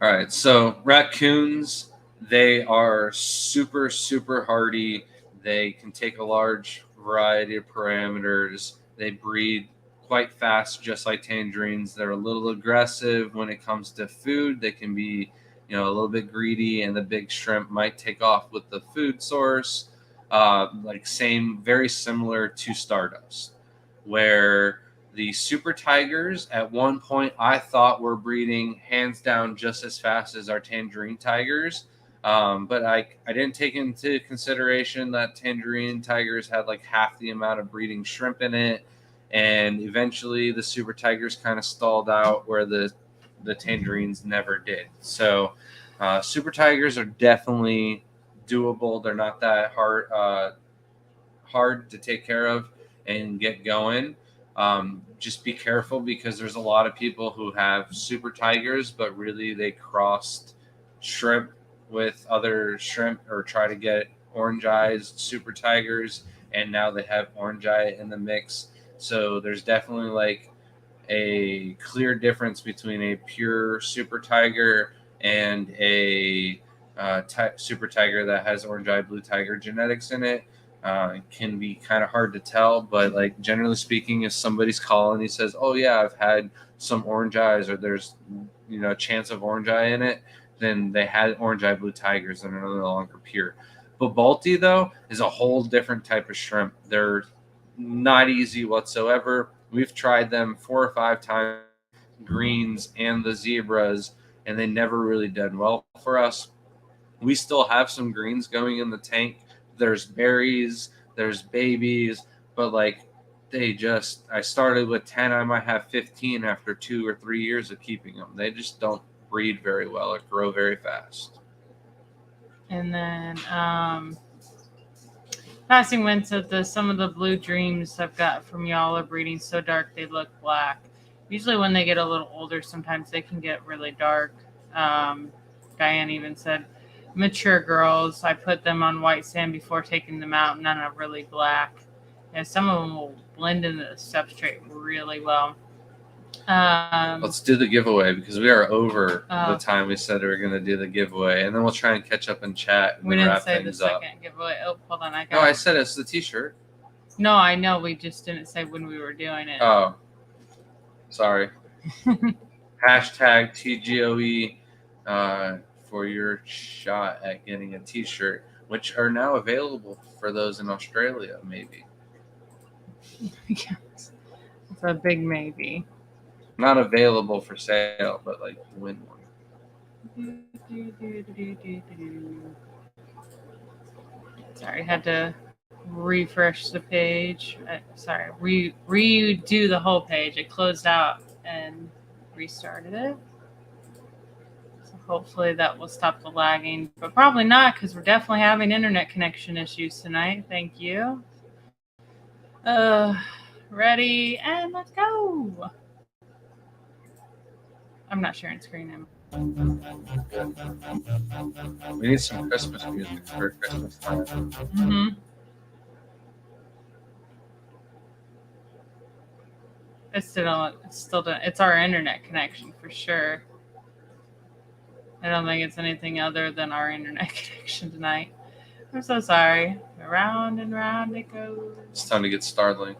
A: All right, so raccoons, they are super, super hardy. They can take a large variety of parameters. They breed quite fast, just like tangerines. They're a little aggressive when it comes to food. They can be, a little bit greedy, and the big shrimp might take off with the food source. Very similar to Stardust, where the super tigers at one point I thought were breeding hands down just as fast as our tangerine tigers. But I didn't take into consideration that tangerine tigers had like half the amount of breeding shrimp in it. And eventually the super tigers kind of stalled out where the tangerines never did. So super tigers are definitely doable. They're not that hard to take care of and get going. Just be careful because there's a lot of people who have super tigers, but really they crossed shrimp with other shrimp or try to get orange eyes super tigers, and now they have orange eye in the mix. So there's definitely like a clear difference between a pure super tiger and a super tiger that has orange eye blue tiger genetics in it. It can be kind of hard to tell, but like generally speaking, if somebody's calling and he says, "Oh yeah, I've had some orange eyes," or there's a chance of orange eye in it, then they had orange eye blue tigers and are no longer pure. But Balti though is a whole different type of shrimp. They're not easy whatsoever. We've tried them 4 or 5 times, greens and the zebras, and they never really done well for us. We still have some greens going in the tank. There's berries, there's babies, but like I started with 10, I might have 15 after 2 or 3 years of keeping them. They just don't breed very well or grow very fast.
B: And then Passing Wind said that some of the blue dreams I've got from y'all are breeding so dark they look black. Usually when they get a little older, sometimes they can get really dark. Diane even said, mature girls, I put them on white sand before taking them out, and then are really black. And some of them will blend into the substrate really well.
A: Let's do the giveaway because we are over the time we said we were going to do the giveaway, and then we'll try and catch up and chat. And
B: we didn't
A: wrap
B: say
A: things
B: the
A: up.
B: second giveaway. Oh, hold on,
A: No, I said it's the T-shirt.
B: No, I know. We just didn't say when we were doing it.
A: Oh, sorry. Hashtag TGOE for your shot at getting a T-shirt, which are now available for those in Australia, maybe.
B: Yes, it's a big maybe.
A: Not available for sale, but like win one.
B: Sorry, had to refresh the page. Sorry, redo the whole page. It closed out and restarted it. So hopefully that will stop the lagging, but probably not because we're definitely having internet connection issues tonight. Thank you. Ready and let's go. I'm not sharing screen.
A: We need some Christmas music for Christmas time.
B: Mm-hmm. It's our internet connection for sure. I don't think it's anything other than our internet connection tonight. I'm so sorry. Round and round it goes.
A: It's time to get Starlink.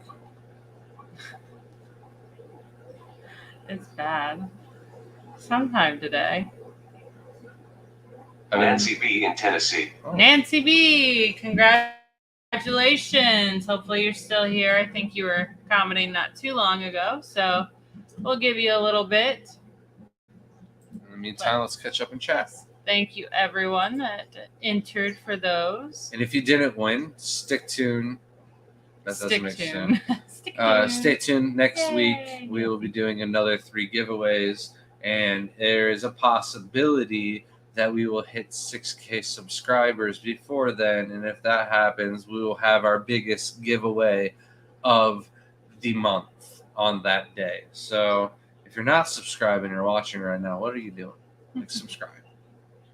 B: It's bad. Sometime today.
C: Nancy B. in Tennessee.
A: Oh.
B: Nancy B, congratulations. Hopefully you're still here. I think you were commenting not too long ago, so we'll give you a little bit.
A: In the meantime, let's catch up and chat.
B: Thank you, everyone that entered for those.
A: And if you didn't win, stick tuned. That doesn't make sense. Stay tuned. Next week, we will be doing another 3 giveaways, and there is a possibility that we will hit 6K subscribers before then. And if that happens, we will have our biggest giveaway of the month on that day. So if you're not subscribing or watching right now, what are you doing? Like, subscribe.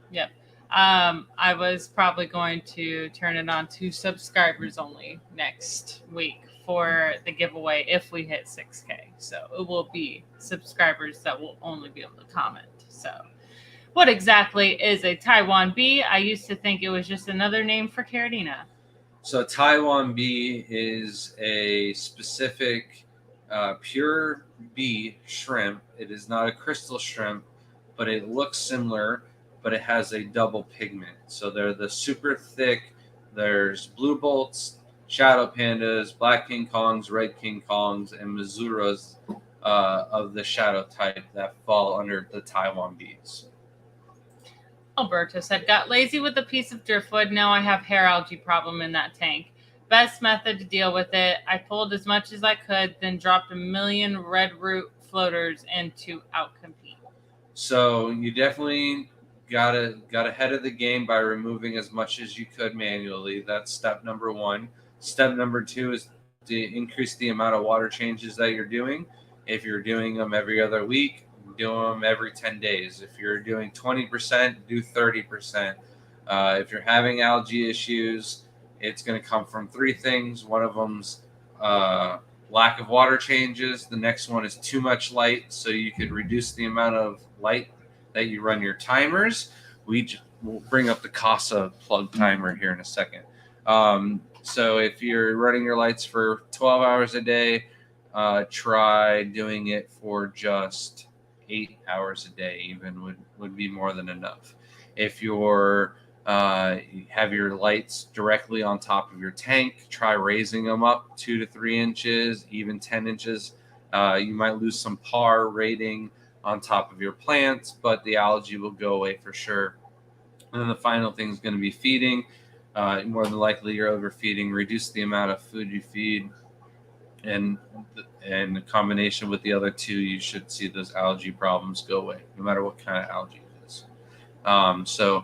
B: Yep. I was probably going to turn it on to subscribers only next week for the giveaway if we hit 6K. So it will be subscribers that will only be able to comment. So what exactly is a Taiwan bee? I used to think it was just another name for Caridina.
A: So Taiwan bee is a specific pure bee shrimp. It is not a crystal shrimp, but it looks similar, but it has a double pigment. So they're the super thick. There's blue bolts, shadow pandas, black king kongs, red king kongs, and Mizuras of the shadow type that fall under the Taiwan bees.
B: Alberto said, got lazy with a piece of driftwood. Now I have hair algae problem in that tank. Best method to deal with it. I pulled as much as I could, then dropped 1 million red root floaters in to outcompete.
A: So you definitely got ahead of the game by removing as much as you could manually. That's step number 1. Step number 2 is to increase the amount of water changes that you're doing. If you're doing them every other week, do them every 10 days. If you're doing 20%, do 30%. If you're having algae issues, it's going to come from 3 things. One of them's lack of water changes. The next one is too much light, so you could reduce the amount of light that you run your timers. We'll bring up the CASA plug timer here in a second. So if you're running your lights for 12 hours a day, try doing it for just 8 hours a day. Even would be more than enough. If you're have your lights directly on top of your tank, try raising them up 2 to 3 inches, even 10 inches. You might lose some PAR rating on top of your plants, but the algae will go away for sure. And then the final thing is going to be feeding. More than likely you're overfeeding. Reduce the amount of food you feed, and in combination with the other 2, you should see those algae problems go away, no matter what kind of algae it is. So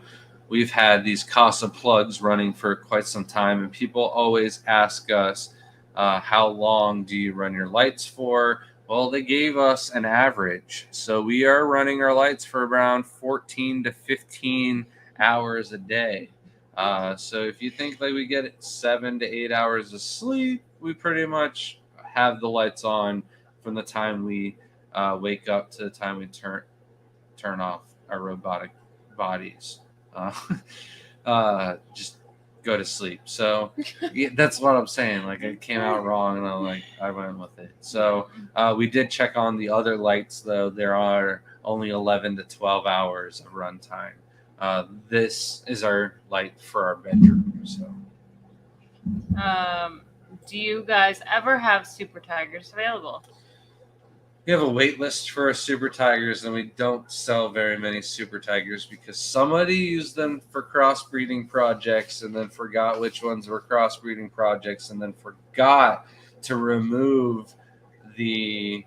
A: we've had these CASA plugs running for quite some time, and people always ask us, how long do you run your lights for? Well, they gave us an average. So we are running our lights for around 14 to 15 hours a day. So if you think like we get 7 to 8 hours of sleep, we pretty much have the lights on from the time we wake up to the time we turn off our robotic bodies. Just go to sleep. So yeah, that's what I'm saying. Like, it came out wrong, and I went with it. So we did check on the other lights, though. There are only 11 to 12 hours of runtime. This is our light for our bedroom. So,
B: do you guys ever have super tigers available?
A: We have a wait list for our super tigers, and we don't sell very many super tigers because somebody used them for crossbreeding projects and then forgot which ones were crossbreeding projects and then forgot to remove the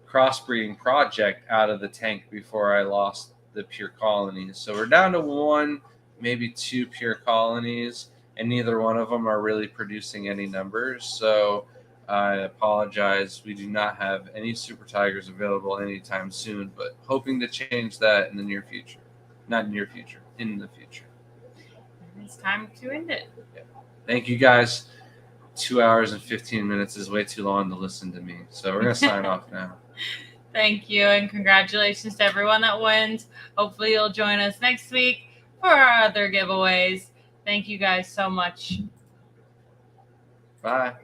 A: crossbreeding project out of the tank before I lost the pure colonies. So we're down to one, maybe two pure colonies, and neither one of them are really producing any numbers. So I apologize. We do not have any super tigers available anytime soon, but hoping to change that in the near future. Not near future, in the future.
B: It's time to end it.
A: Thank you guys. 2 hours and 15 minutes is way too long to listen to me. So we're going to sign off now.
B: Thank you, and congratulations to everyone that wins. Hopefully you'll join us next week for our other giveaways. Thank you guys so much.
A: Bye.